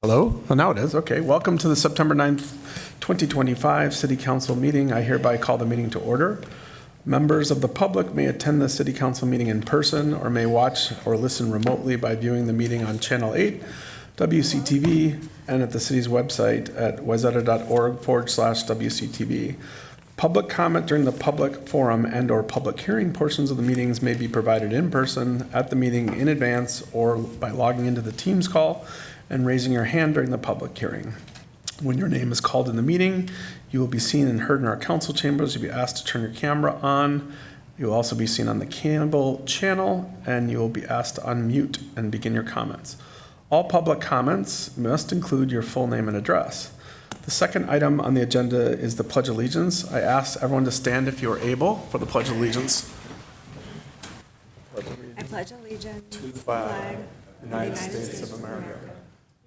Hello? Oh, now it is. Okay. Welcome to the September 9th, 2025 City Council meeting. I hereby call the meeting to order. Members of the public may attend the City Council meeting in person or may watch or listen remotely by viewing the meeting on Channel 8, WCTV, and at the city's website at wayzata.org/WCTV. Public comment during the public forum and/or public hearing portions of the meetings may be provided in person at the meeting in advance or by logging into the Teams call and raising your hand during the public hearing. When your name is called in the meeting, you will be seen and heard in our council chambers. You'll be asked to turn your camera on. You will also be seen on the cable channel, and you will be asked to unmute and begin your comments. All public comments must include your full name and address. The second item on the agenda is the Pledge of Allegiance. I ask everyone to stand if you are able for the Pledge of Allegiance. I pledge allegiance To the flag of the United States of America,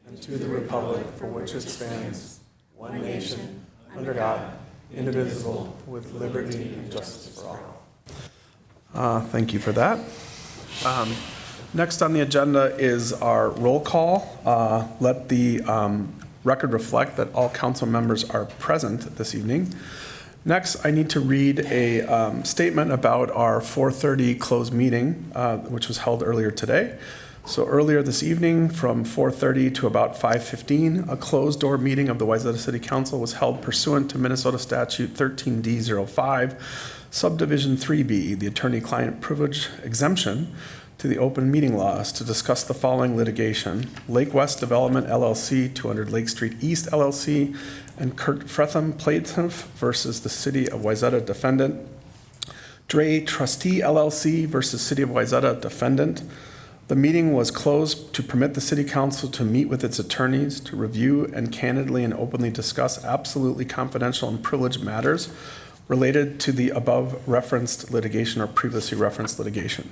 and to the republic for which it stands, one nation, under God, indivisible, with liberty and justice for all. Thank you for that. Next on the agenda is our roll call. Let the record reflect that all council members are present this evening. Next, I need to read a statement about our 4:30 closed meeting, which was held earlier today. So earlier this evening, from 4:30 to about 5:15, a closed-door meeting of the Wayzata City Council was held pursuant to Minnesota Statute 13D05, Subdivision 3B, the attorney-client privilege exemption to the open meeting laws, to discuss the following litigation: Lake West Development LLC, 200 Lake Street East LLC, and Kurt Fretham plaintiff versus the City of Wayzata defendant; Dre Trustee LLC versus City of Wayzata defendant. The meeting was closed to permit the City Council to meet with its attorneys to review and candidly and openly discuss absolutely confidential and privileged matters related to the above referenced litigation or previously referenced litigation.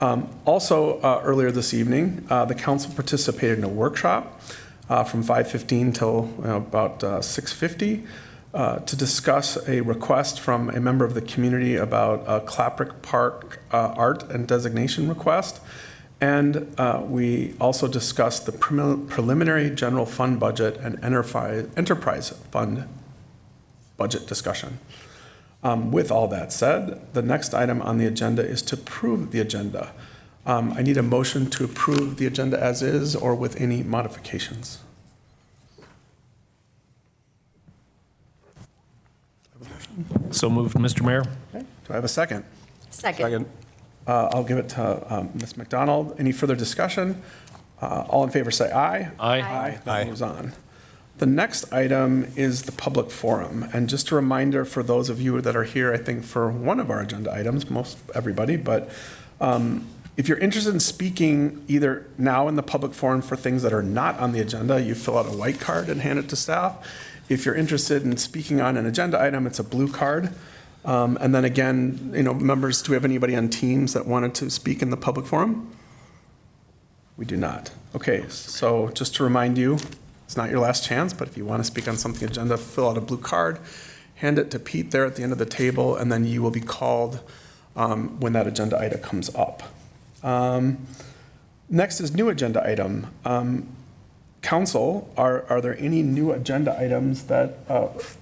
Also, earlier this evening, the council participated in a workshop from 5:15 till about 6:50 to discuss a request from a member of the community about a Claperick Park art and designation request. And we also discussed the preliminary general fund budget and enterprise fund budget discussion. With all that said, the next item on the agenda is to approve the agenda. I need a motion to approve the agenda as is or with any modifications. So moved, Mr. Mayor. Okay. Do I have a second? Second. I'll give it to Ms. McDonald. Any further discussion? All in favor say aye. Aye. That moves on. The next item is the public forum. And just a reminder for those of you that are here, I think for one of our agenda items, most everybody, but if you're interested in speaking either now in the public forum for things that are not on the agenda, you fill out a white card and hand it to staff. If you're interested in speaking on an agenda item, it's a blue card. And then again, members, do we have anybody on Teams that wanted to speak in the public forum? We do not. Okay, so just to remind you, it's not your last chance, but if you want to speak on something agenda, fill out a blue card, hand it to Pete there at the end of the table, and then you will be called when that agenda item comes up. Next is new agenda item. Council, are there any new agenda items that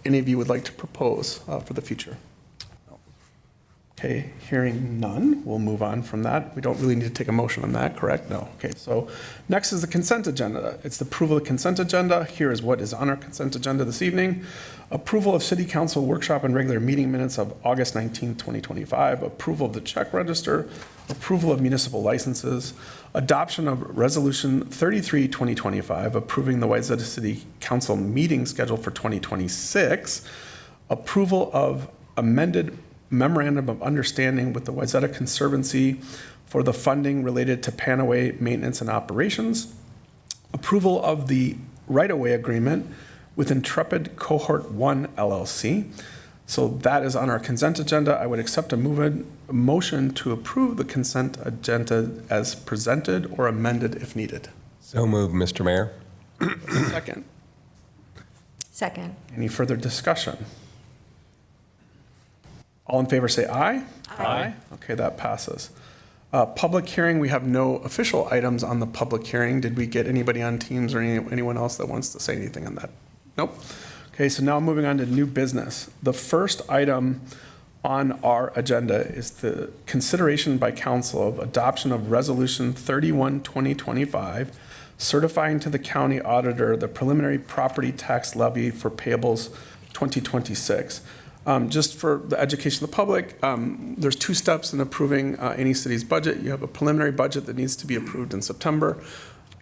any of you would like to propose for the future? Okay, hearing none, we'll move on from that. We don't really need to take a motion on that, correct? No. Okay, so next is the consent agenda. It's the approval of the consent agenda. Here is what is on our consent agenda this evening. Approval of City Council workshop and regular meeting minutes of August 19, 2025. Approval of the check register. Approval of municipal licenses. Adoption of Resolution 33, 2025, approving the Wayzata City Council meeting schedule for 2026. Approval of amended Memorandum of Understanding with the Wayzata Conservancy for the funding related to Panaway maintenance and operations. Approval of the right-of-way agreement with Intrepid Cohort 1 LLC. So that is on our consent agenda. I would accept a motion to approve the consent agenda as presented or amended if needed. So moved, Mr. Mayor. Second. Second. Any further discussion? All in favor say aye. Aye. Okay, that passes. Public hearing, we have no official items on the public hearing. Did we get anybody on Teams or anyone else that wants to say anything on that? Nope. Okay, so now moving on to new business. The first item on our agenda is the consideration by council of adoption of Resolution 31-2025, certifying to the county auditor the preliminary property tax levy for payables 2026. Just for the education of the public, there's 2 steps in approving any city's budget. You have a preliminary budget that needs to be approved in September.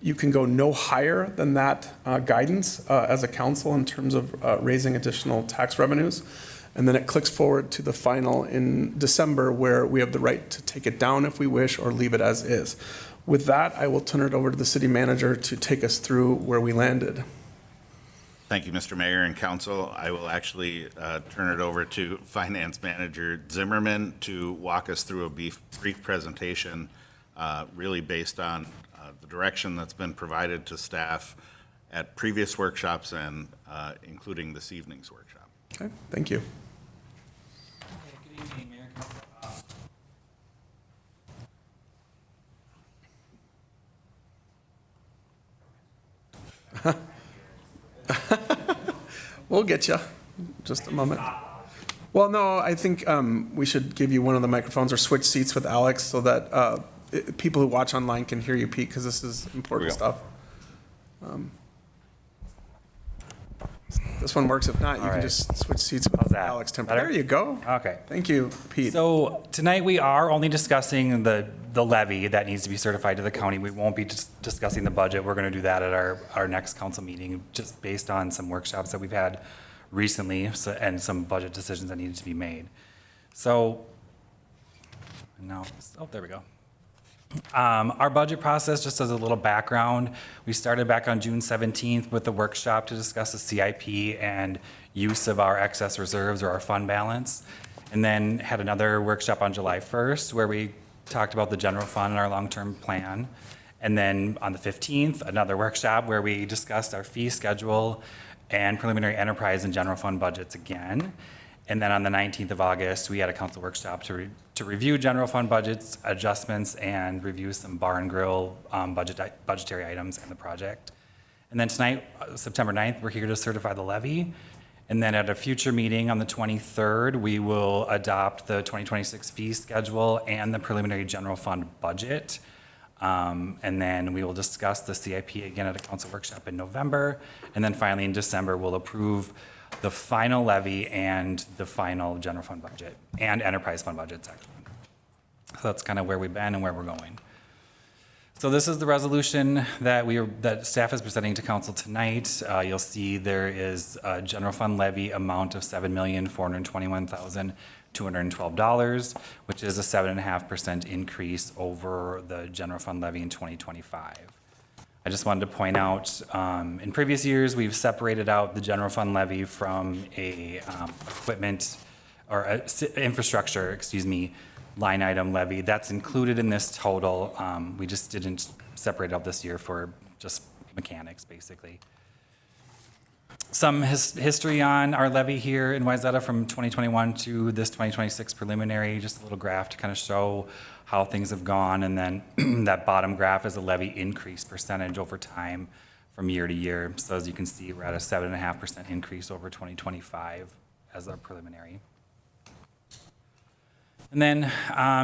You can go no higher than that guidance as a council in terms of raising additional tax revenues. And then it clicks forward to the final in December, where we have the right to take it down if we wish or leave it as is. With that, I will turn it over to the city manager to take us through where we landed. Thank you, Mr. Mayor and Council. I will actually turn it over to Finance Manager Zimmerman to walk us through a brief presentation, really based on the direction that's been provided to staff at previous workshops and including this evening's workshop. Okay, thank you. Good evening, Mayor and Council. We'll get you. Just a moment. Well, no, I think we should give you one of the microphones or switch seats with Alex so that people who watch online can hear you, Pete, because this is important stuff. This one works. If not, you can just switch seats with Alex temporarily. There you go. Okay. Thank you, Pete. So tonight we are only discussing the levy that needs to be certified to the county. We won't be discussing the budget. We're going to do that at our next council meeting, just based on some workshops that we've had recently and some budget decisions that needed to be made. So now, there we go. Our budget process, just as a little background, we started back on June 17th with the workshop to discuss the CIP and use of our excess reserves or our fund balance. And then had another workshop on July 1st where we talked about the general fund and our long-term plan. And then on the 15th, another workshop where we discussed our fee schedule and preliminary enterprise and general fund budgets again. And then on the 19th of August, we had a council workshop to review general fund budgets, adjustments, and review some bar and grill budgetary items in the project. And then tonight, September 9th, we're here to certify the levy. And then at a future meeting on the 23rd, we will adopt the 2026 fee schedule and the preliminary general fund budget. And then we will discuss the CIP again at a council workshop in November. And then finally in December, we'll approve the final levy and the final general fund budget and enterprise fund budgets, actually. So that's kind of where we've been and where we're going. So this is the resolution that staff is presenting to council tonight. You'll see there is a general fund levy amount of $7,421,212, which is a 7.5% increase over the general fund levy in 2025. I just wanted to point out, in previous years, we've separated out the general fund levy from a equipment or infrastructure, line item levy. That's included in this total. We just didn't separate out this year for just mechanics, basically. Some history on our levy here in Wayzata from 2021 to this 2026 preliminary, just a little graph to kind of show how things have gone. And then that bottom graph is a levy increase percentage over time from year to year. So as you can see, we're at a 7.5% increase over 2025 as our preliminary. And then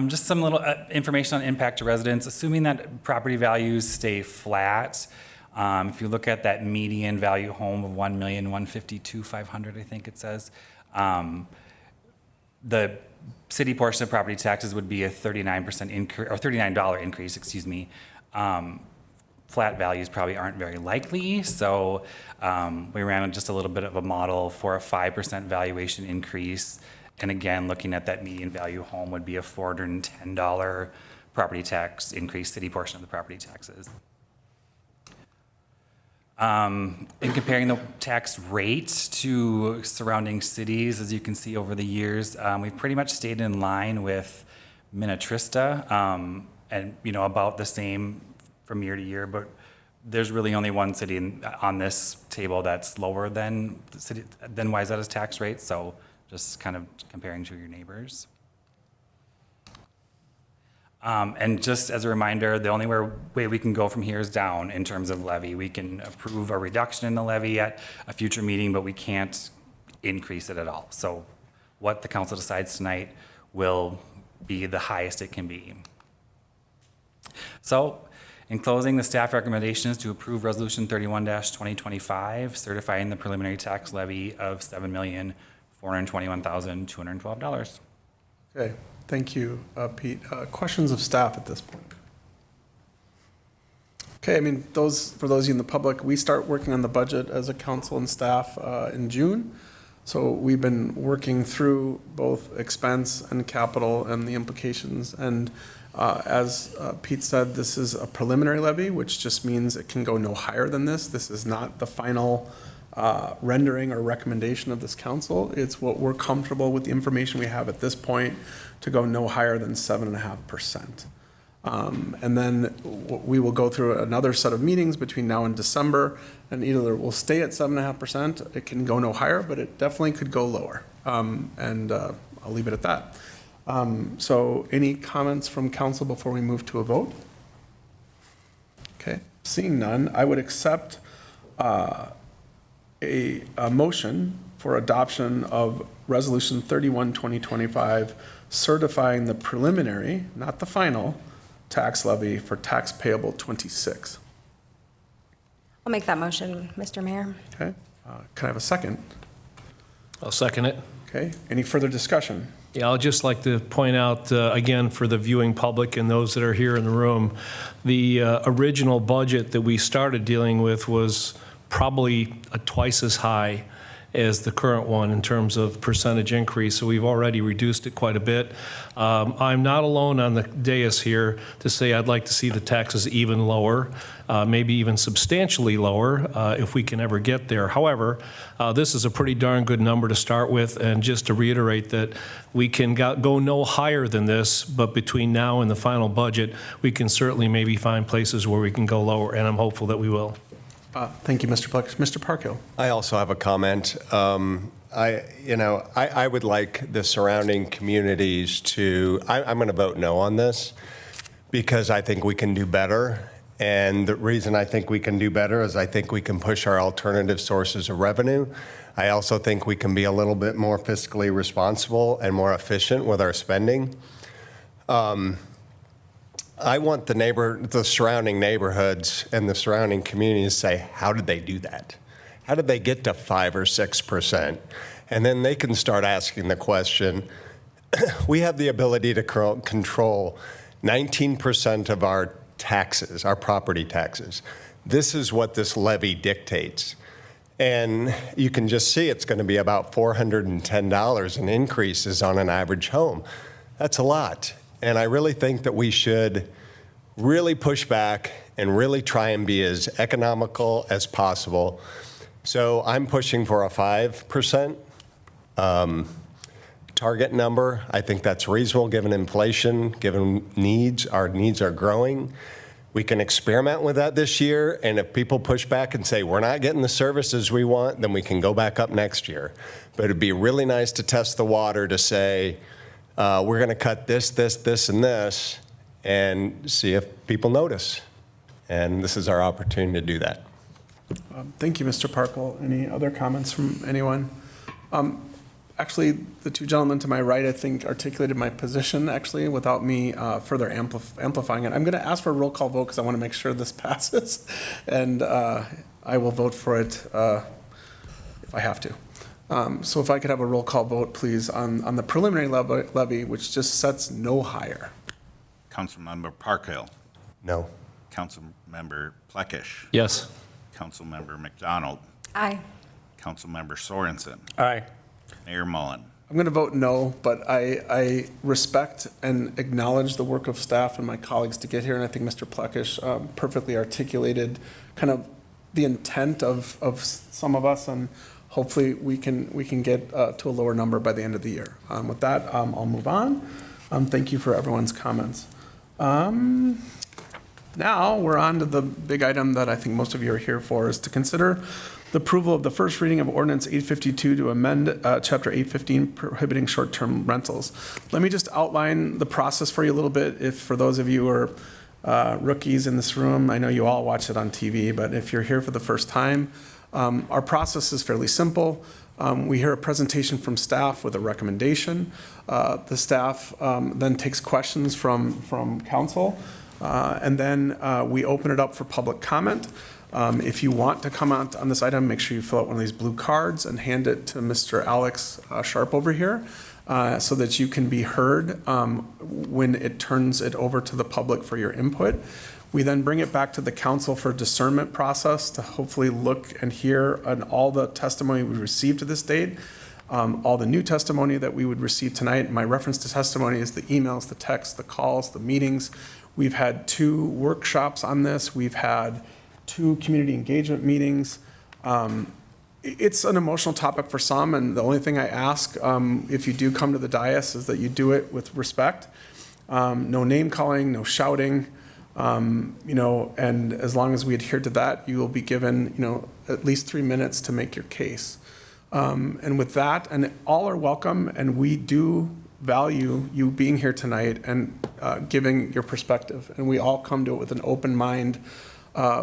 just some little information on impact to residents. Assuming that property values stay flat, if you look at that median value home of $1,152,500, I think it says, the city portion of property taxes would be a 39% increase, or $39 increase, Flat values probably aren't very likely, so we ran just a little bit of a model for a 5% valuation increase. And again, looking at that median value home would be a $410 property tax increase, city portion of the property taxes. In comparing the tax rates to surrounding cities, as you can see over the years, we've pretty much stayed in line with Minnetrista, and about the same from year to year. But there's really only one city on this table that's lower than Wayzata's tax rate. So just kind of comparing to your neighbors. And just as a reminder, the only way we can go from here is down in terms of levy. We can approve a reduction in the levy at a future meeting, but we can't increase it at all. So what the council decides tonight will be the highest it can be. So in closing, the staff recommendation is to approve Resolution 31-2025, certifying the preliminary tax levy of $7,421,212. Okay, thank you, Pete. Questions of staff at this point? Okay, I mean, for those of you in the public, we start working on the budget as a council and staff in June. So we've been working through both expense and capital and the implications. And as Pete said, this is a preliminary levy, which just means it can go no higher than this. This is not the final rendering or recommendation of this council. It's what we're comfortable with the information we have at this point to go no higher than 7.5%. And then we will go through another set of meetings between now and December, and either we'll stay at 7.5%, it can go no higher, but it definitely could go lower. And I'll leave it at that. So any comments from council before we move to a vote? Okay, seeing none, I would accept a motion for adoption of Resolution 31-2025, certifying the preliminary, not the final, tax levy for tax payable 26. I'll make that motion, Mr. Mayor. Okay, can I have a second? I'll second it. Okay, any further discussion? Yeah, I'd just like to point out, again, for the viewing public and those that are here in the room, the original budget that we started dealing with was probably twice as high as the current one in terms of percentage increase, so we've already reduced it quite a bit. I'm not alone on the dais here to say I'd like to see the taxes even lower, maybe even substantially lower if we can ever get there. However, this is a pretty darn good number to start with, and just to reiterate that we can go no higher than this, but between now and the final budget, we can certainly maybe find places where we can go lower, and I'm hopeful that we will. Thank you, Mr. Plex. Mr. Parkhill. I also have a comment. I would like the surrounding communities to, I'm going to vote no on this because I think we can do better. And the reason I think we can do better is I think we can push our alternative sources of revenue. I also think we can be a little bit more fiscally responsible and more efficient with our spending. I want the surrounding neighborhoods and the surrounding communities to say, how did they do that? How did they get to 5 or 6%? And then they can start asking the question, we have the ability to control 19% of our taxes, our property taxes. This is what this levy dictates. And you can just see it's going to be about $410 in increases on an average home. That's a lot. And I really think that we should really push back and really try and be as economical as possible. So I'm pushing for a 5% target number. I think that's reasonable given inflation, given needs. Our needs are growing. We can experiment with that this year, and if people push back and say we're not getting the services we want, then we can go back up next year. But it'd be really nice to test the water to say, we're going to cut this, this, this, and this, and see if people notice. And this is our opportunity to do that. Thank you, Mr. Parkhill. Any other comments from anyone? Actually, the two gentlemen to my right, I think, articulated my position, actually, without me further amplifying it. I'm going to ask for a roll call vote because I want to make sure this passes, and I will vote for it if I have to. So if I could have a roll call vote, please, on the preliminary levy, which just sets no higher. Councilmember Parkhill. No. Councilmember Plekish. Yes. Councilmember McDonald. Aye. Councilmember Sorensen. Aye. Mayor Mullen. I'm going to vote no, but I respect and acknowledge the work of staff and my colleagues to get here, and I think Mr. Plekish perfectly articulated kind of the intent of some of us, and hopefully we can get to a lower number by the end of the year. With that, I'll move on. Thank you for everyone's comments. Now, we're on to the big item that I think most of you are here for, is to consider the approval of the first reading of Ordinance 852 to amend Chapter 815 prohibiting short-term rentals. Let me just outline the process for you a little bit. If for those of you who are rookies in this room, I know you all watch it on TV, but if you're here for the first time, our process is fairly simple. We hear a presentation from staff with a recommendation. The staff then takes questions from council, and then we open it up for public comment. If you want to comment on this item, make sure you fill out one of these blue cards and hand it to Mr. Alex Sharp over here so that you can be heard when it turns it over to the public for your input. We then bring it back to the council for a discernment process to hopefully look and hear on all the testimony we received to this date, all the new testimony that we would receive tonight. My reference to testimony is the emails, the texts, the calls, the meetings. We've had 2 workshops on this. We've had 2 community engagement meetings. It's an emotional topic for some, and the only thing I ask if you do come to the dais is that you do it with respect. No name calling, no shouting, and as long as we adhere to that, you will be given, at least 3 minutes to make your case. And with that, and all are welcome, and we do value you being here tonight and giving your perspective. And we all come to it with an open mind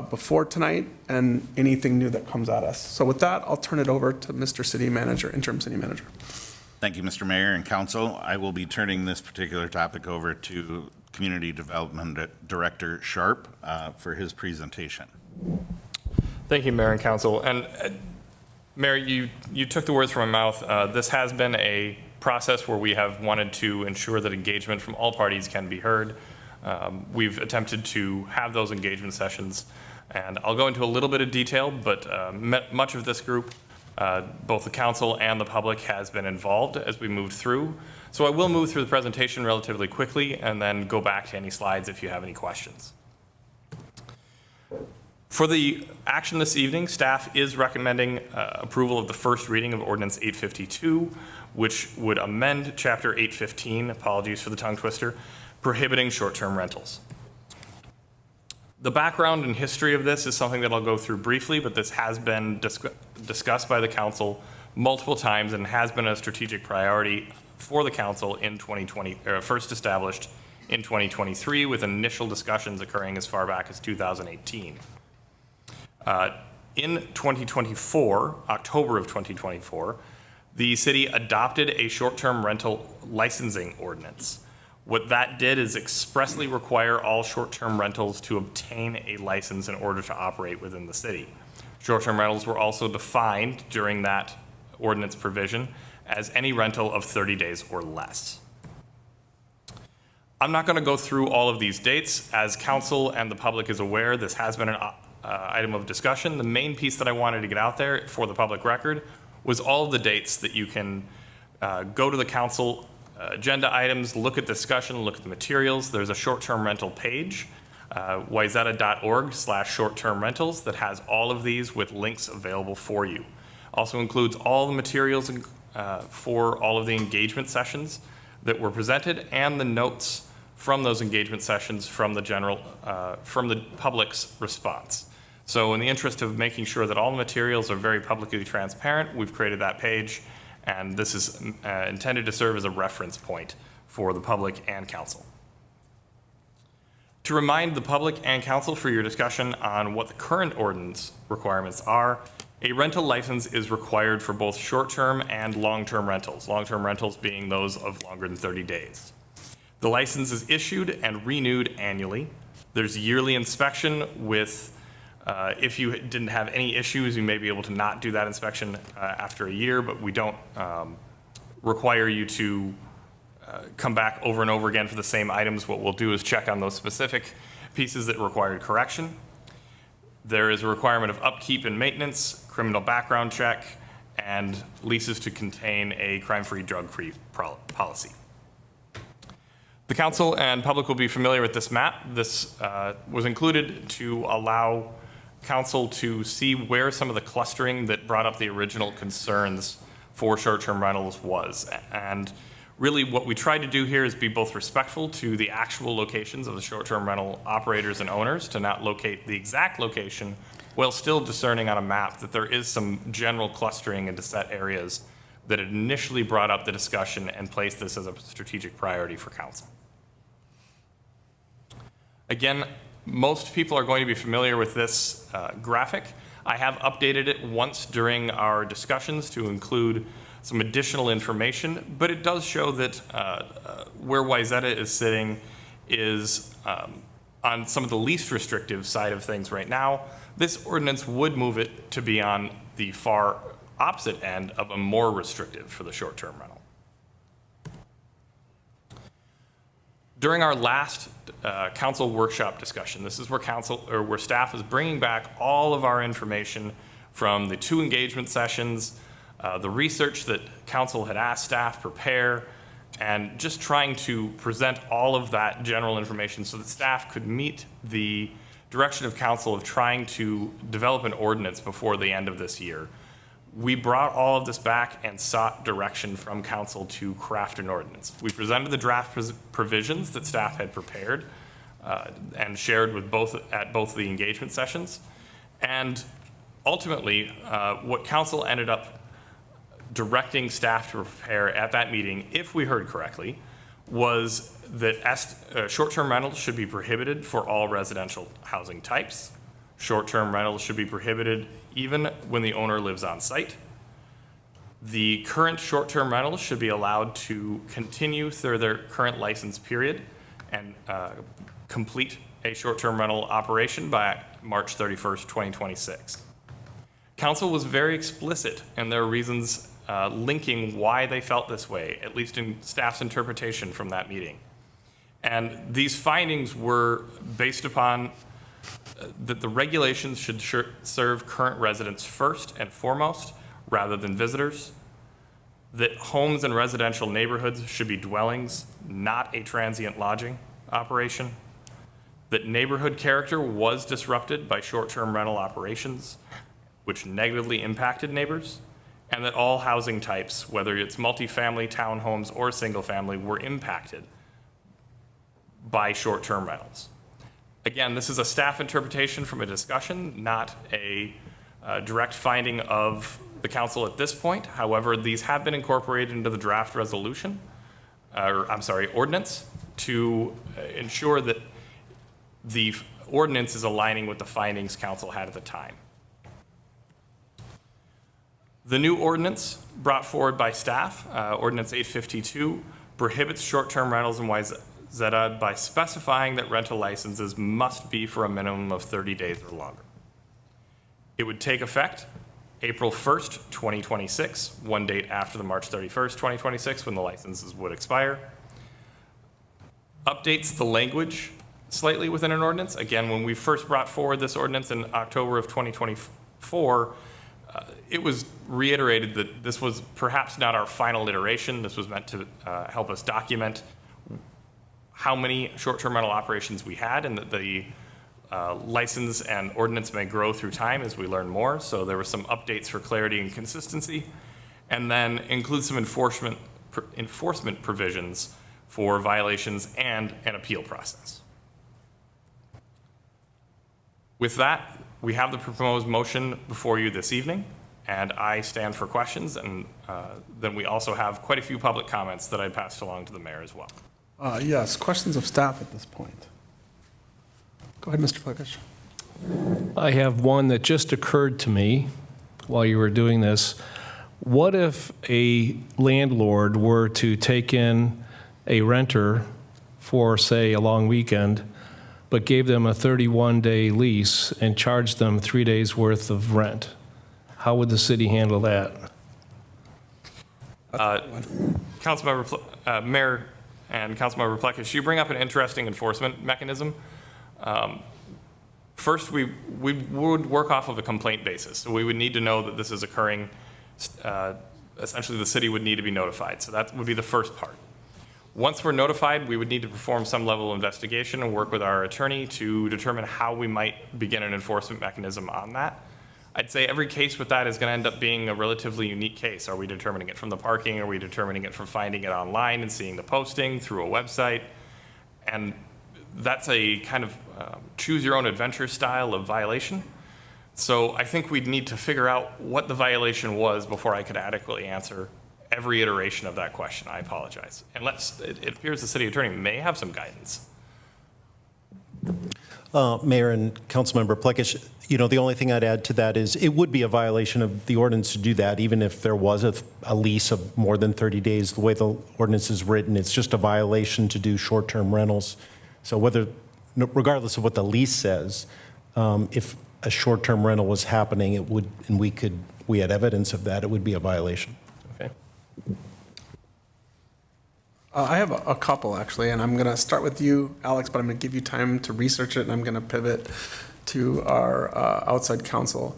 before tonight and anything new that comes at us. So with that, I'll turn it over to Mr. City Manager, Interim City Manager. Thank you, Mr. Mayor and Council. I will be turning this particular topic over to Community Development Director Sharp for his presentation. Thank you, Mayor and Council. And Mayor, you took the words from my mouth. This has been a process where we have wanted to ensure that engagement from all parties can be heard. We've attempted to have those engagement sessions, and I'll go into a little bit of detail, but much of this group, both the council and the public, has been involved as we moved through. So I will move through the presentation relatively quickly and then go back to any slides if you have any questions. For the action this evening, staff is recommending approval of the first reading of Ordinance 852, which would amend Chapter 815, apologies for the tongue twister, prohibiting short-term rentals. The background and history of this is something that I'll go through briefly, but this has been discussed by the council multiple times and has been a strategic priority for the council in 2020, first established in 2023, with initial discussions occurring as far back as 2018. In 2024, October of 2024, the city adopted a short-term rental licensing ordinance. What that did is expressly require all short-term rentals to obtain a license in order to operate within the city. Short-term rentals were also defined during that ordinance provision as any rental of 30 days or less. I'm not going to go through all of these dates. As council and the public is aware, this has been an item of discussion. The main piece that I wanted to get out there for the public record was all of the dates that you can go to the council agenda items, look at discussion, look at the materials. There's a short-term rental page, wayzata.org/short-term rentals, that has all of these with links available for you. Also includes all the materials for all of the engagement sessions that were presented and the notes from those engagement sessions from the public's response. So in the interest of making sure that all the materials are very publicly transparent, we've created that page, and this is intended to serve as a reference point for the public and council. To remind the public and council for your discussion on what the current ordinance requirements are, a rental license is required for both short-term and long-term rentals being those of longer than 30 days. The license is issued and renewed annually. There's yearly inspection with, if you didn't have any issues, you may be able to not do that inspection after a year, but we don't require you to come back over and over again for the same items. What we'll do is check on those specific pieces that required correction. There is a requirement of upkeep and maintenance, criminal background check, and leases to contain a crime-free, drug-free policy. The council and public will be familiar with this map. This was included to allow council to see where some of the clustering that brought up the original concerns for short-term rentals was. And Really, what we tried to do here is be both respectful to the actual locations of the short-term rental operators and owners, to not locate the exact location, while still discerning on a map that there is some general clustering into set areas that had initially brought up the discussion and placed this as a strategic priority for council. Again, most people are going to be familiar with this graphic. I have updated it once during our discussions to include some additional information, but it does show that where Wayzata is sitting is on some of the least restrictive side of things right now. This ordinance would move it to be on the far opposite end of a more restrictive for the short-term rental. During our last council workshop discussion, this is where where staff is bringing back all of our information from the 2 engagement sessions, the research that council had asked staff prepare, and just trying to present all of that general information so that staff could meet the direction of council of trying to develop an ordinance before the end of this year. We brought all of this back and sought direction from council to craft an ordinance. We presented the draft provisions that staff had prepared and shared with at both the engagement sessions. And ultimately, what council ended up directing staff to prepare at that meeting, if we heard correctly, was that short-term rentals should be prohibited for all residential housing types. Short-term rentals should be prohibited even when the owner lives on site. The current short-term rentals should be allowed to continue through their current license period and complete a short-term rental operation by March 31st, 2026. Council was very explicit in their reasons linking why they felt this way, at least in staff's interpretation from that meeting. And these findings were based upon that the regulations should serve current residents first and foremost, rather than visitors, that homes in residential neighborhoods should be dwellings, not a transient lodging operation, that neighborhood character was disrupted by short-term rental operations, which negatively impacted neighbors, and that all housing types, whether it's multifamily, townhomes, or single-family, were impacted by short-term rentals. Again, this is a staff interpretation from a discussion, not a direct finding of the council at this point. However, these have been incorporated into the draft resolution, ordinance, to ensure that the ordinance is aligning with the findings council had at the time. The new ordinance brought forward by staff, Ordinance 852, prohibits short-term rentals in Wayzata by specifying that rental licenses must be for a minimum of 30 days or longer. It would take effect April 1st, 2026, one date after the March 31st, 2026, when the licenses would expire. Updates the language slightly within an ordinance. Again, when we first brought forward this ordinance in October of 2024, it was reiterated that this was perhaps not our final iteration. This was meant to help us document how many short-term rental operations we had, and that the license and ordinance may grow through time as we learn more. So there were some updates for clarity and consistency, and then include some enforcement provisions for violations and an appeal process. With that, we have the proposed motion before you this evening, and I stand for questions, and then we also have quite a few public comments that I passed along to the mayor as well. Yes, questions of staff at this point. Go ahead, Mr. Plekish. I have one that just occurred to me while you were doing this. What if a landlord were to take in a renter for, say, a long weekend, but gave them a 31-day lease and charged them 3 days' worth of rent? How would the city handle that? Mayor and Councilmember Plekish, you bring up an interesting enforcement mechanism. First, we would work off of a complaint basis. So we would need to know that this is occurring. Essentially, the city would need to be notified. So that would be the first part. Once we're notified, we would need to perform some level of investigation and work with our attorney to determine how we might begin an enforcement mechanism on that. I'd say every case with that is going to end up being a relatively unique case. Are we determining it from the parking? Are we determining it from finding it online and seeing the posting through a website? And that's a kind of choose your own adventure style of violation. So I think we'd need to figure out what the violation was before I could adequately answer every iteration of that question. I apologize. Unless it appears the city attorney may have some guidance. Mayor and Councilmember Plekish, the only thing I'd add to that is it would be a violation of the ordinance to do that, even if there was a lease of more than 30 days. The way the ordinance is written, it's just a violation to do short-term rentals. So regardless of what the lease says, if a short-term rental was happening, it would, and we had evidence of that, it would be a violation. Okay. I have a couple, actually, and I'm going to start with you, Alex, but I'm going to give you time to research it, and I'm going to pivot to our outside counsel.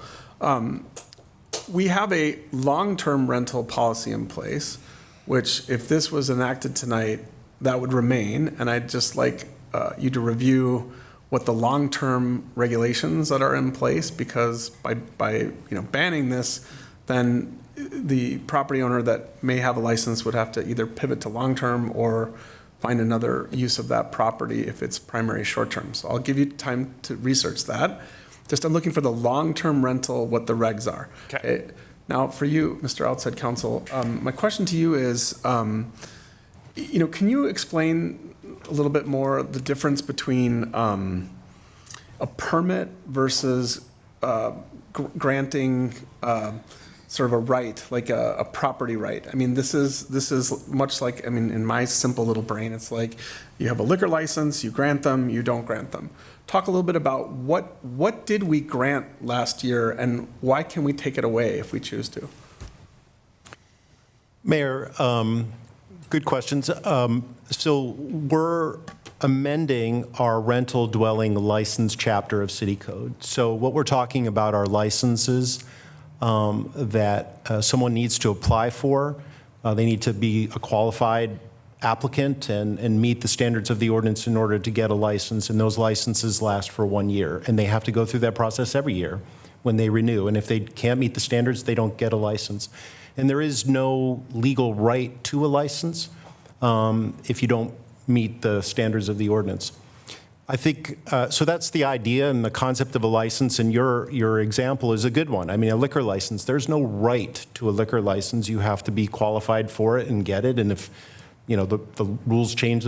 We have a long-term rental policy in place, which if this was enacted tonight, that would remain, and I'd just like you to review what the long-term regulations that are in place, because by banning this, then the property owner that may have a license would have to either pivot to long-term or find another use of that property if it's primary short-term. So I'll give you time to research that. Just I'm looking for the long-term rental, what the regs are. Okay. Now, for you, Mr. Outside Counsel, my question to you is, can you explain a little bit more the difference between a permit versus granting sort of a right, like a property right? I mean, this is much like, in my simple little brain, it's like you have a liquor license, you grant them, you don't grant them. Talk a little bit about what did we grant last year and why can we take it away if we choose to? Mayor, good questions. So we're amending our rental dwelling license chapter of City Code. So what we're talking about are licenses that someone needs to apply for. They need to be a qualified applicant and meet the standards of the ordinance in order to get a license, and those licenses last for 1 year. And they have to go through that process every year when they renew. And if they can't meet the standards, they don't get a license. And there is no legal right to a license if you don't meet the standards of the ordinance. I think, so that's the idea and the concept of a license, and your example is a good one. I mean, a liquor license, there's no right to a liquor license. You have to be qualified for it and get it, and if the rules change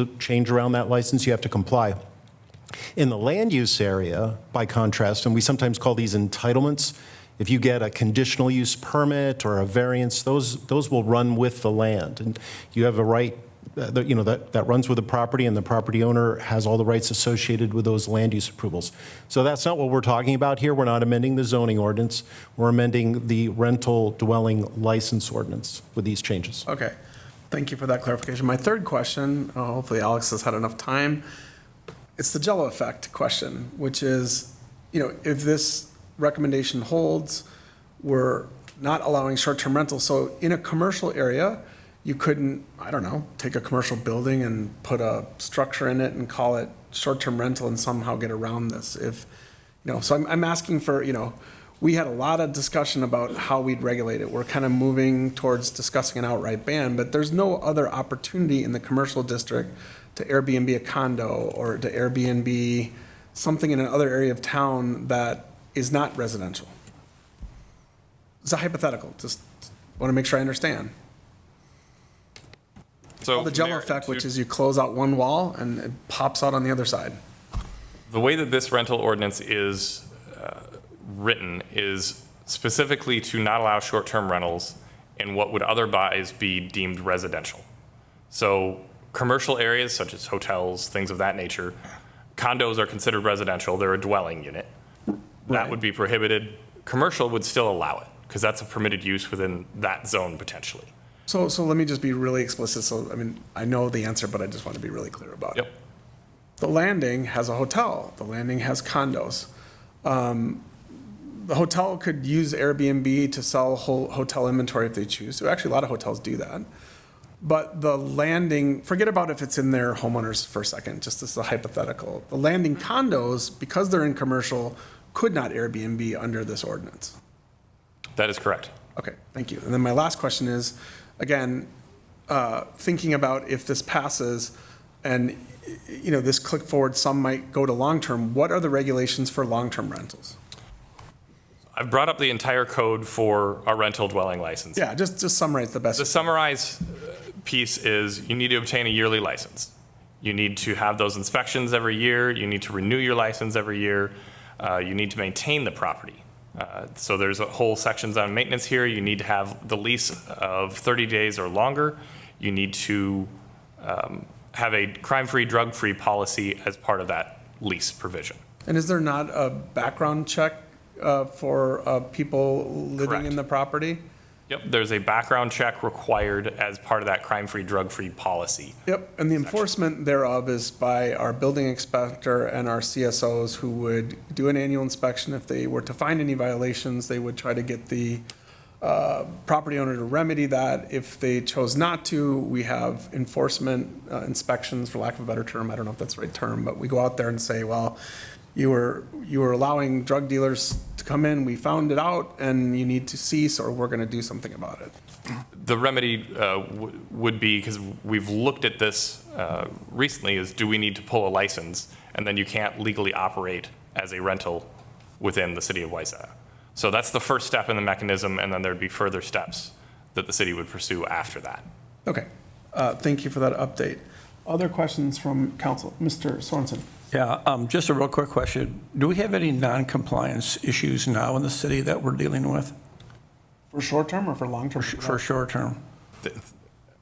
around that license, you have to comply. In the land use area, by contrast, and we sometimes call these entitlements, if you get a conditional use permit or a variance, those will run with the land, and you have a right that runs with the property, and the property owner has all the rights associated with those land use approvals. So that's not what we're talking about here. We're not amending the zoning ordinance. We're amending the rental dwelling license ordinance with these changes. Okay, thank you for that clarification. My third question, hopefully Alex has had enough time, it's the Jello effect question, which is, if this recommendation holds, we're not allowing short-term rentals. So in a commercial area, you couldn't, take a commercial building and put a structure in it and call it short-term rental and somehow get around this. So I'm asking for, we had a lot of discussion about how we'd regulate it. We're kind of moving towards discussing an outright ban, but there's no other opportunity in the commercial district to Airbnb a condo or to Airbnb something in another area of town that is not residential. It's a hypothetical, just want to make sure I understand. So The Jello effect, which is you close out one wall and it pops out on the other side. The way that this rental ordinance is written is specifically to not allow short-term rentals in what would otherwise be deemed residential. So commercial areas such as hotels, things of that nature, condos are considered residential. They're a dwelling unit. That would be prohibited. Commercial would still allow it because that's a permitted use within that zone potentially. So let me just be really explicit. So, I know the answer, but I just want to be really clear about it. Yep. The Landing has a hotel. The Landing has condos. The hotel could use Airbnb to sell whole hotel inventory if they choose to. Actually, a lot of hotels do that. But the Landing, forget about if it's in their homeowners for a second, just as a hypothetical. The Landing condos, because they're in commercial, could not Airbnb under this ordinance. That is correct. Okay, thank you. And then my last question is, again, thinking about if this passes and, this click forward, some might go to long-term, what are the regulations for long-term rentals? I've brought up the entire code for a rental dwelling license. Yeah, just summarize the best. The summarize piece is you need to obtain a yearly license. You need to have those inspections every year. You need to renew your license every year. You need to maintain the property. So there's a whole sections on maintenance here. You need to have the lease of 30 days or longer. You need to have a crime-free, drug-free policy as part of that lease provision. And is there not a background check for people living Correct. in the property? Yep, there's a background check required as part of that crime-free, drug-free policy. Yep, and the enforcement thereof is by our building inspector and our CSOs who would do an annual inspection. If they were to find any violations, they would try to get the property owner to remedy that. If they chose not to, we have enforcement inspections, for lack of a better term. I don't know if that's the right term, but we go out there and say, well, you were allowing drug dealers to come in, we found it out, and you need to cease, or we're going to do something about it. The remedy would be, because we've looked at this recently, is do we need to pull a license? And then you can't legally operate as a rental within the city of Wayzata. So that's the first step in the mechanism, and then there'd be further steps that the city would pursue after that. Okay, thank you for that update. Other questions from council? Mr. Sorensen? Yeah, just a real quick question. Do we have any non-compliance issues now in the city that we're dealing with For short term or for long term? for short term?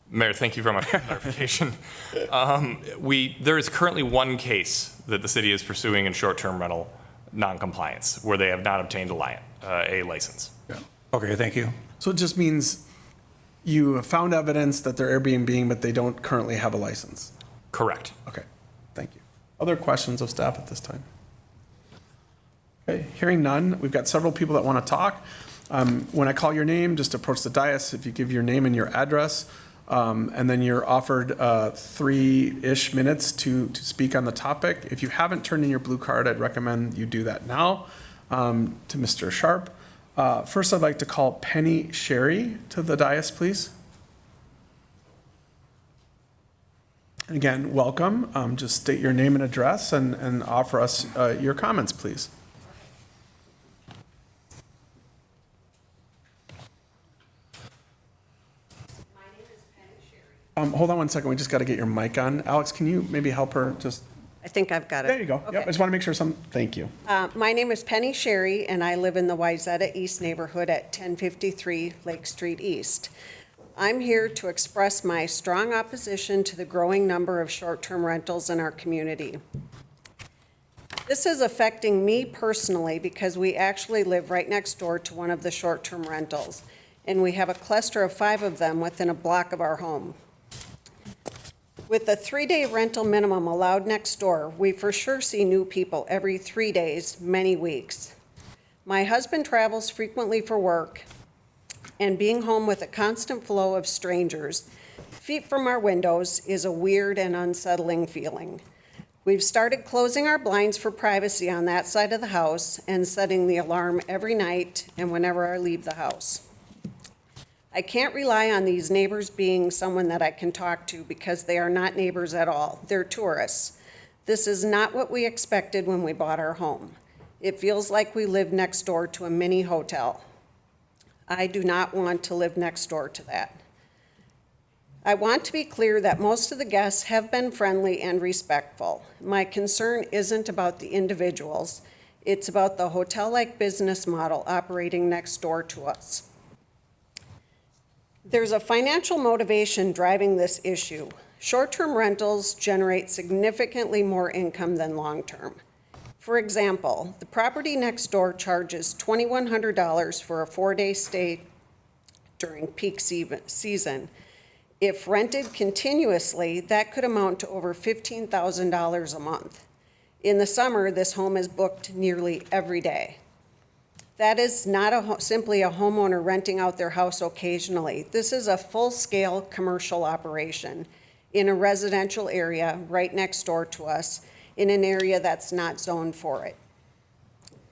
Mayor, thank you very much for the clarification. There is currently one case that the city is pursuing in short-term rental non-compliance, where they have not obtained a license. Yeah. Okay, thank you. So it just means you have found evidence that they're Airbnb, but they don't currently have a license? Correct. Okay, thank you. Other questions of staff at this time? Okay, hearing none, we've got several people that want to talk. When I call your name, just approach the dais, if you give your name and your address, and then you're offered 3-ish minutes to speak on the topic. If you haven't turned in your blue card, I'd recommend you do that now. To Mr. Sharp. First, I'd like to call Penny Sherry to the dais, please. And again, welcome. Just state your name and address and offer us your comments, please. My name is Penny Sherry. Hold on one second. We just got to get your mic on. Alex, can you maybe help her just? I think I've got it. There you go. Yep, I Okay. just want to make sure thank you. My name is Penny Sherry, and I live in the Wayzata East neighborhood at 1053 Lake Street East. I'm here to express my strong opposition to the growing number of short-term rentals in our community. This is affecting me personally because we actually live right next door to one of the short-term rentals, and we have a cluster of 5 of them within a block of our home. With the 3-day rental minimum allowed next door, we for sure see new people every 3 days, many weeks. My husband travels frequently for work, and being home with a constant flow of strangers, feet from our windows, is a weird and unsettling feeling. We've started closing our blinds for privacy on that side of the house and setting the alarm every night and whenever I leave the house. I can't rely on these neighbors being someone that I can talk to because they are not neighbors at all. They're tourists. This is not what we expected when we bought our home. It feels like we live next door to a mini hotel. I do not want to live next door to that. I want to be clear that most of the guests have been friendly and respectful. My concern isn't about the individuals. It's about the hotel-like business model operating next door to us. There's a financial motivation driving this issue. Short-term rentals generate significantly more income than long-term. For example, the property next door charges $2,100 for a 4-day stay during peak season. If rented continuously, that could amount to over $15,000 a month. In the summer, this home is booked nearly every day. That is not simply a homeowner renting out their house occasionally. This is a full-scale commercial operation in a residential area right next door to us, in an area that's not zoned for it.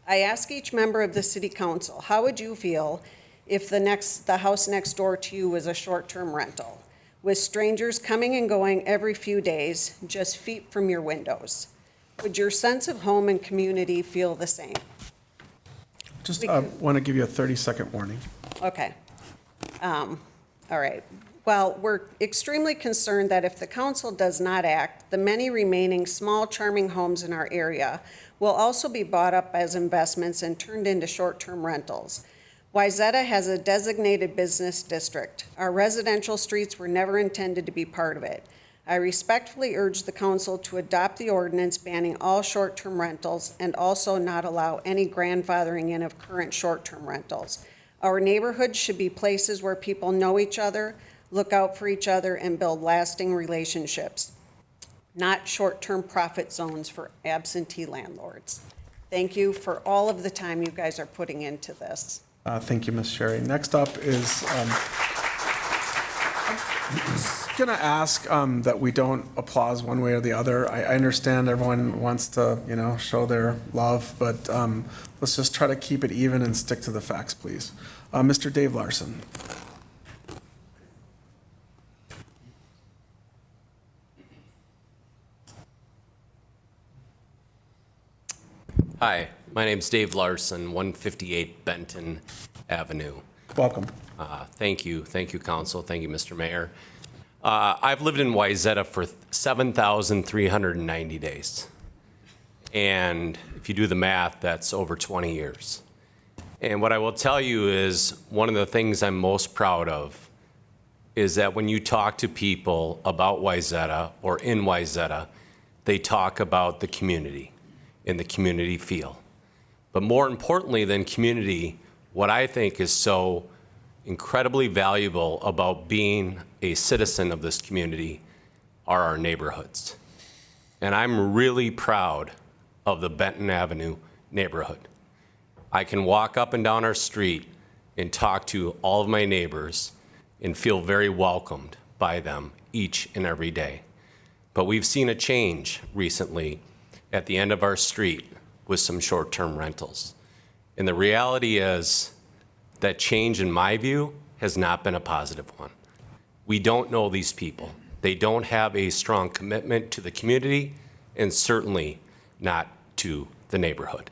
I ask each member of the City Council, how would you feel if the house next door to you was a short-term rental, with strangers coming and going every few days, just feet from your windows? Would your sense of home and community feel the same? Just want to give you a 30-second warning. Okay. All right. Well, we're extremely concerned that if the council does not act, the many remaining small charming homes in our area will also be bought up as investments and turned into short-term rentals. Wayzata has a designated business district. Our residential streets were never intended to be part of it. I respectfully urge the council to adopt the ordinance banning all short-term rentals and also not allow any grandfathering in of current short-term rentals. Our neighborhoods should be places where people know each other, look out for each other, and build lasting relationships, not short-term profit zones for absentee landlords. Thank you for all of the time you guys are putting into this. Thank you, Ms. Sherry. Next up is, going to ask that we don't applause one way or the other. I understand everyone wants to, show their love, but let's just try to keep it even and stick to the facts, please. Mr. Dave Larson. Hi, my name's Dave Larson, 158 Benton Avenue. Welcome. Thank you, Council. Thank you, Mr. Mayor. I've lived in Wayzata for 7,390 days. And if you do the math, that's over 20 years. And what I will tell you is one of the things I'm most proud of is that when you talk to people about Wayzata or in Wayzata, they talk about the community and the community feel. But more importantly than community, what I think is so incredibly valuable about being a citizen of this community are our neighborhoods. And I'm really proud of the Benton Avenue neighborhood. I can walk up and down our street and talk to all of my neighbors and feel very welcomed by them each and every day. But we've seen a change recently at the end of our street with some short-term rentals. And the reality is that change, in my view, has not been a positive one. We don't know these people. They don't have a strong commitment to the community and certainly not to the neighborhood.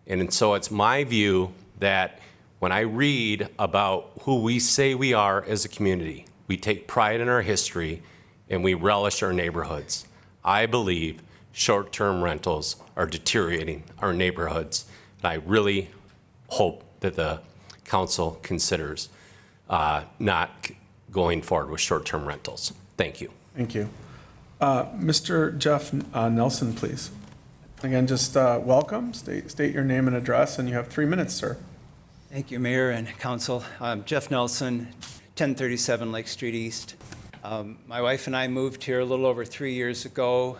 And so it's my view that when I read about who we say we are as a community, we take pride in our history and we relish our neighborhoods. I believe short-term rentals are deteriorating our neighborhoods. And I really hope that the council considers not going forward with short-term rentals. Thank you. Thank you. Mr. Jeff Nelson, please. Again, just welcome, state your name and address, and you have 3 minutes, sir. Thank you, Mayor and Council. I'm Jeff Nelson, 1037 Lake Street East. My wife and I moved here a little over 3 years ago.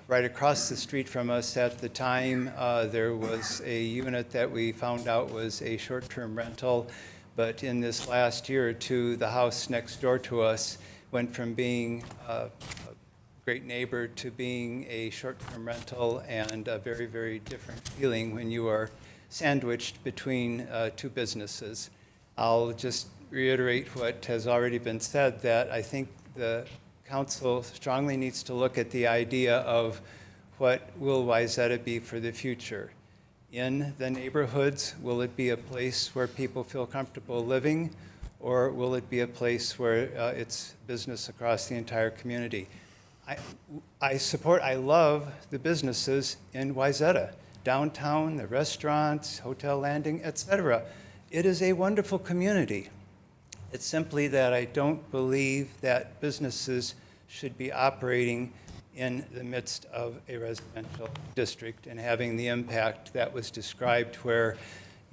Right across the street from us at the time, there was a unit that we found out was a short-term rental. But in this last year or two, the house next door to us went from being a great neighbor to being a short-term rental, and a very, very different feeling when you are sandwiched between two businesses. I'll just reiterate what has already been said, that I think the council strongly needs to look at the idea of what will Wayzata be for the future. In the neighborhoods, will it be a place where people feel comfortable living, or will it be a place where it's business across the entire community? I love the businesses in Wayzata, downtown, the restaurants, hotel landing, etc. It is a wonderful community. It's simply that I don't believe that businesses should be operating in the midst of a residential district and having the impact that was described, where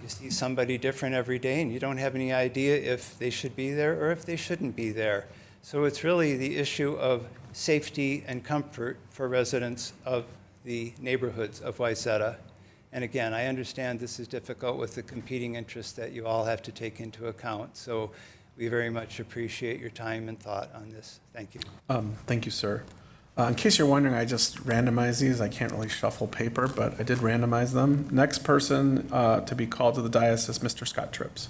you see somebody different every day and you don't have any idea if they should be there or if they shouldn't be there. So it's really the issue of safety and comfort for residents of the neighborhoods of Wayzata. And again, I understand this is difficult with the competing interests that you all have to take into account. So we very much appreciate your time and thought on this. Thank you. Thank you, sir. In case you're wondering, I just randomized these. I can't really shuffle paper, but I did randomize them. Next person to be called to the dais is Mr. Scott Trips.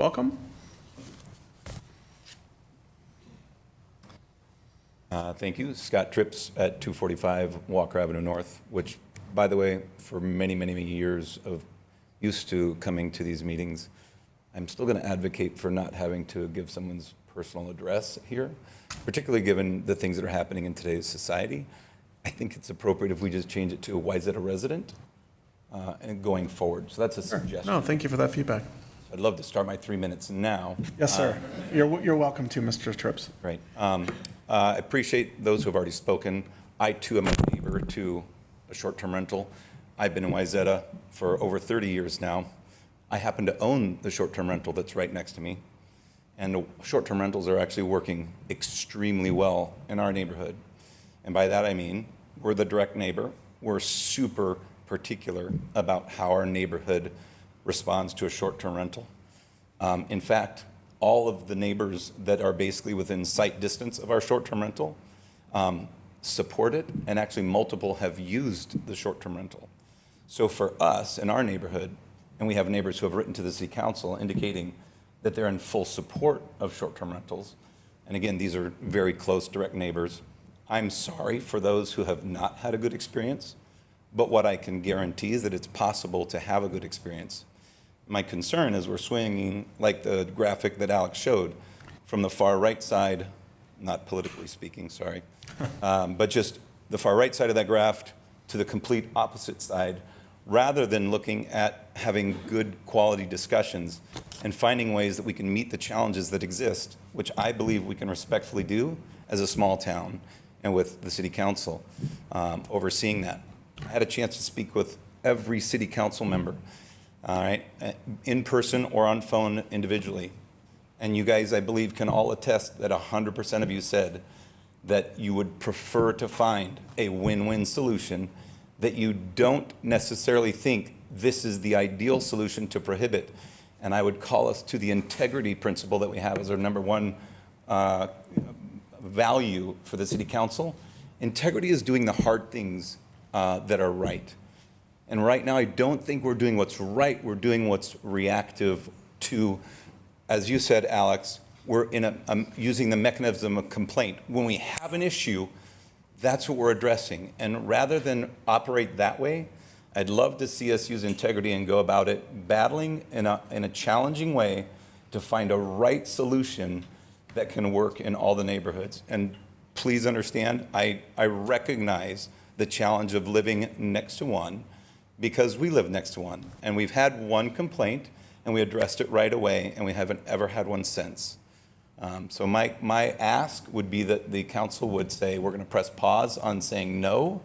welcome. Thank you. Scott Trips at 245 Walker Avenue North, which, by the way, for many, many, many years of used to coming to these meetings, I'm still going to advocate for not having to give someone's personal address here, particularly given the things that are happening in today's society. I think it's appropriate if we just change it to a Wayzata resident and going forward. So that's a suggestion. No, thank you for that feedback. I'd love to start my 3 minutes now. Yes, sir. You're welcome to, Mr. Trips. Right. I appreciate those who have already spoken. I, too, am a neighbor to a short-term rental. I've been in Wayzata for over 30 years now. I happen to own the short-term rental that's right next to me. And the short-term rentals are actually working extremely well in our neighborhood. And by that I mean, we're the direct neighbor. We're super particular about how our neighborhood responds to a short-term rental. In fact, all of the neighbors that are basically within sight distance of our short-term rental support it, and actually multiple have used the short-term rental. So for us in our neighborhood, and we have neighbors who have written to the city council indicating that they're in full support of short-term rentals, and again, these are very close direct neighbors. I'm sorry for those who have not had a good experience, but what I can guarantee is that it's possible to have a good experience. My concern is we're swinging, like the graphic that Alex showed, from the far right side, not politically speaking, sorry, but just the far right side of that graph to the complete opposite side, rather than looking at having good quality discussions and finding ways that we can meet the challenges that exist, which I believe we can respectfully do as a small town and with the city council overseeing that. I had a chance to speak with every city council member, all right, in person or on phone individually. And you guys, I believe, can all attest that 100% of you said that you would prefer to find a win-win solution, that you don't necessarily think this is the ideal solution to prohibit. And I would call us to the integrity principle that we have as our number one value for the city council. Integrity is doing the hard things that are right. And right now, I don't think we're doing what's right. We're doing what's reactive to, as you said, Alex, we're using the mechanism of complaint. When we have an issue, that's what we're addressing. And rather than operate that way, I'd love to see us use integrity and go about it battling in a challenging way to find a right solution that can work in all the neighborhoods. And please understand, I recognize the challenge of living next to one, because we live next to one. And we've had one complaint, and we addressed it right away, and we haven't ever had one since. So my ask would be that the council would say, we're going to press pause on saying no,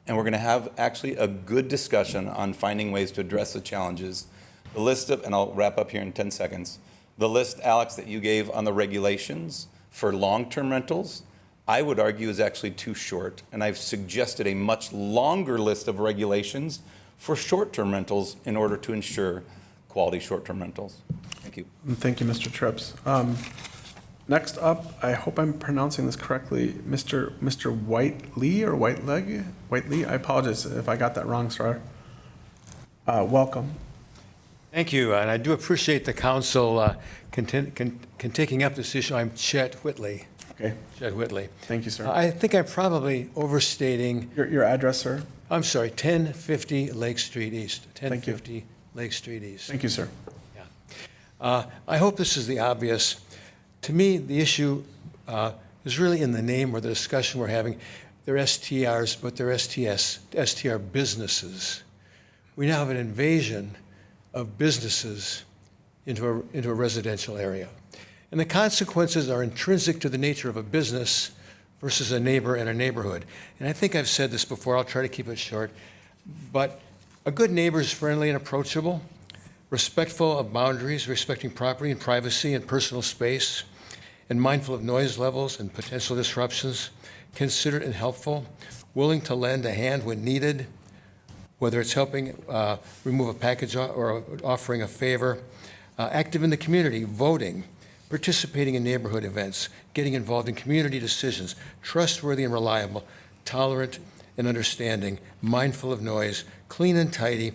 and we're going to have actually a good discussion on finding ways to address the challenges. The list of, and I'll wrap up here in 10 seconds, the list, Alex, that you gave on the regulations for long-term rentals, I would argue is actually too short, and I've suggested a much longer list of regulations for short-term rentals in order to ensure quality short-term rentals. Thank you. Thank you, Mr. Trips. Next up, I hope I'm pronouncing this correctly, Mr. Whiteley or Whiteleg? Whiteley, I apologize if I got that wrong, sir. Welcome. Thank you, and I do appreciate the council taking up this issue. I'm Chet Whitley. Okay. Chet Whitley. Thank you, sir. I think I'm probably overstating. Your address, sir? I'm sorry, 1050 Lake Street East. Thank you. 1050 Lake Street East. Thank you, sir. Yeah. I hope this is the obvious. To me, the issue is really in the name or the discussion we're having. They're STRs, but they're STR businesses. We now have an invasion of businesses into a residential area. And the consequences are intrinsic to the nature of a business versus a neighbor and a neighborhood. And I think I've said this before, I'll try to keep it short, but a good neighbor is friendly and approachable, respectful of boundaries, respecting property and privacy and personal space, and mindful of noise levels and potential disruptions, considerate and helpful, willing to lend a hand when needed, whether it's helping remove a package or offering a favor, active in the community, voting, participating in neighborhood events, getting involved in community decisions, trustworthy and reliable, tolerant and understanding, mindful of noise, clean and tidy,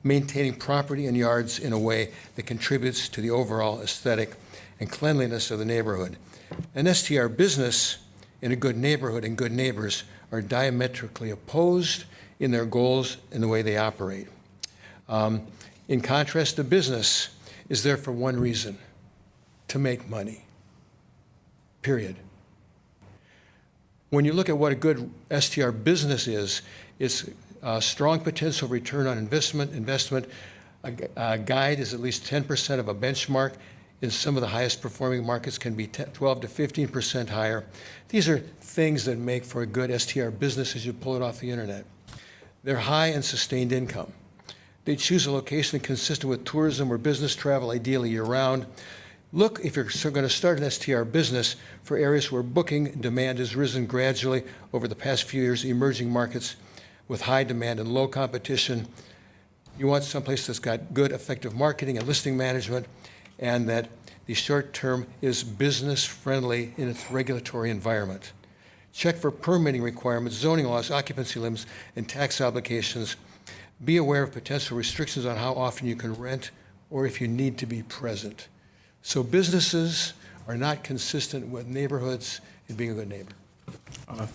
maintaining property and yards in a way that contributes to the overall aesthetic and cleanliness of the neighborhood. An STR business in a good neighborhood and good neighbors are diametrically opposed in their goals and the way they operate. In contrast, the business is there for one reason: to make money, period. When you look at what a good STR business is, it's a strong potential return on investment. A guide is at least 10% of a benchmark. In some of the highest performing markets can be 12 to 15% higher. These are things that make for a good STR business as you pull it off the internet. They're high and sustained income. They choose a location consistent with tourism or business travel, ideally year-round. Look, if you're going to start an STR business, for areas where booking demand has risen gradually over the past few years, emerging markets with high demand and low competition. You want someplace that's got good, effective marketing and listing management, and that the short term is business-friendly in its regulatory environment. Check for permitting requirements, zoning laws, occupancy limits, and tax obligations. Be aware of potential restrictions on how often you can rent or if you need to be present. So businesses are not consistent with neighborhoods and being a good neighbor.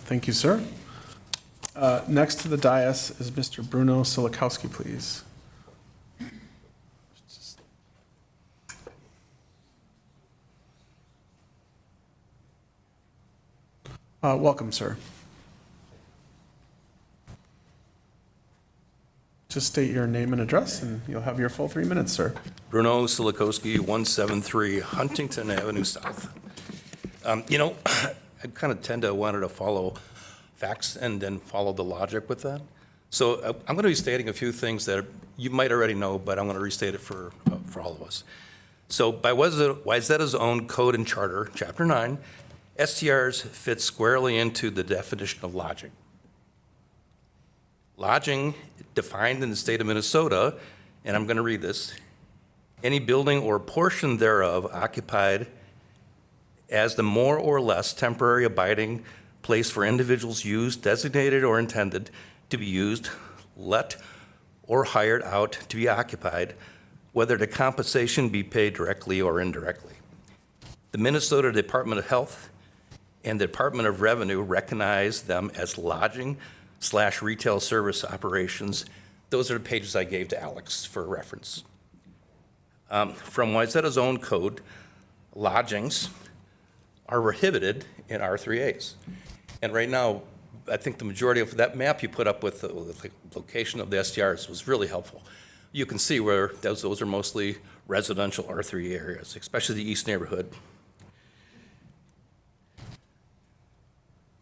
Thank you, sir. Next to the dais is Mr. Bruno Silikowski, please. Welcome, sir. Just state your name and address, and you'll have your full 3 minutes, sir. Bruno Silikowski, 173 Huntington Avenue South. I kind of tend to want to follow facts and then follow the logic with that. So I'm going to be stating a few things that you might already know, but I'm going to restate it for all of us. So by Wayzata's own code and charter, Chapter 9, STRs fit squarely into the definition of lodging. Lodging, defined in the state of Minnesota, and I'm going to read this, any building or portion thereof occupied as the more or less temporary abiding place for individuals used, designated or intended to be used, let, or hired out to be occupied, whether the compensation be paid directly or indirectly. The Minnesota Department of Health and the Department of Revenue recognize them as lodging/retail service operations. Those are the pages I gave to Alex for reference. From Wayzata's own code, lodgings are prohibited in R3As. And right now, I think the majority of that map you put up with the location of the STRs was really helpful. You can see where those are mostly residential R3 areas, especially the East neighborhood.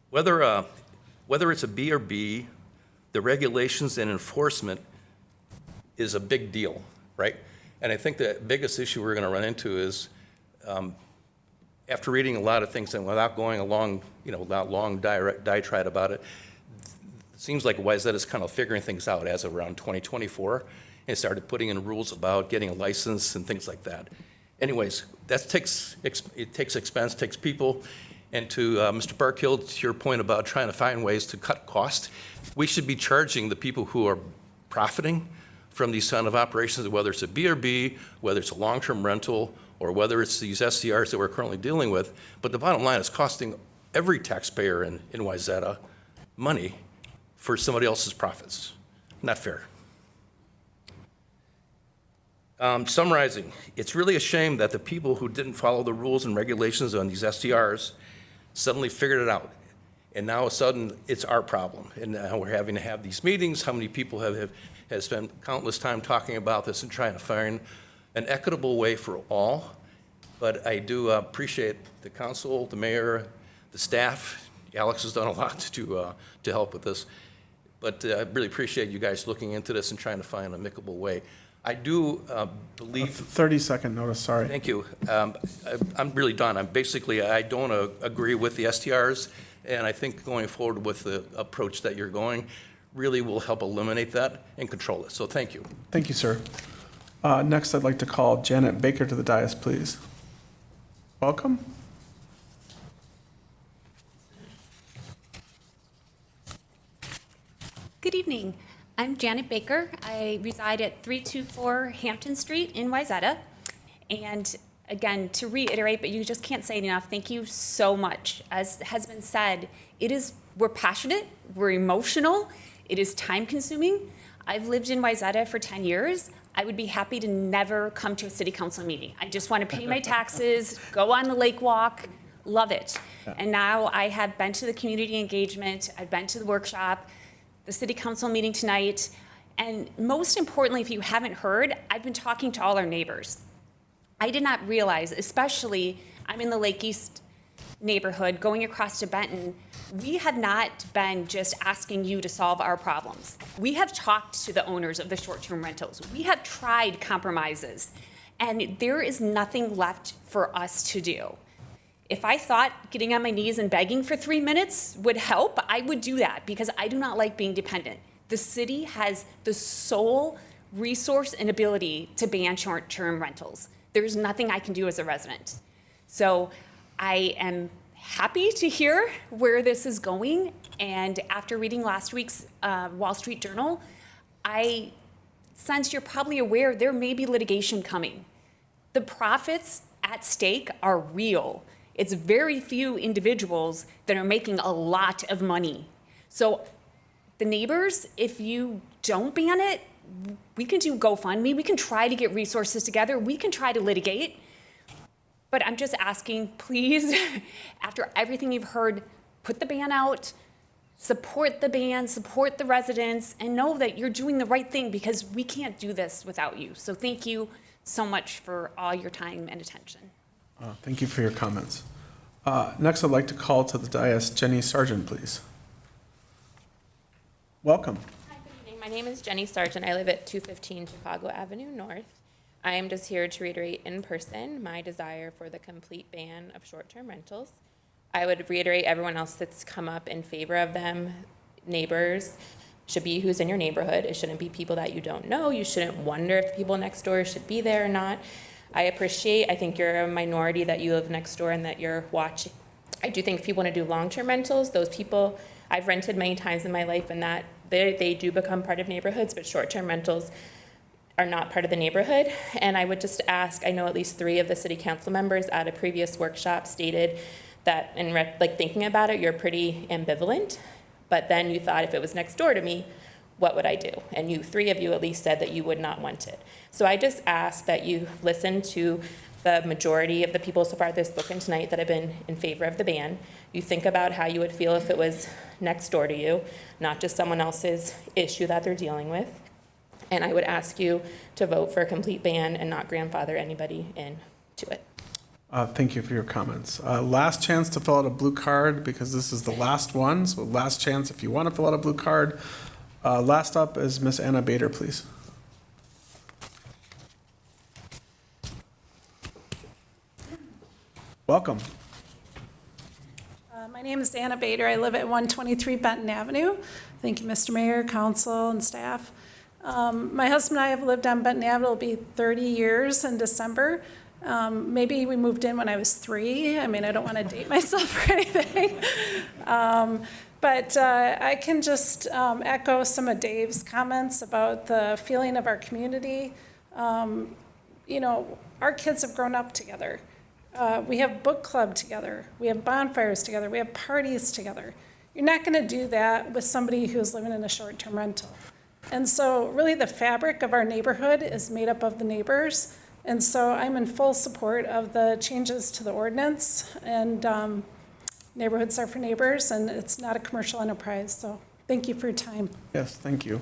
Whether it's a B or B, the regulations and enforcement is a big deal, right? And I think the biggest issue we're going to run into is, after reading a lot of things and without going along, without long diatribe about it, it seems like Wayzata is kind of figuring things out as of around 2024 and started putting in rules about getting a license and things like that. Anyways, it takes expense, takes people. And to Mr. Barkhill, to your point about trying to find ways to cut costs, we should be charging the people who are profiting from these kind of operations, whether it's a B or B, whether it's a long-term rental, or whether it's these SCRs that we're currently dealing with. But the bottom line is costing every taxpayer in Wayzata money for somebody else's profits. Not fair. Summarizing, it's really a shame that the people who didn't follow the rules and regulations on these STRs suddenly figured it out. And now all of a sudden, it's our problem. And now we're having to have these meetings. How many people have spent countless time talking about this and trying to find an equitable way for all. But I do appreciate the council, the mayor, the staff. Alex has done a lot to help with this. But I really appreciate you guys looking into this and trying to find an amicable way. I do believe... 30-second notice, sorry. Thank you. I'm really done. I don't agree with the STRs, and I think going forward with the approach that you're going really will help eliminate that and control it. So thank you. Thank you, sir. Next, I'd like to call Janet Baker to the dais, please. Welcome. Good evening. I'm Janet Baker. I reside at 324 Hampton Street in Wayzata. And again, to reiterate, but you just can't say it enough, thank you so much. As has been said, we're passionate, we're emotional, it is time consuming. I've lived in Wayzata for 10 years. I would be happy to never come to a city council meeting. I just want to pay my taxes, go on the lake walk, love it. And now I have been to the community engagement, I've been to the workshop, the city council meeting tonight, and most importantly, if you haven't heard, I've been talking to all our neighbors. I did not realize, especially, I'm in the Lake East neighborhood, going across to Benton, we have not been just asking you to solve our problems. We have talked to the owners of the short-term rentals. We have tried compromises, and there is nothing left for us to do. If I thought getting on my knees and begging for 3 minutes would help, I would do that because I do not like being dependent. The city has the sole resource and ability to ban short-term rentals. There's nothing I can do as a resident. So I am happy to hear where this is going. And after reading last week's Wall Street Journal, I sense you're probably aware there may be litigation coming. The profits at stake are real. It's very few individuals that are making a lot of money. So the neighbors, if you don't ban it, we can do GoFundMe, we can try to get resources together, we can try to litigate. But I'm just asking, please, after everything you've heard, put the ban out, support the ban, support the residents, and know that you're doing the right thing because we can't do this without you. So thank you so much for all your time and attention. Thank you for your comments. Next, I'd like to call to the dais Jenny Sargent, please. Welcome. Hi, good evening. My name is Jenny Sargent. I live at 215 Chicago Avenue North. I am just here to reiterate in person my desire for the complete ban of short-term rentals. I would reiterate everyone else that's come up in favor of them. Neighbors should be who's in your neighborhood. It shouldn't be people that you don't know. You shouldn't wonder if the people next door should be there or not. I think you're a minority that you live next door and that you're watching. I do think if you want to do long-term rentals, those people, I've rented many times in my life and that they do become part of neighborhoods, but short-term rentals are not part of the neighborhood. And I would just ask, I know at least 3 of the city council members at a previous workshop stated that in thinking about it, you're pretty ambivalent, but then you thought if it was next door to me, what would I do? And 3 of you at least said that you would not want it. So I just ask that you listen to the majority of the people so far this spoken tonight that have been in favor of the ban. You think about how you would feel if it was next door to you, not just someone else's issue that they're dealing with. And I would ask you to vote for a complete ban and not grandfather anybody into it. Thank you for your comments. Last chance to fill out a blue card because this is the last one. So last chance if you want to fill out a blue card. Last up is Miss Anna Bader, please. Welcome. My name is Anna Bader. I live at 123 Benton Avenue. Thank you, Mr. Mayor, council, and staff. My husband and I have lived on Benton Avenue. It'll be 30 years in December. Maybe we moved in when I was 3. I mean, I don't want to date myself or anything. But I can just echo some of Dave's comments about the feeling of our community. You know, our kids have grown up together. We have book club together. We have bonfires together. We have parties together. You're not going to do that with somebody who's living in a short-term rental. And so really the fabric of our neighborhood is made up of the neighbors. And so I'm in full support of the changes to the ordinance, and neighborhoods are for neighbors, and it's not a commercial enterprise. So thank you for your time. Yes, thank you.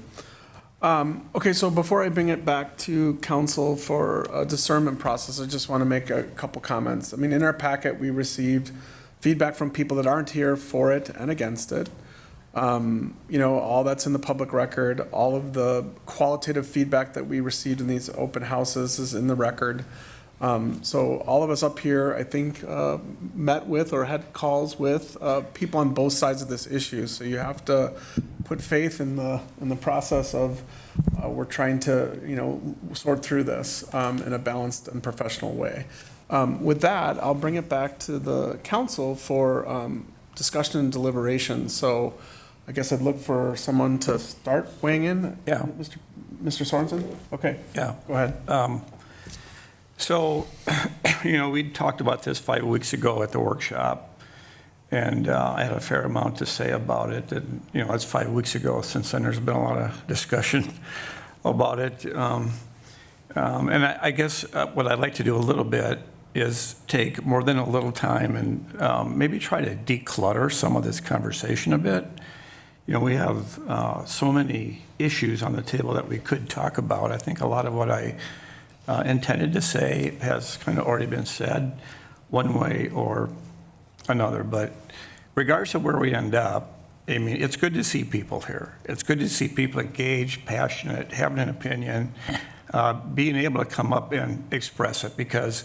Okay, so before I bring it back to council for a discernment process, I just want to make a couple comments. I mean, in our packet, we received feedback from people that aren't here for it and against it. You know, all that's in the public record. All of the qualitative feedback that we received in these open houses is in the record. So all of us up here, I think, met with or had calls with people on both sides of this issue. So you have to put faith in the process of we're trying to, you know, sort through this in a balanced and professional way. With that, I'll bring it back to the council for discussion and deliberation. So I guess I'd look for someone to start weighing in. Yeah. Mr. Sorensen? Okay. Yeah. Go ahead. So, we talked about this 5 weeks ago at the workshop, and I had a fair amount to say about it. And, it's 5 weeks ago. Since then, there's been a lot of discussion about it. And I guess what I'd like to do a little bit is take more than a little time and maybe try to declutter some of this conversation a bit. We have so many issues on the table that we could talk about. I think a lot of what I intended to say has kind of already been said one way or another. But regardless of where we end up, I mean, it's good to see people here. It's good to see people engaged, passionate, having an opinion, being able to come up and express it, because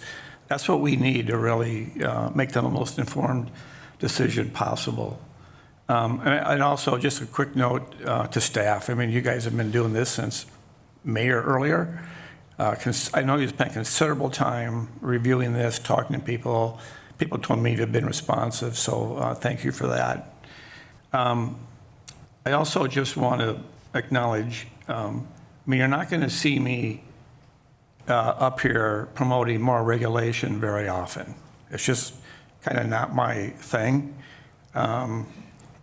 that's what we need to really make the most informed decision possible. And also, just a quick note to staff. I mean, you guys have been doing this since May or earlier. I know you spent considerable time reviewing this, talking to people. People told me you've been responsive, so thank you for that. I also just want to acknowledge, you're not going to see me up here promoting more regulation very often. It's just kind of not my thing.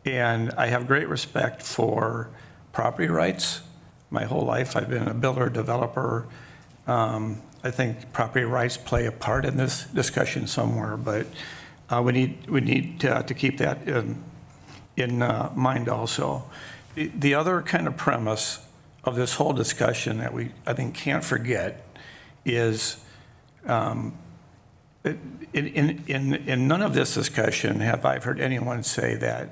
And I have great respect for property rights. My whole life, I've been a builder, developer. I think property rights play a part in this discussion somewhere, but we need to keep that in mind also. The other kind of premise of this whole discussion that I think can't forget is in none of this discussion have I heard anyone say that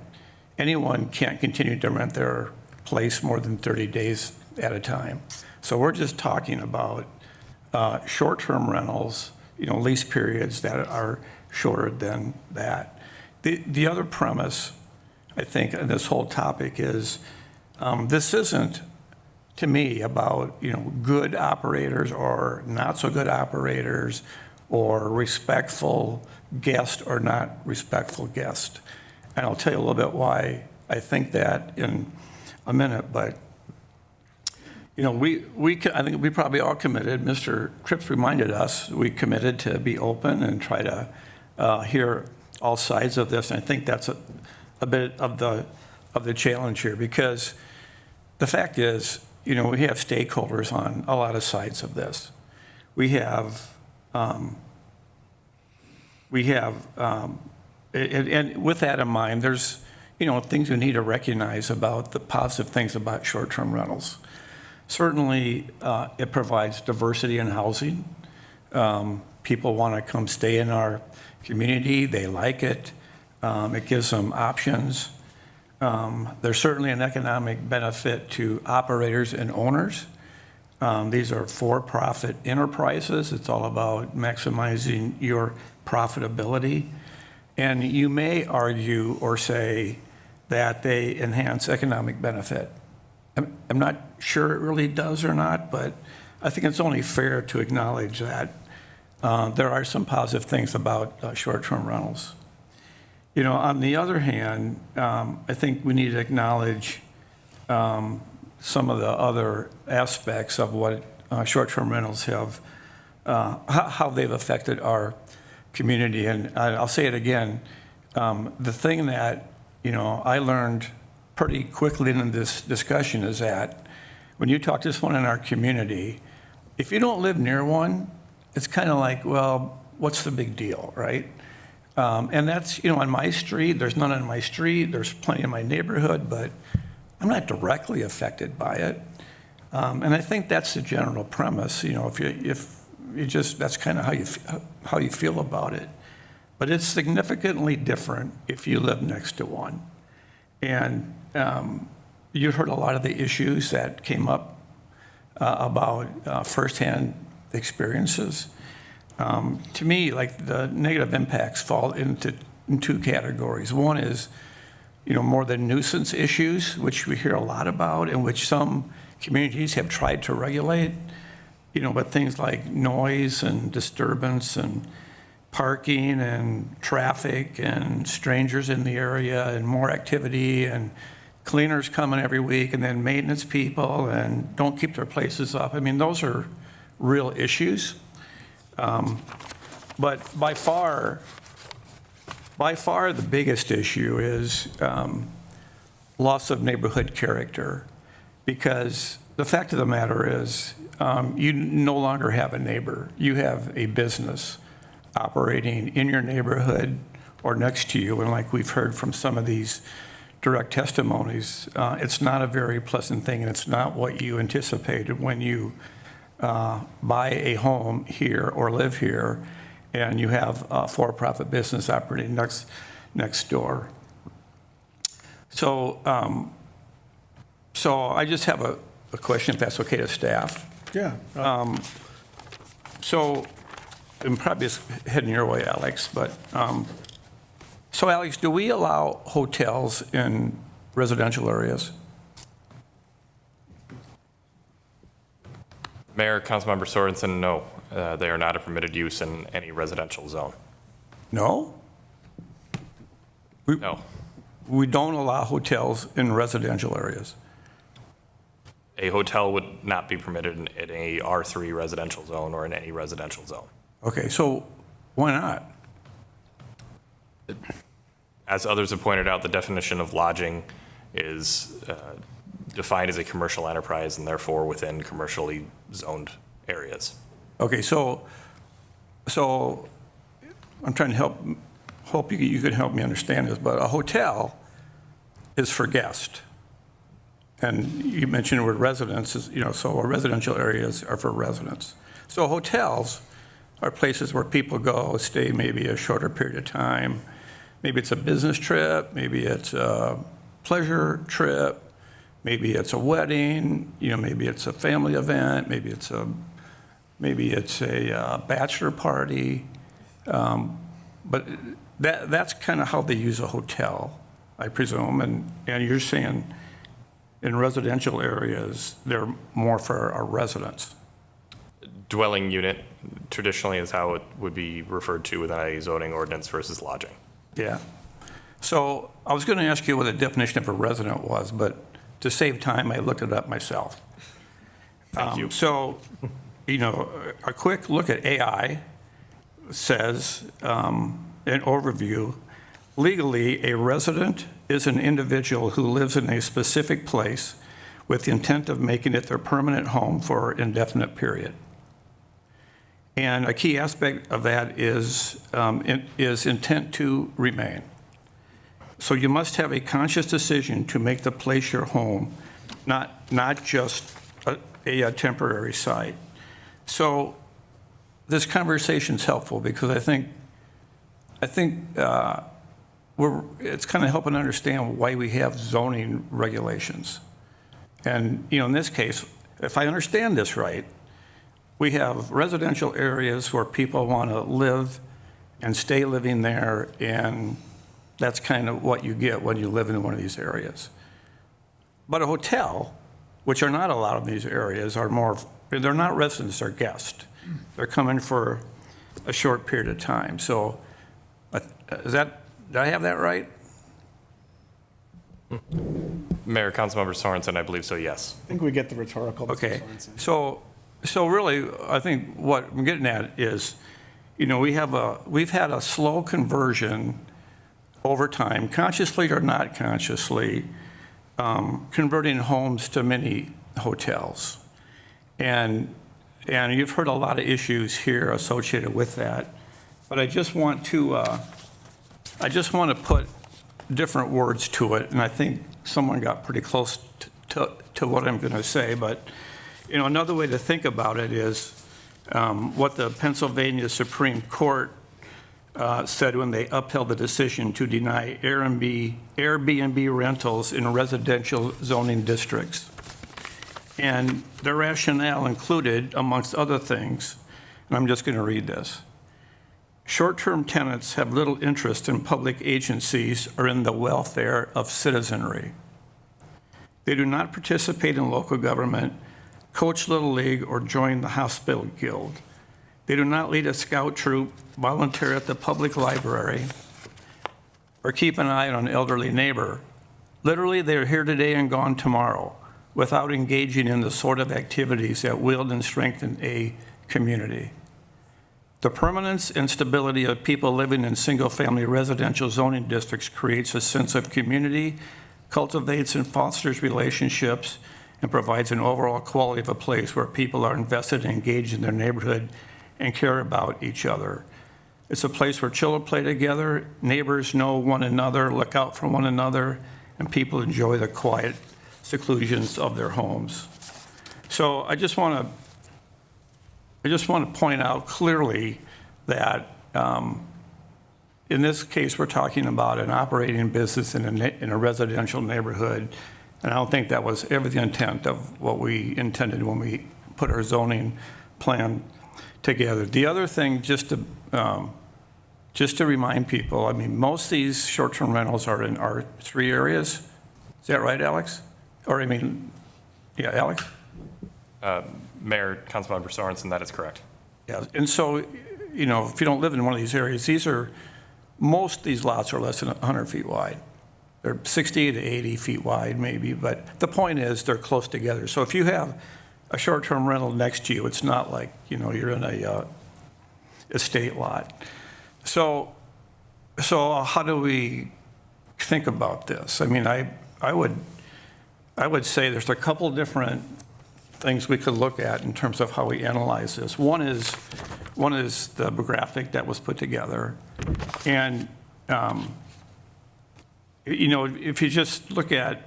anyone can't continue to rent their place more than 30 days at a time. So we're just talking about short-term rentals, lease periods that are shorter than that. The other premise, I think, in this whole topic is this isn't, to me, about good operators or not so good operators, or respectful guest or not respectful guest. And I'll tell you a little bit why I think that in a minute. But I think we probably all committed. Mr. Trips reminded us we committed to be open and try to hear all sides of this. And I think that's a bit of the challenge here, because the fact is, we have stakeholders on a lot of sides of this. We have, and with that in mind, there's, things we need to recognize about the positive things about short-term rentals. Certainly, it provides diversity in housing. People want to come stay in our community. They like it. It gives them options. There's certainly an economic benefit to operators and owners. These are for-profit enterprises. It's all about maximizing your profitability. And you may argue or say that they enhance economic benefit. I'm not sure it really does or not, but I think it's only fair to acknowledge that there are some positive things about short-term rentals. On the other hand, I think we need to acknowledge some of the other aspects of what short-term rentals have, how they've affected our community. And I'll say it again, the thing that, I learned pretty quickly in this discussion is that when you talk to someone in our community, if you don't live near one, it's kind of like, well, what's the big deal, right? And that's, on my street, there's none on my street, there's plenty in my neighborhood, but I'm not directly affected by it. And I think that's the general premise, if you just, that's kind of how you feel about it. But it's significantly different if you live next to one. And you heard a lot of the issues that came up about firsthand experiences. To me, like, the negative impacts fall in two categories. One is, more the nuisance issues, which we hear a lot about, and which some communities have tried to regulate. But things like noise and disturbance and parking and traffic and strangers in the area and more activity and cleaners coming every week, and then maintenance people, and don't keep their places up. I mean, those are real issues. But by far the biggest issue is loss of neighborhood character, because the fact of the matter is you no longer have a neighbor. You have a business operating in your neighborhood or next to you, and like we've heard from some of these direct testimonies, it's not a very pleasant thing, and it's not what you anticipated when you buy a home here or live here, and you have a for-profit business operating next door. So, so I just have a question, if that's okay to staff. Yeah. So, I'm probably just heading your way, Alex, but, so Alex, do we allow hotels in residential areas? Mayor, Councilmember Sorensen, no. They are not a permitted use in any residential zone. No? No. We don't allow hotels in residential areas. A hotel would not be permitted in a R3 residential zone or in any residential zone. Okay, so why not? As others have pointed out, the definition of lodging is defined as a commercial enterprise and therefore within commercially zoned areas. Okay, so I'm trying to hope you could help me understand this, but a hotel is for guests. And you mentioned the word residence, so our residential areas are for residents. So hotels are places where people go, stay maybe a shorter period of time. Maybe it's a business trip, maybe it's a pleasure trip, maybe it's a wedding, maybe it's a family event, maybe it's a bachelor party. But that's kind of how they use a hotel, I presume. And you're saying in residential areas, they're more for our residents. Dwelling unit traditionally is how it would be referred to within a zoning ordinance versus lodging. Yeah. So I was going to ask you what the definition of a resident was, but to save time, I looked it up myself. Thank you. So, a quick look at AI says, an overview, legally, a resident is an individual who lives in a specific place with the intent of making it their permanent home for an indefinite period. And a key aspect of that is intent to remain. So you must have a conscious decision to make the place your home, not just a temporary site. So this conversation is helpful because I think it's kind of helping understand why we have zoning regulations. And in this case, if I understand this right, we have residential areas where people want to live and stay living there, and that's kind of what you get when you live in one of these areas. But a hotel, which are not allowed in these areas, they're not residents, they're guests. They're coming for a short period of time. So did I have that right? Mayor, Councilmember Sorensen, I believe so, yes. I think we get the rhetorical. Mr. Okay, Sorensen. so really, I think what I'm getting at is, we've had a slow conversion over time, consciously or not consciously, converting homes to mini hotels. And you've heard a lot of issues here associated with that. But I just want to put different words to it, and I think someone got pretty close to what I'm going to say. But another way to think about it is what the Pennsylvania Supreme Court said when they upheld the decision to deny Airbnb rentals in residential zoning districts. And their rationale included, amongst other things, and I'm just going to read this. Short-term tenants have little interest in public agencies or in the welfare of citizenry. They do not participate in local government, coach Little League, or join the Hospital Guild. They do not lead a scout troop, volunteer at the public library, or keep an eye on an elderly neighbor. Literally, they're here today and gone tomorrow without engaging in the sort of activities that build and strengthen a community. The permanence and stability of people living in single-family residential zoning districts creates a sense of community, cultivates and fosters relationships, and provides an overall quality of a place where people are invested and engaged in their neighborhood and care about each other. It's a place where children play together, neighbors know one another, look out for one another, and people enjoy the quiet seclusions of their homes. So I just want to point out clearly that in this case, we're talking about an operating business in a residential neighborhood, and I don't think that was ever the intent of what we intended when we put our zoning plan together. The other thing, just to remind people, I mean, most of these short-term rentals are in R3 areas. Is that right, Alex? Or I mean, yeah, Alex? Mayor, Councilmember Sorensen, that is correct. Yeah, and so, you know, if you don't live in one of these areas, most of these lots are less than 100 feet wide. They're 60 to 80 feet wide maybe, but the point is they're close together. So if you have a short-term rental next to you, it's not like, you know, you're in a estate lot. So how do we think about this? I mean, I would say there's a couple different things we could look at in terms of how we analyze this. One is the graphic that was put together. And, you know, if you just look at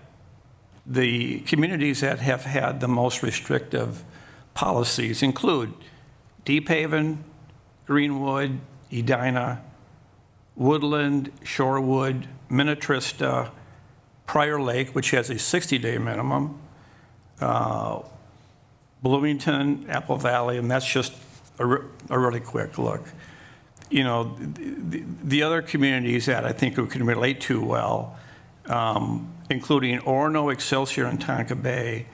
the communities that have had the most restrictive policies include Deep Haven, Greenwood, Edina, Woodland, Shorewood, Minnetrista, Prior Lake, which has a 60-day minimum, Bloomington, Apple Valley, and that's just a really quick look. You know, the other communities that I think we can relate to well, including Orono, Excelsior, and Tonka Bay,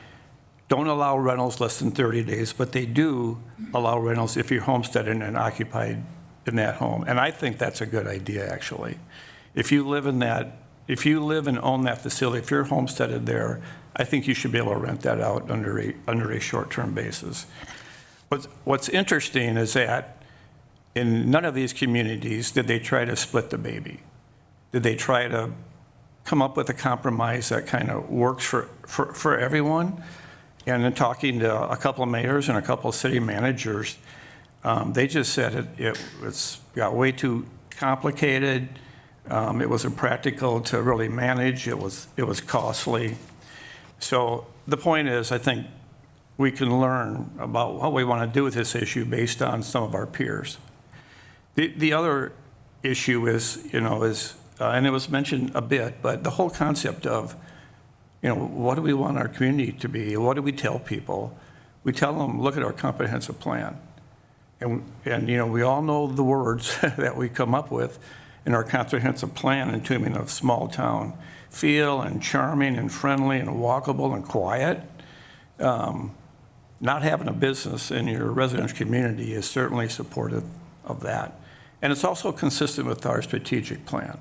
don't allow rentals less than 30 days, but they do allow rentals if you're homesteaded and occupied in that home. And I think that's a good idea, actually. If you live and own that facility, if you're homesteaded there, I think you should be able to rent that out under a short-term basis. What's interesting is that in none of these communities did they try to split the baby. Did they try to come up with a compromise that kind of works for everyone? And in talking to a couple of mayors and a couple of city managers, they just said it got way too complicated. It was impractical to really manage. It was costly. So the point is, I think we can learn about what we want to do with this issue based on some of our peers. The other issue is, you know, and it was mentioned a bit, but the whole concept of, you know, what do we want our community to be? What do we tell people? We tell them, look at our comprehensive plan. And you know, we all know the words that we come up with in our comprehensive plan in terms of small town feel and charming and friendly and walkable and quiet. Not having a business in your residential community is certainly supportive of that. And it's also consistent with our strategic plan.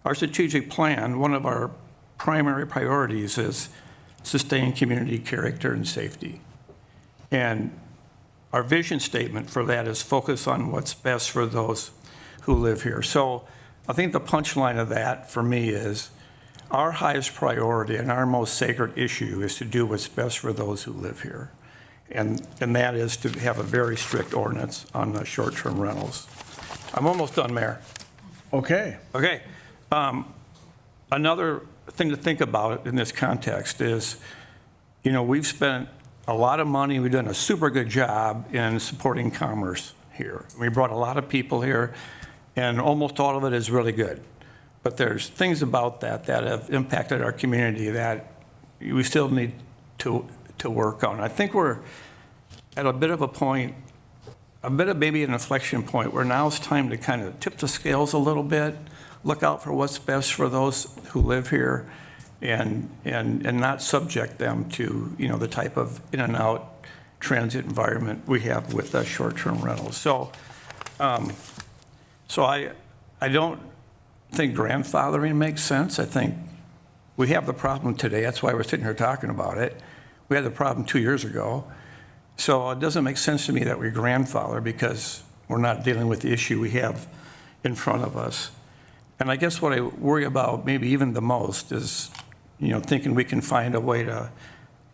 Our strategic plan, one of our primary priorities is sustain community character and safety. And our vision statement for that is focus on what's best for those who live here. So I think the punchline of that for me is our highest priority and our most sacred issue is to do what's best for those who live here. And that is to have a very strict ordinance on the short-term rentals. I'm almost done, Mayor. Okay. Okay. Another thing to think about in this context is, you know, we've spent a lot of money. We've done a super good job in supporting commerce here. We brought a lot of people here, and almost all of it is really good. But there's things about that have impacted our community that we still need to work on. I think we're at a bit of a point, maybe an inflection point, where now it's time to kind of tip the scales a little bit, look out for what's best for those who live here, and not subject them to, you know, the type of in and out transit environment we have with short-term rentals. So I don't think grandfathering makes sense. I think We have the problem today, that's why we're sitting here talking about it. We had the problem 2 years ago. So it doesn't make sense to me that we grandfather because we're not dealing with the issue we have in front of us. And I guess what I worry about maybe even the most is, thinking we can find a way to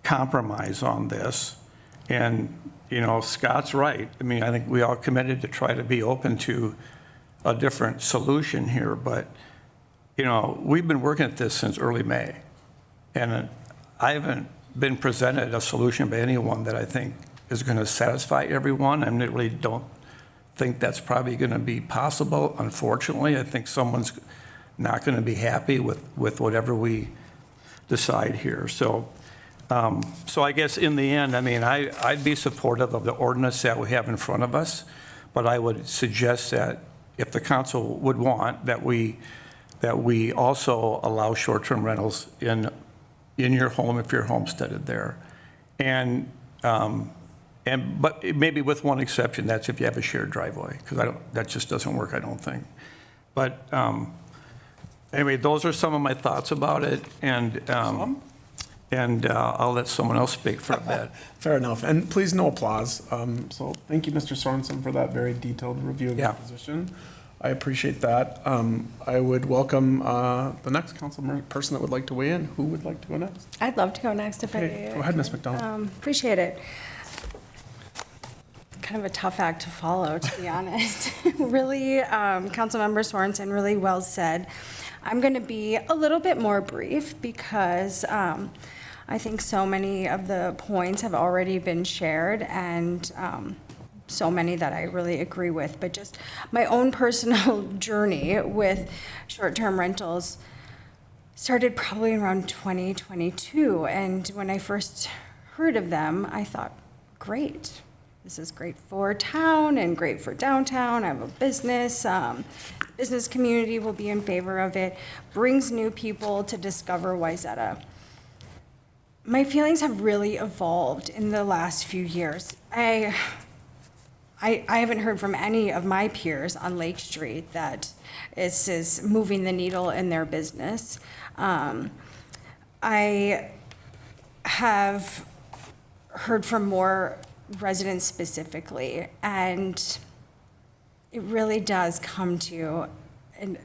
compromise on this. And, Scott's right. I mean, I think we all committed to try to be open to a different solution here, but, we've been working at this since early May. And I haven't been presented a solution by anyone that I think is going to satisfy everyone. I really don't think that's probably going to be possible, unfortunately. I think someone's not going to be happy with whatever we decide here. So I guess in the end, I'd be supportive of the ordinance that we have in front of us, but I would suggest that if the council would want, that we also allow short-term rentals in your home if you're homesteaded there. But maybe with one exception, that's if you have a shared driveway, because that just doesn't work, I don't think. But anyway, those are some of my thoughts about it, and I'll let someone else speak for a bit. Fair enough. And please, no applause. So thank you, Mr. Sorensen, for that very detailed review of your position. I appreciate that. I would welcome the next council person that would like to weigh in. Who would like to go next? I'd love to go next if Okay, go ahead, Ms. McDonald. Appreciate it. Kind of a tough act to follow, to be honest. Really, Councilmember Sorensen, really well said. I'm going to be a little bit more brief because I think so many of the points have already been shared, and so many that I really agree with. But just my own personal journey with short-term rentals started probably around 2022. And when I first heard of them, I thought, great. This is great for town and great for downtown. I have a business. Business community will be in favor of it. Brings new people to discover Wayzata. My feelings have really evolved in the last few years. I haven't heard from any of my peers on Lake Street that this is moving the needle in their business. I have heard from more residents specifically, and it really does come to and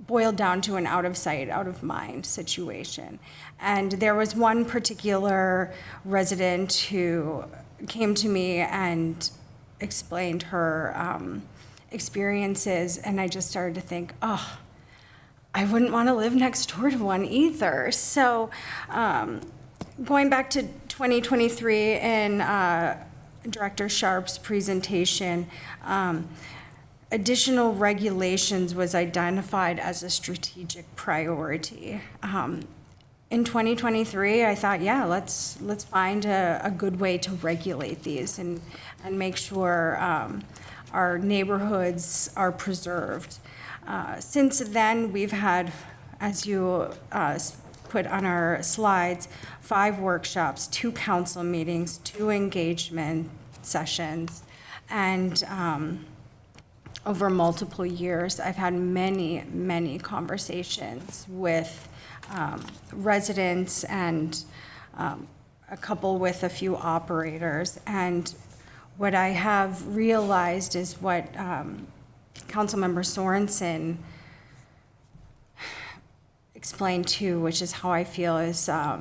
boil down to an out of sight, out of mind situation. And there was one particular resident who came to me and explained her experiences, and I just started to think, oh, I wouldn't want to live next door to one either. So going back to 2023 in Director Sharp's presentation, additional regulations was identified as a strategic priority. In 2023, I thought, yeah, let's find a good way to regulate these and make sure our neighborhoods are preserved. Since then, we've had, as you put on our slides, 5 workshops, 2 council meetings, 2 engagement sessions, and over multiple years, I've had many, many conversations with residents and a couple with a few operators. And what I have realized is what Councilmember Sorensen explained too, which is how I feel is I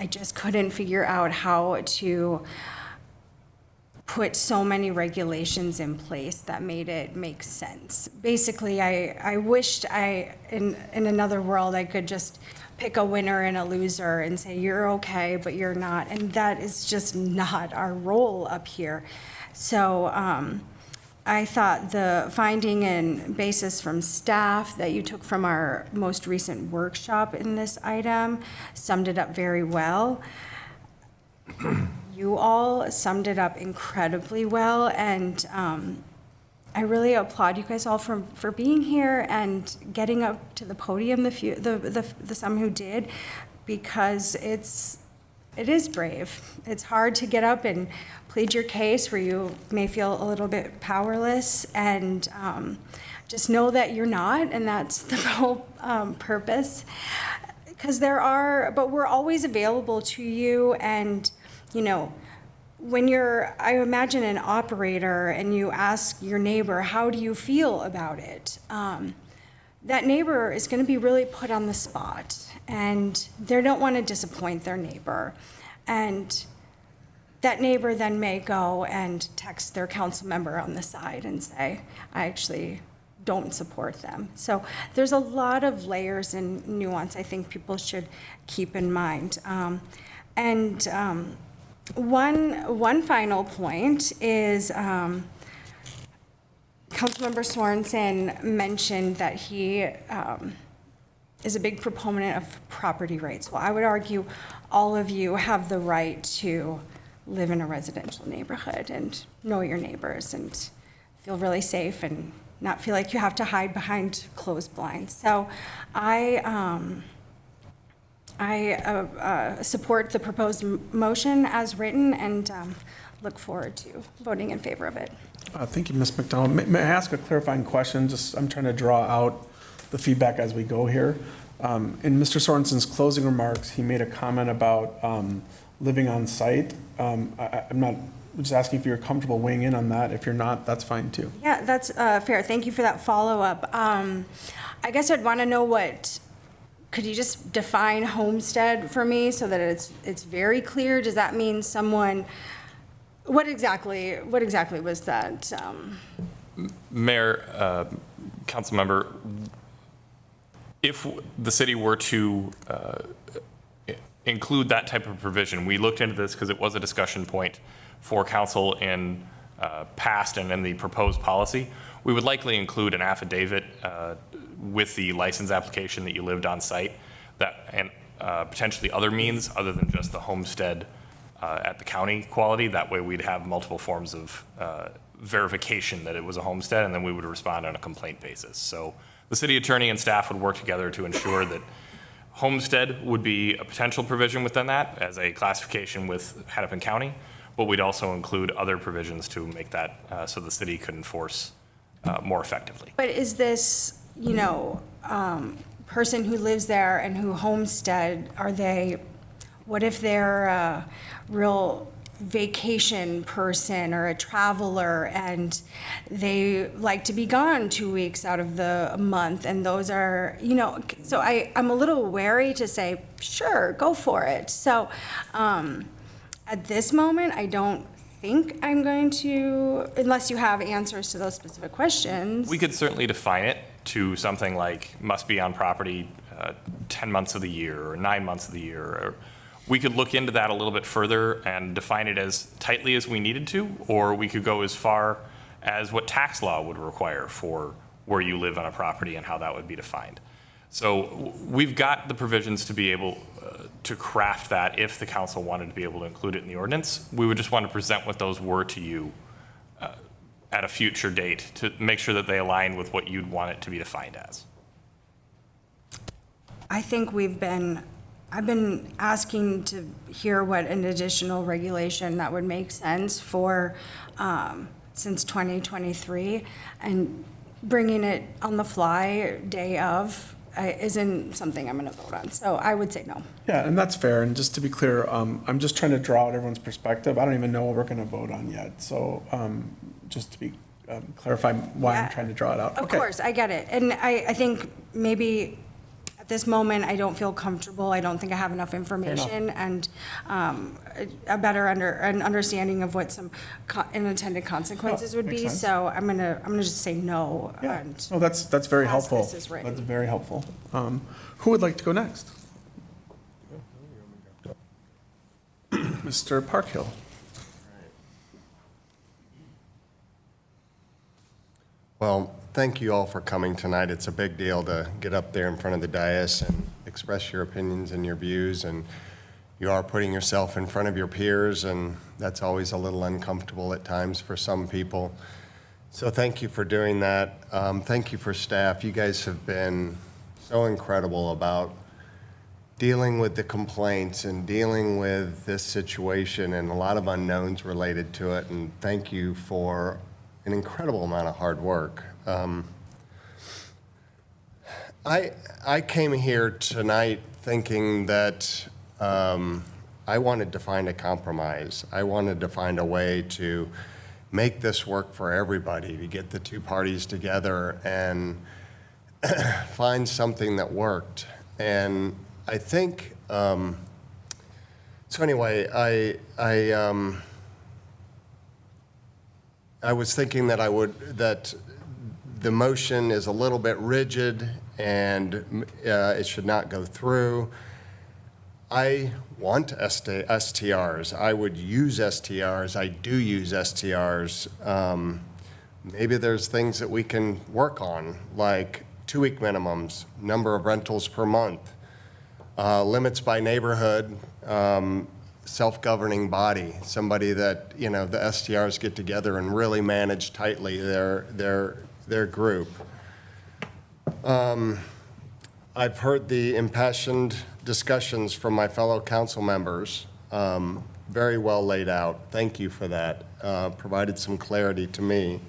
just couldn't figure out how to put so many regulations in place that made it make sense. Basically, I wished in another world, I could just pick a winner and a loser and say, you're okay, but you're not. And that is just not our role up here. So I thought the finding and basis from staff that you took from our most recent workshop in this item summed it up very well. You all summed it up incredibly well, and I really applaud you guys all for being here and getting up to the podium, the some who did, because it is brave. It's hard to get up and plead your case where you may feel a little bit powerless, and just know that you're not, and that's the whole purpose. because but we're always available to you. And, you know, when I imagine an operator and you ask your neighbor, how do you feel about it? That neighbor is going to be really put on the spot, and they don't want to disappoint their neighbor. And that neighbor then may go and text their council member on the side and say, I actually don't support them. So there's a lot of layers and nuance I think people should keep in mind. One final point is Councilmember Sorensen mentioned that he is a big proponent of property rights. Well, I would argue all of you have the right to live in a residential neighborhood and know your neighbors and feel really safe and not feel like you have to hide behind closed blinds. So I support the proposed motion as written and look forward to voting in favor of it. Thank you, Ms. McDonald. May I ask a clarifying question? I'm trying to draw out the feedback as we go here. In Mr. Sorensen's closing remarks, he made a comment about living on site. I'm just asking if you're comfortable weighing in on that. If you're not, that's fine too. Yeah, that's fair. Thank you for that follow-up. I guess I'd want to know could you just define homestead for me so that it's very clear? Does that mean what exactly was that? Mayor, council member, if the city were to include that type of provision, we looked into this because it was a discussion point for council in past and in the proposed policy. We would likely include an affidavit with the license application that you lived on site, and potentially other means other than just the homestead at the county quality. That way we'd have multiple forms of verification that it was a homestead, and then we would respond on a complaint basis. So the city attorney and staff would work together to ensure that homestead would be a potential provision within that as a classification with Hennepin County, but we'd also include other provisions to make that so the city could enforce more effectively. But is this, person who lives there and who homestead, what if they're a real vacation person or a traveler and they like to be gone 2 weeks out of the month, and those are, so I'm a little wary to say, sure, go for it. So at this moment, I don't think I'm going to, unless you have answers to those specific questions. We could certainly define it to something like must be on property 10 months of the year or 9 months of the year. Or we could look into that a little bit further and define it as tightly as we needed to, or we could go as far as what tax law would require for where you live on a property and how that would be defined. So we've got the provisions to be able to craft that if the council wanted to be able to include it in the ordinance. We would just want to present what those were to you at a future date to make sure that they align with what you'd want it to be defined as. I think I've been asking to hear what an additional regulation that would make sense for since 2023, and bringing it on the fly day of isn't something I'm going to vote on. So I would say no. Yeah, and that's fair. And just to be clear, I'm just trying to draw out everyone's perspective. I don't even know what we're going to vote on yet. So just to be clarify why I'm trying to draw it out. Of course, I get it. And I think maybe at this moment, I don't feel comfortable. I don't think I have enough information and a better an understanding of what some unintended consequences would be. Sense. So I'm gonna just say no. Yeah. And No, that's very as helpful. this is written. That's very helpful. Who would like to go next? Mr. Parkhill. Well, thank you all for coming tonight. It's a big deal to get up there in front of the dais and express your opinions and your views, and you are putting yourself in front of your peers, and that's always a little uncomfortable at times for some people. So thank you for doing that. Thank you for staff. You guys have been so incredible about dealing with the complaints and dealing with this situation and a lot of unknowns related to it, and thank you for an incredible amount of hard work. I came here tonight thinking that I wanted to find a compromise. I wanted to find a way to make this work for everybody, to get the two parties together and find something that worked. And I think, so anyway, I was thinking that the motion is a little bit rigid and it should not go through. I want STRs. I would use STRs. I do use STRs. Maybe there's things that we can work on, like 2-week minimums, number of rentals per month, limits by neighborhood, self-governing body, somebody that, the STRs get together and really manage tightly their group. I've heard the impassioned discussions from my fellow council members, very well laid out. Thank you for that. Provided some clarity to me.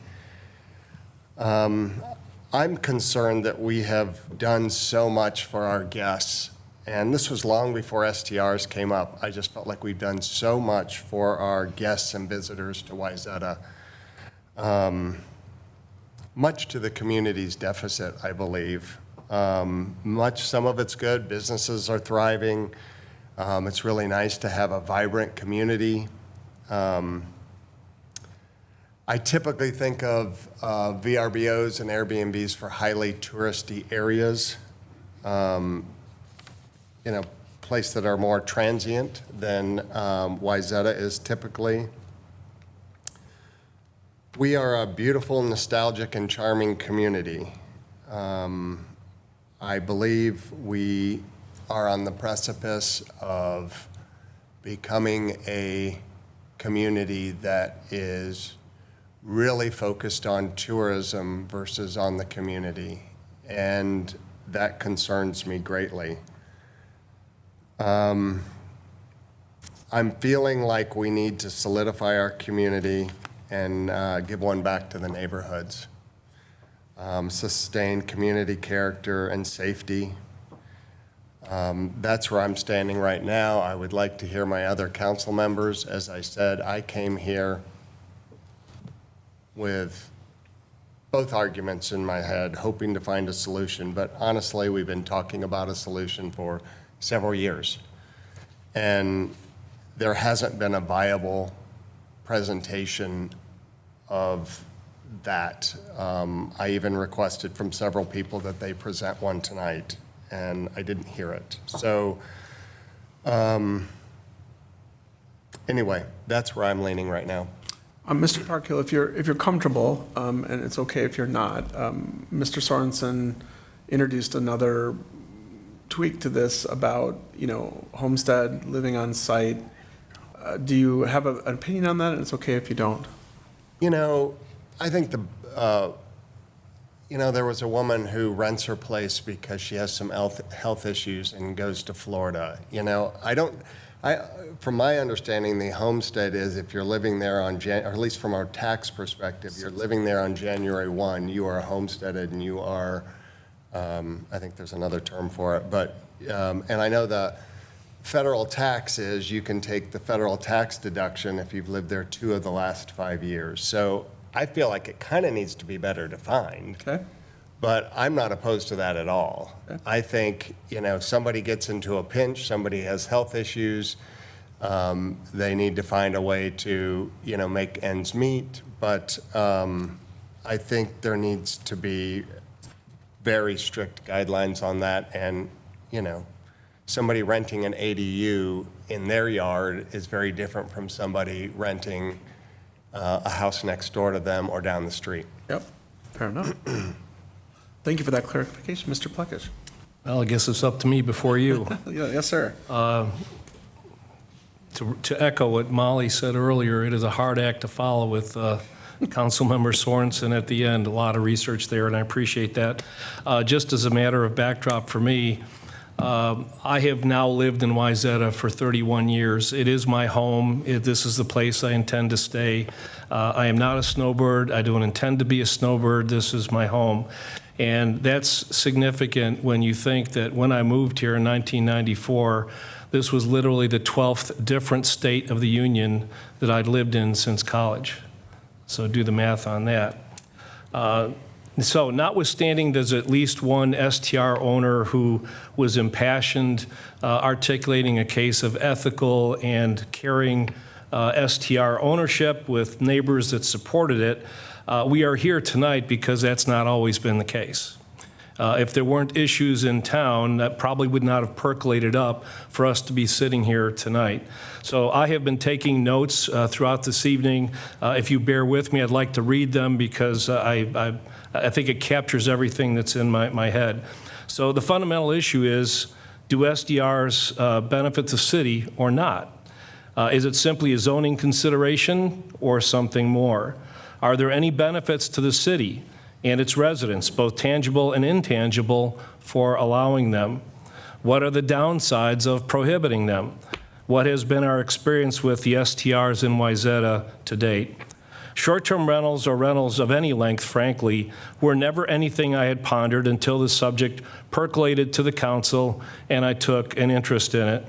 I'm concerned that we have done so much for our guests, and this was long before STRs came up. I just felt like we've done so much for our guests and visitors to Wayzata. Much to the community's deficit, I believe. Some of it's good. Businesses are thriving. It's really nice to have a vibrant community. I typically think of VRBOs and Airbnbs for highly touristy areas, places that are more transient than Wayzata is typically. We are a beautiful, nostalgic, and charming community. I believe we are on the precipice of becoming a community that is really focused on tourism versus on the community, and that concerns me greatly. I'm feeling like we need to solidify our community and give one back to the neighborhoods. Sustain community character and safety. That's where I'm standing right now. I would like to hear my other council members. As I said, I came here with both arguments in my head, hoping to find a solution. But honestly, we've been talking about a solution for several years. And there hasn't been a viable presentation of that. I even requested from several people that they present one tonight, and I didn't hear it. So anyway, that's where I'm leaning right now. Mr. Parkhill, if you're comfortable, and it's okay if you're not, Mr. Sorensen introduced another tweak to this about, homestead, living on site. Do you have an opinion on that? And it's okay if you don't. I think there was a woman who rents her place because she has some health issues and goes to Florida. From my understanding, the homestead is if you're living there or at least from our tax perspective, you're living there on January 1, you are homesteaded and you are, I think there's another term for it, but, and I know the federal tax is you can take the federal tax deduction if you've lived there 2 of the last 5 years. So I feel like it kind of needs to be better defined. Okay. But I'm not opposed to that at all. Okay. I think, somebody gets into a pinch, somebody has health issues, they need to find a way to, make ends meet. But I think there needs to be very strict guidelines on that. And, somebody renting an ADU in their yard is very different from somebody renting a house next door to them or down the street. Yep, fair enough. Thank you for that clarification, Mr. Plekish. Well, I guess it's up to me before you. Yes, sir. To echo what Molly said earlier, it is a hard act to follow with Councilmember Sorensen at the end. A lot of research there, and I appreciate that. Just as a matter of backdrop for me, I have now lived in Wayzata for 31 years. It is my home. This is the place I intend to stay. I am not a snowbird. I don't intend to be a snowbird. This is my home. And that's significant when you think that when I moved here in 1994, this was literally the 12th different state of the union that I'd lived in since college. So do the math on that. So notwithstanding there's at least one STR owner who was impassioned, articulating a case of ethical and caring STR ownership with neighbors that supported it, we are here tonight because that's not always been the case. If there weren't issues in town, that probably would not have percolated up for us to be sitting here tonight. So I have been taking notes throughout this evening. If you bear with me, I'd like to read them because I think it captures everything that's in my head. So the fundamental issue is, do SDRs benefit the city or not? Is it simply a zoning consideration or something more? Are there any benefits to the city and its residents, both tangible and intangible, for allowing them? What are the downsides of prohibiting them? What has been our experience with the STRs in Wayzata to date? Short-term rentals or rentals of any length, frankly, were never anything I had pondered until the subject percolated to the council and I took an interest in it.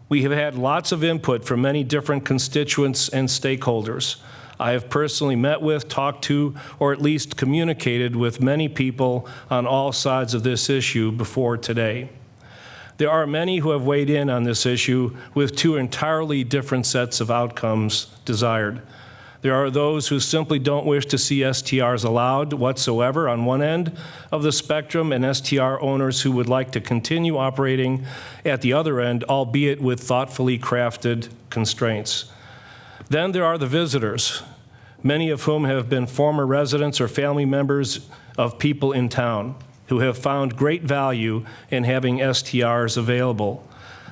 We have had lots of input from many different constituents and stakeholders. I have personally met with, talked to, or at least communicated with many people on all sides of this issue before today. There are many who have weighed in on this issue with two entirely different sets of outcomes desired. There are those who simply don't wish to see STRs allowed whatsoever on one end of the spectrum, and STR owners who would like to continue operating at the other end, albeit with thoughtfully crafted constraints. Then there are the visitors, many of whom have been former residents or family members of people in town who have found great value in having STRs available.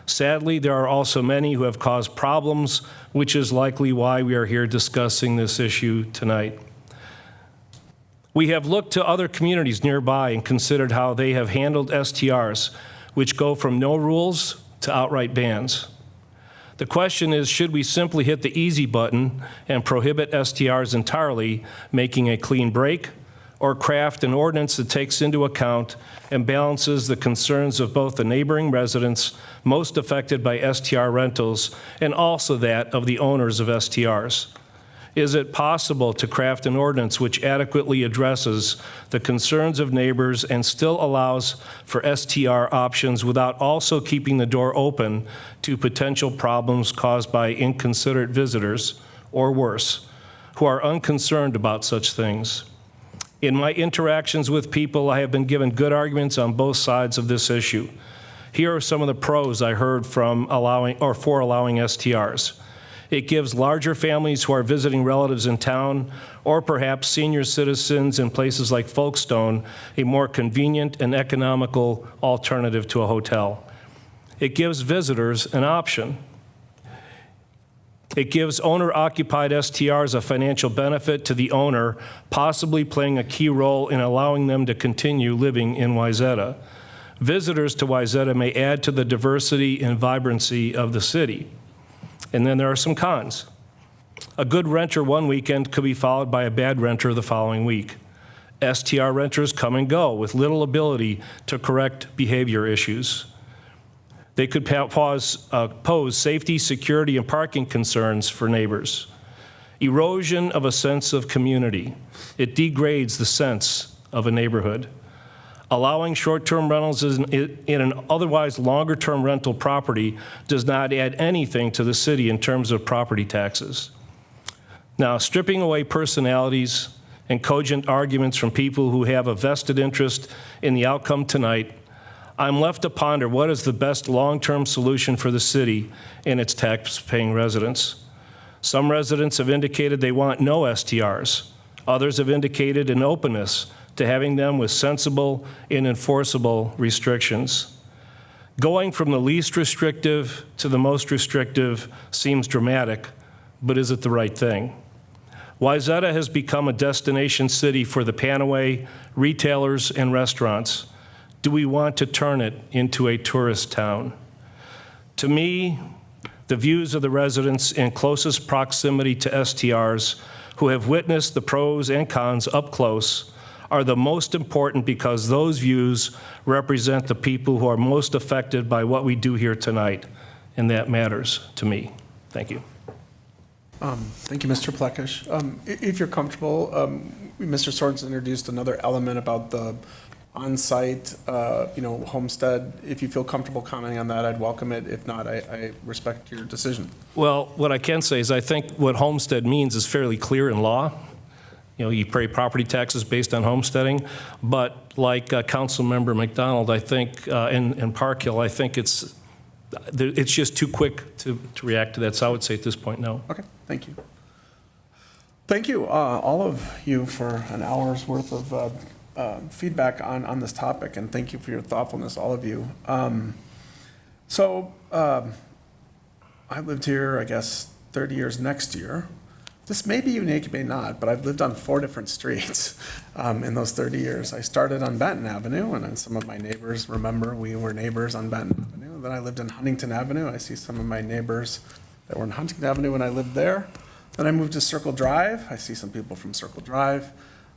Sadly, there are also many who have caused problems, which is likely why we are here discussing this issue tonight. We have looked to other communities nearby and considered how they have handled STRs, which go from no rules to outright bans. The question is, should we simply hit the easy button and prohibit STRs entirely, making a clean break, or craft an ordinance that takes into account and balances the concerns of both the neighboring residents most affected by STR rentals and also that of the owners of STRs? Is it possible to craft an ordinance which adequately addresses the concerns of neighbors and still allows for STR options without also keeping the door open to potential problems caused by inconsiderate visitors, or worse, who are unconcerned about such things? In my interactions with people, I have been given good arguments on both sides of this issue. Here are some of the pros I heard from allowing STRs. It gives larger families who are visiting relatives in town, or perhaps senior citizens in places like Folkestone, a more convenient and economical alternative to a hotel. It gives visitors an option. It gives owner-occupied STRs a financial benefit to the owner, possibly playing a key role in allowing them to continue living in Wayzata. Visitors to Wayzata may add to the diversity and vibrancy of the city. And then there are some cons. A good renter one weekend could be followed by a bad renter the following week. STR renters come and go with little ability to correct behavior issues. They could pose safety, security, and parking concerns for neighbors. Erosion of a sense of community. It degrades the sense of a neighborhood. Allowing short-term rentals in an otherwise longer-term rental property does not add anything to the city in terms of property taxes. Now, stripping away personalities and cogent arguments from people who have a vested interest in the outcome tonight, I'm left to ponder what is the best long-term solution for the city and its tax-paying residents. Some residents have indicated they want no STRs. Others have indicated an openness to having them with sensible and enforceable restrictions. Going from the least restrictive to the most restrictive seems dramatic, but is it the right thing? Wayzata has become a destination city for the Panaway, retailers, and restaurants. Do we want to turn it into a tourist town? To me, the views of the residents in closest proximity to STRs who have witnessed the pros and cons up close are the most important because those views represent the people who are most affected by what we do here tonight, and that matters to me. Thank you. Thank you, Mr. Plekish. If you're comfortable, Mr. Sorensen introduced another element about the on-site, homestead. If you feel comfortable commenting on that, I'd welcome it. If not, I respect your decision. Well, what I can say is I think what homestead means is fairly clear in law. You pay property taxes based on homesteading, but like Councilmember McDonald, I think, and Park Hill, I think it's just too quick to react to that. So I would say at this point, no. Okay, thank you. Thank you, all of you, for an hour's worth of feedback on this topic, and thank you for your thoughtfulness, all of you. I lived here, I guess, 30 years next year. This may be unique, may not, but I've lived on 4 different streets in those 30 years. I started on Benton Avenue, and then some of my neighbors remember we were neighbors on Benton Avenue. Then I lived in Huntington Avenue. I see some of my neighbors that were in Huntington Avenue when I lived there. Then I moved to Circle Drive. I see some people from Circle Drive.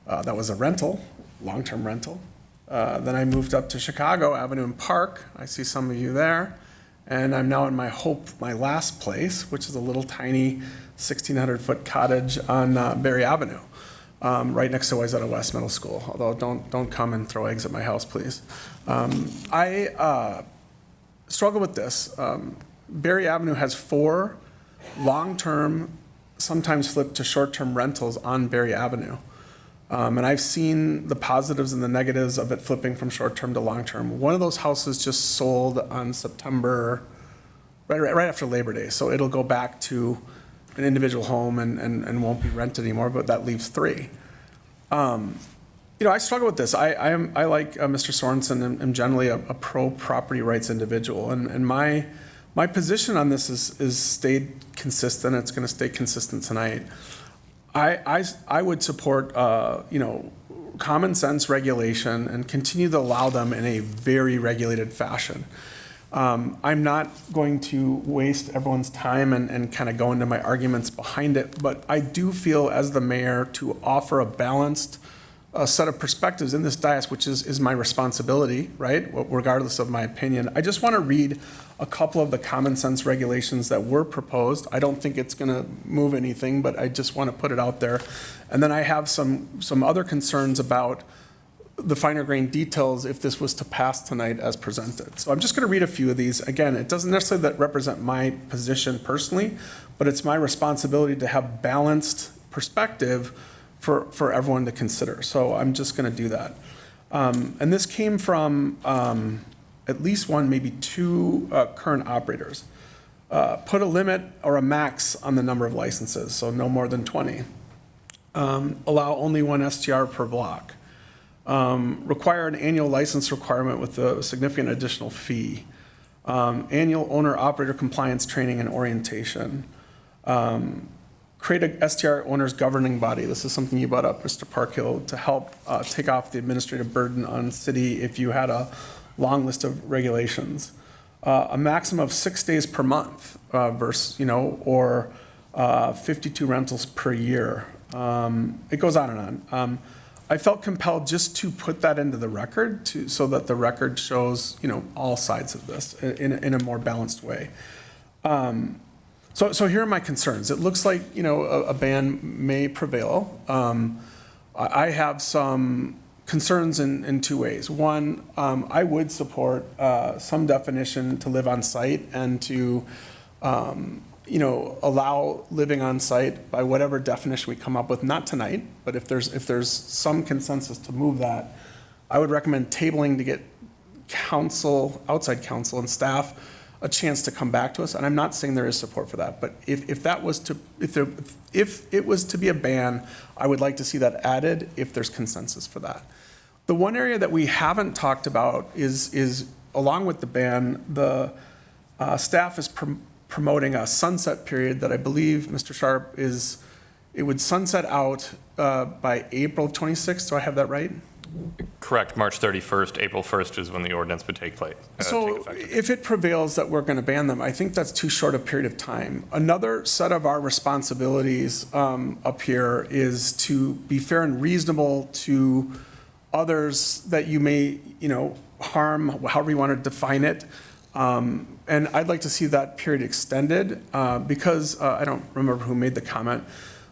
That was a rental, long-term rental. Then I moved up to Chicago Avenue and Park. I see some of you there. And I'm now in my last place, which is a little tiny 1,600-foot cottage on Berry Avenue, right next to Wayzata West Middle School. Although don't come and throw eggs at my house, please. I struggle with this. Berry Avenue has 4 long-term, sometimes flipped to short-term rentals on Berry Avenue. And I've seen the positives and the negatives of it flipping from short-term to long-term. One of those houses just sold on September, right after Labor Day. So it'll go back to an individual home and won't be rented anymore, but that leaves 3. I struggle with this. I like Mr. Sorensen and am generally a pro-property rights individual. And my position on this is stayed consistent. It's going to stay consistent tonight. I would support, common sense regulation and continue to allow them in a very regulated fashion. I'm not going to waste everyone's time and kind of go into my arguments behind it, but I do feel as the mayor to offer a balanced set of perspectives in this dais, which is my responsibility, right? Regardless of my opinion. I just want to read a couple of the common sense regulations that were proposed. I don't think it's going to move anything, but I just want to put it out there. And then I have some other concerns about the finer grained details if this was to pass tonight as presented. So I'm just going to read a few of these. Again, it doesn't necessarily represent my position personally, but it's my responsibility to have balanced perspective for everyone to consider. So I'm just going to do that. And this came from at least 1, maybe 2 current operators. Put a limit or a max on the number of licenses, so no more than 20. Allow only 1 STR per block. Require an annual license requirement with a significant additional fee. Annual owner-operator compliance training and orientation. Create a STR owner's governing body. This is something you brought up, Mr. Parkhill, to help take off the administrative burden on city if you had a long list of regulations. A maximum of 6 days per month or 52 rentals per year. It goes on and on. I felt compelled just to put that into the record so that the record shows, all sides of this in a more balanced way. So here are my concerns. It looks like, a ban may prevail. I have some concerns in 2 ways. One, I would support some definition to live on site and to, allow living on site by whatever definition we come up with, not tonight, but if there's some consensus to move that, I would recommend tabling to get outside counsel and staff a chance to come back to us. And I'm not saying there is support for that, but if it was to be a ban, I would like to see that added if there's consensus for that. The one area that we haven't talked about is along with the ban, the staff is promoting a sunset period that I believe, Mr. Sharp, it would sunset out by April 26th. Do I have that right? Correct. March 31st, April 1st is when the ordinance would take place. So if it prevails that we're going to ban them, I think that's too short a period of time. Another set of our responsibilities up here is to be fair and reasonable to others that you may, harm, however you want to define it. And I'd like to see that period extended because I don't remember who made the comment.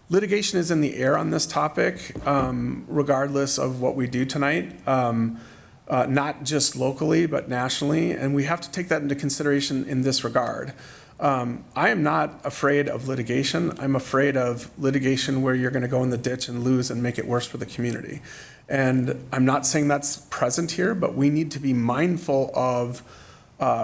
Litigation is in the air on this topic, regardless of what we do tonight, not just locally, but nationally. And we have to take that into consideration in this regard. I am not afraid of litigation. I'm afraid of litigation where you're going to go in the ditch and lose and make it worse for the community. And I'm not saying that's present here, but we need to be mindful of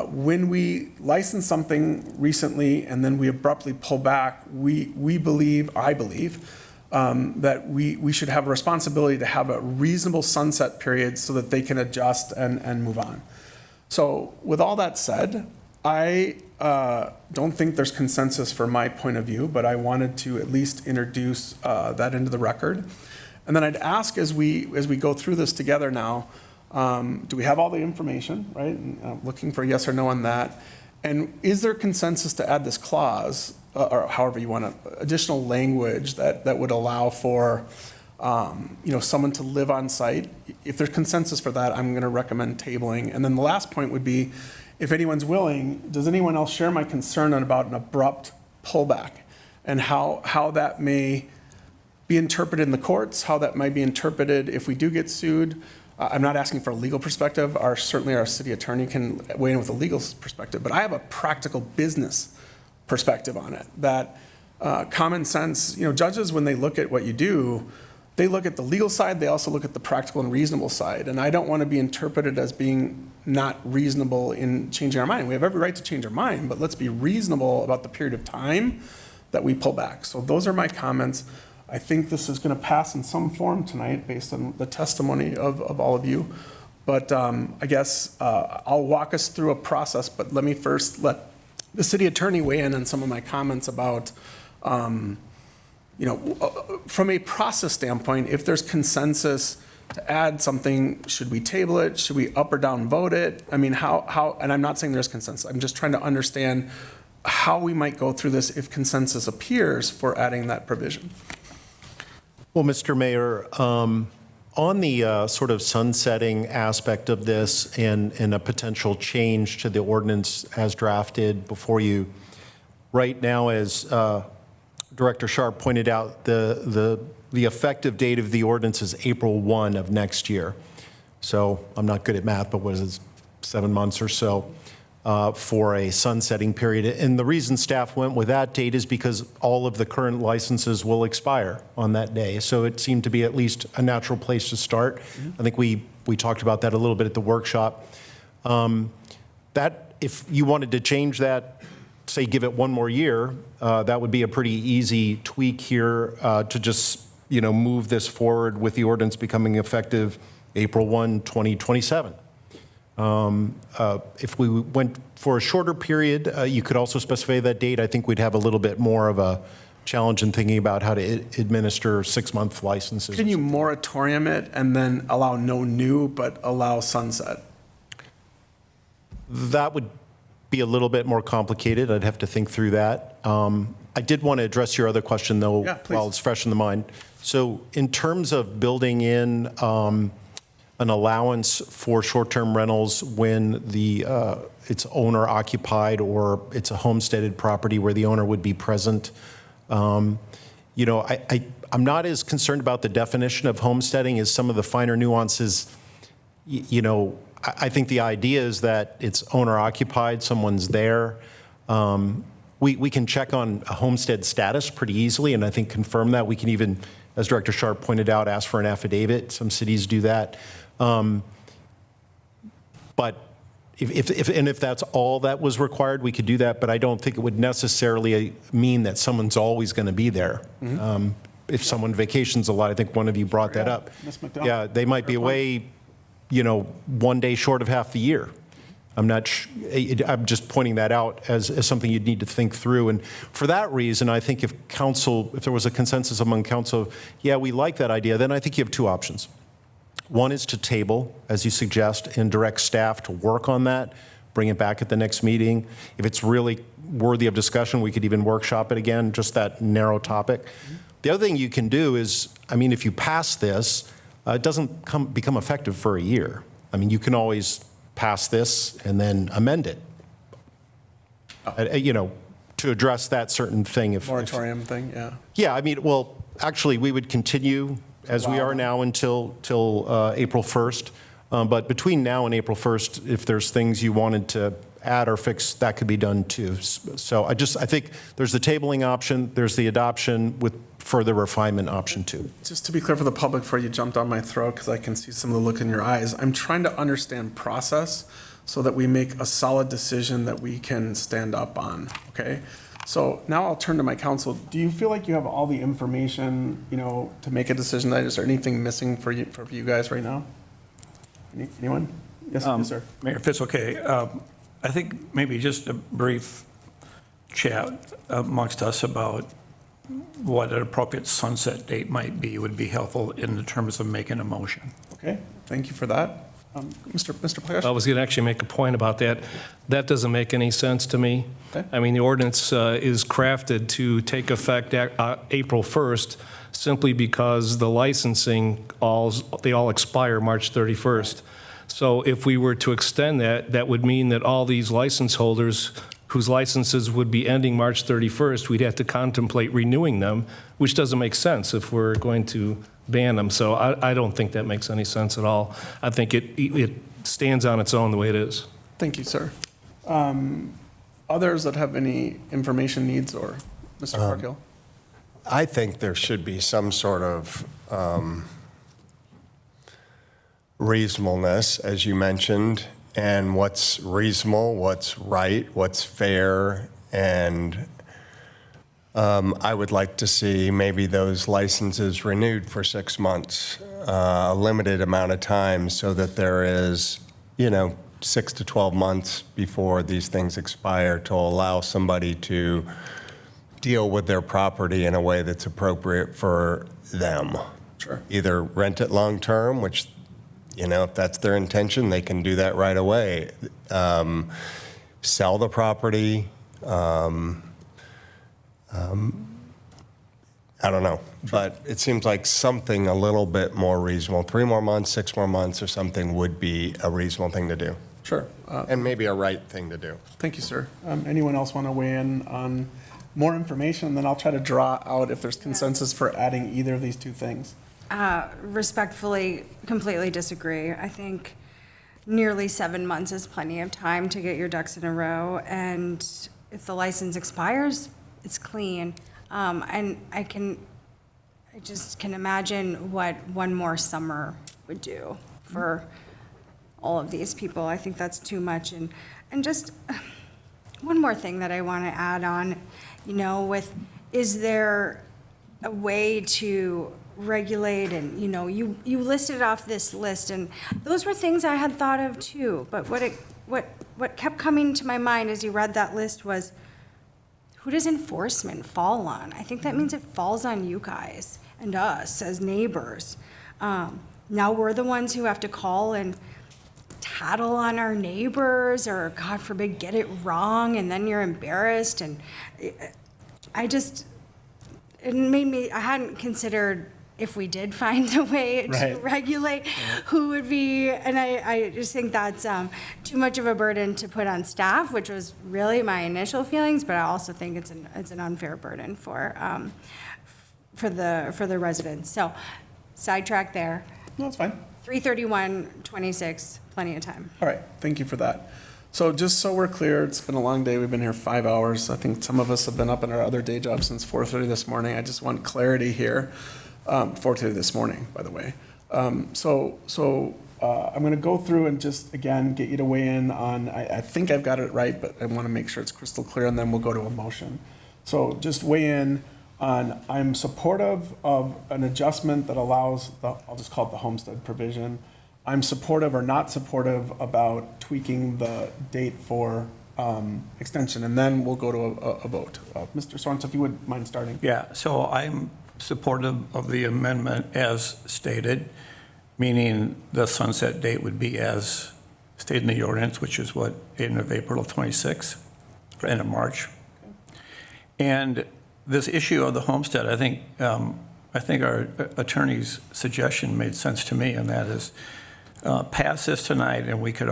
when we license something recently and then we abruptly pull back, I believe, that we should have a responsibility to have a reasonable sunset period so that they can adjust and move on. So with all that said, I don't think there's consensus for my point of view, but I wanted to at least introduce that into the record. And then I'd ask as we go through this together now, do we have all the information, right? And, looking for a yes or no on that. And is there consensus to add this clause, or however you want to, additional language that would allow for, someone to live on site? If there's consensus for that, I'm going to recommend tabling. And then the last point would be, if anyone's willing, does anyone else share my concern about an abrupt pullback and how that may be interpreted in the courts, how that might be interpreted if we do get sued? I'm not asking for a legal perspective. Certainly our city attorney can weigh in with a legal perspective, but I have a practical business perspective on it. That common sense, judges, when they look at what you do, they look at the legal side, they also look at the practical and reasonable side. And I don't want to be interpreted as being not reasonable in changing our mind. We have every right to change our mind, but let's be reasonable about the period of time that we pull back. So those are my comments. I think this is going to pass in some form tonight based on the testimony of all of you. But I guess I'll walk us through a process, but let me first let the city attorney weigh in on some of my comments about, from a process standpoint, if there's consensus to add something, should we table it? Should we up or down vote it? I mean, how, and I'm not saying there's consensus. I'm just trying to understand how we might go through this if consensus appears for adding that provision. Well, Mr. Mayor, on the sort of sunsetting aspect of this and a potential change to the ordinance as drafted before you, right now, as Director Sharp pointed out, the effective date of the ordinance is April 1 of next year. So I'm not good at math, but what is it, 7 months or so for a sunsetting period. And the reason staff went with that date is because all of the current licenses will expire on that day. So it seemed to be at least a natural place to start. I think we talked about that a little bit at the workshop. That if you wanted to change that, say give it one more year, that would be a pretty easy tweak here to just move this forward with the ordinance becoming effective April 1, 2027. If we went for a shorter period, you could also specify that date. I think we'd have a little bit more of a challenge in thinking about how to administer 6-month licenses. Can you moratorium it and then allow no new, but allow sunset? That would be a little bit more complicated. I'd have to think through that. I did want to address your other question, though, while it's fresh in the mind. So in terms of building in an allowance for short-term rentals when it's owner-occupied or it's a homesteaded property where the owner would be present. I'm not as concerned about the definition of homesteading as some of the finer nuances. I think the idea is that it's owner-occupied, someone's there. We can check on a homestead status pretty easily, and I think confirm that. We can even, as Director Sharp pointed out, ask for an affidavit. Some cities do that. But if that's all that was required, we could do that. But I don't think it would necessarily mean that someone's always going to be there. If someone vacations a lot, I think one of you brought that up. Ms. McDonald. Yeah, they might be away, 1 day short of half the year. I'm just pointing that out as something you'd need to think through. And for that reason, I think if there was a consensus among council, yeah, we like that idea, then I think you have two options. One is to table, as you suggest, and direct staff to work on that, bring it back at the next meeting. If it's really worthy of discussion, we could even workshop it again, just that narrow topic. The other thing you can do is, if you pass this, it doesn't become effective for a year. I mean, you can always pass this and then amend it, to address that certain thing. Moratorium thing, yeah. Yeah, I mean, well, actually, we would continue as we are now until April 1st. But between now and April 1st, if there's things you wanted to add or fix, that could be done too. So I think there's the tabling option, there's the adoption with further refinement option too. Just to be clear for the public, before you jumped on my throat, because I can see some of the look in your eyes, I'm trying to understand process so that we make a solid decision that we can stand up on, okay? So now I'll turn to my counsel. Do you feel like you have all the information, to make a decision? Is there anything missing for you guys right now? Anyone? Yes, sir. Mayor, if it's okay, I think maybe just a brief chat amongst us about what an appropriate sunset date might be would be helpful in the terms of making a motion. Okay, thank you for that. Mr. Payash? I was going to actually make a point about that. That doesn't make any sense to me. Okay. I mean, the ordinance is crafted to take effect April 1st simply because the licensing, they all expire March 31st. So if we were to extend that, that would mean that all these license holders whose licenses would be ending March 31st, we'd have to contemplate renewing them, which doesn't make sense if we're going to ban them. So I don't think that makes any sense at all. I think it stands on its own the way it is. Thank you, sir. Others that have any information needs, or Mr. Parkhill? I think there should be some sort of reasonableness, as you mentioned, and what's reasonable, what's right, what's fair, and I would like to see maybe those licenses renewed for 6 months, a limited amount of time, so that there is, 6 to 12 months before these things expire to allow somebody to deal with their property in a way that's appropriate for them. Sure. Either rent it long-term, which, if that's their intention, they can do that right away. Sell the property. I don't know, but it seems like something a little bit more reasonable. 3 more months, 6 more months or something would be a reasonable thing to do. Sure. And maybe a right thing to do. Thank you, sir. Anyone else want to weigh in on more information? Then I'll try to draw out if there's consensus for adding either of these two things. Respectfully, completely disagree. I think nearly 7 months is plenty of time to get your ducks in a row, and if the license expires, it's clean. And I just can imagine what one more summer would do for all of these people. I think that's too much. And just one more thing that I want to add on, is there a way to regulate, and you listed off this list, and those were things I had thought of too, but what kept coming to my mind as you read that list was, who does enforcement fall on? I think that means it falls on you guys and us as neighbors. Now we're the ones who have to call and tattle on our neighbors, or God forbid, get it wrong, and then you're embarrassed. And it made me, I hadn't considered if we did find a way to regulate who would be, and I just think that's too much of a burden to put on staff, which was really my initial feelings, but I also think it's an unfair burden for the residents. So sidetrack there. No, it's fine. 3/31/26, plenty of time. All right, thank you for that. So just so we're clear, it's been a long day. We've been here 5 hours. I think some of us have been up in our other day jobs since 4:30 this morning. I just want clarity here. 4:30 this morning, by the way. I'm going to go through and just, again, get you to weigh in on, I think I've got it right, but I want to make sure it's crystal clear, and then we'll go to a motion. So just weigh in on, I'm supportive of an adjustment that allows, I'll just call it the homestead provision. I'm supportive or not supportive about tweaking the date for extension, and then we'll go to a vote. Mr. Sorensen, if you would mind starting. Yeah, so I'm supportive of the amendment as stated, meaning the sunset date would be as stated in the ordinance, which is what, end of April of 26, or end of March. And this issue of the homestead, I think I think our attorney's suggestion made sense to me, and that is pass this tonight, and we could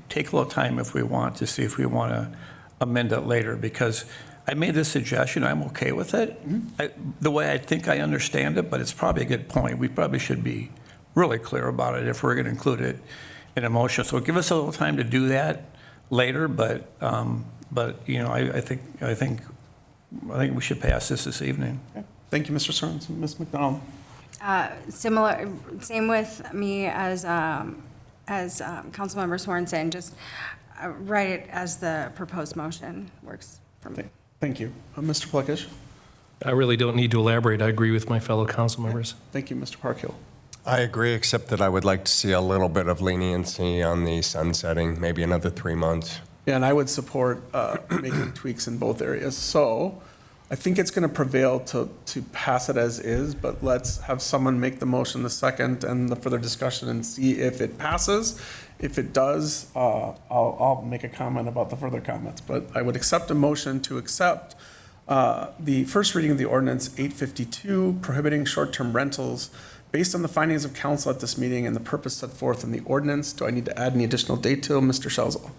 take a little time if we want to see if we want to amend it later, because I made this suggestion, I'm okay with it. The way I think I understand it, but it's probably a good point. We probably should be really clear about it if we're going to include it in a motion. So give us a little time to do that later, but you know, I think we should pass this evening. Okay. Thank you, Mr. Sorensen. Ms. McDonald? Similar, same with me as Councilmember Sorensen, just write it as the proposed motion works for me. Thank you. Mr. Plekish? I really don't need to elaborate. I agree with my fellow council members. Thank you, Mr. Parkhill. I agree, except that I would like to see a little bit of leniency on the sunsetting, maybe another 3 months. Yeah, and I would support making tweaks in both areas. So I think it's going to prevail to pass it as is, but let's have someone make the motion, the second, and the further discussion and see if it passes. If it does, I'll make a comment about the further comments. But I would accept a motion to accept the first reading of the ordinance 852 prohibiting short-term rentals based on the findings of council at this meeting and the purpose set forth in the ordinance. Do I need to add any additional date to Mr. Schelzel?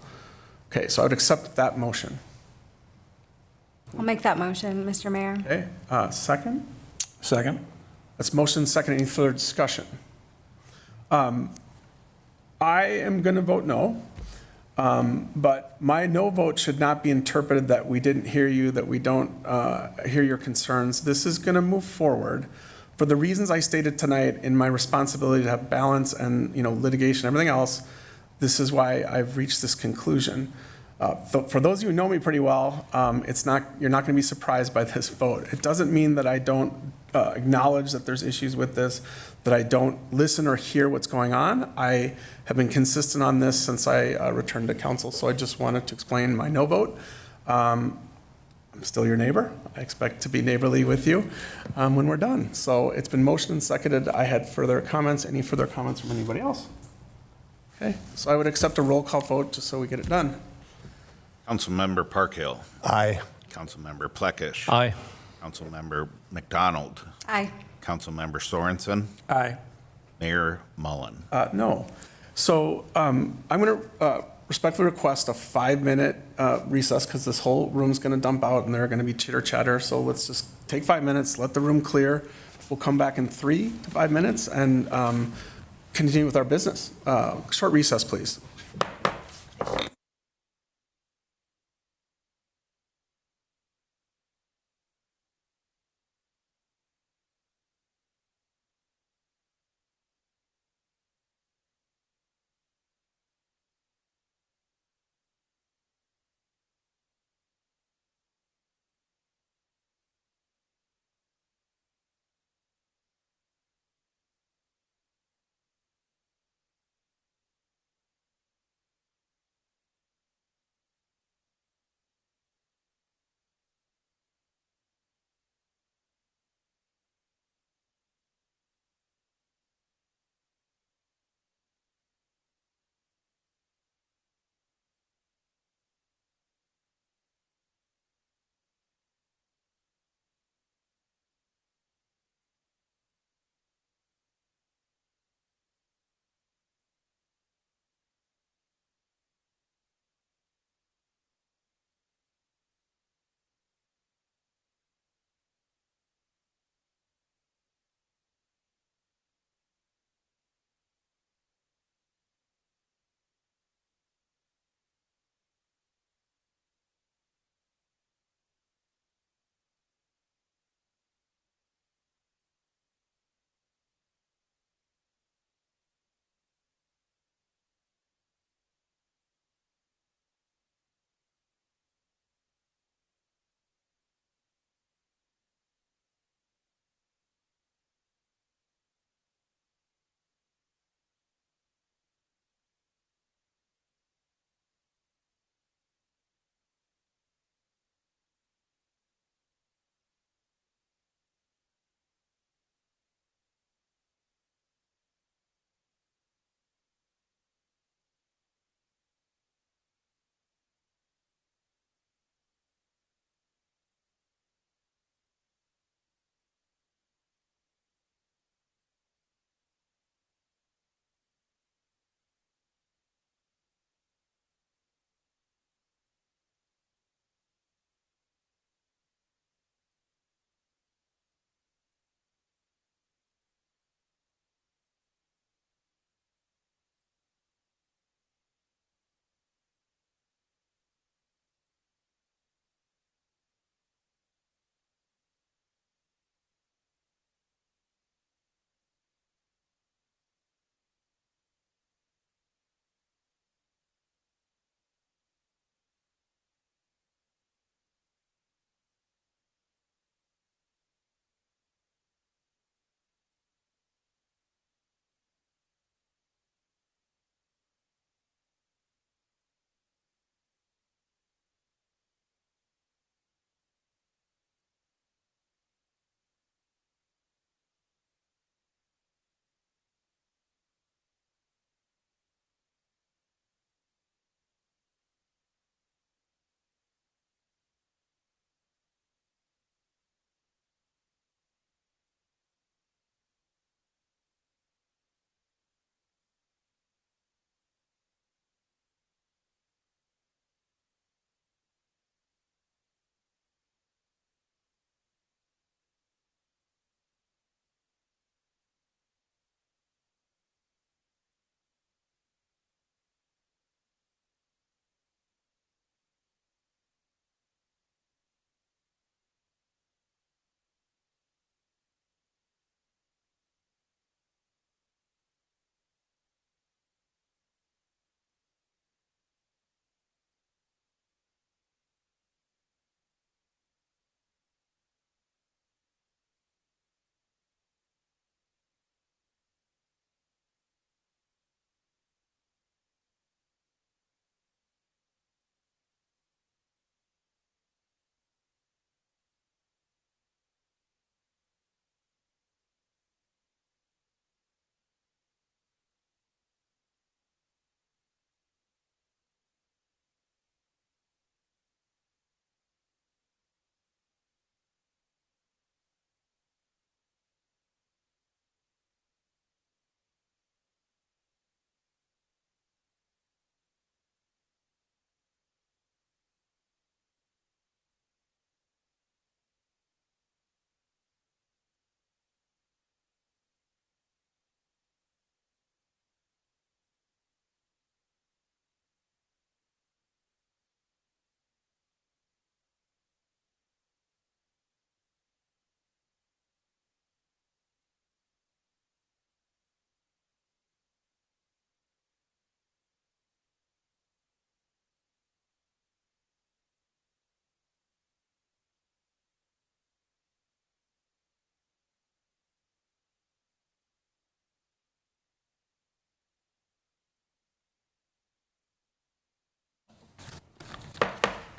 Okay, so I would accept that motion. I'll make that motion, Mr. Mayor. Okay, second? Second. That's motion second. Any further discussion? I am going to vote no, but my no vote should not be interpreted that we didn't hear you, that we don't hear your concerns. This is going to move forward for the reasons I stated tonight in my responsibility to have balance and, you know, litigation, everything else. This is why I've reached this conclusion. For those of you who know me pretty well, you're not going to be surprised by this vote. It doesn't mean that I don't acknowledge that there's issues with this, that I don't listen or hear what's going on. I have been consistent on this since I returned to council, so I just wanted to explain my no vote. I'm still your neighbor. I expect to be neighborly with you when we're done. So it's been motioned and seconded. I had further comments. Any further comments from anybody else? Okay, so I would accept a roll call vote just so we get it done. Councilmember Parkhill. Aye. Councilmember Plekish. Aye. Councilmember McDonald. Aye. Councilmember Sorensen. Aye. Mayor Mullen. No. So I'm going to respectfully request a 5-minute recess because this whole room's going to dump out and there are going to be chitter chatter. So let's just take 5 minutes, let the room clear. We'll come back in 3 to 5 minutes and continue with our business. Short recess, please.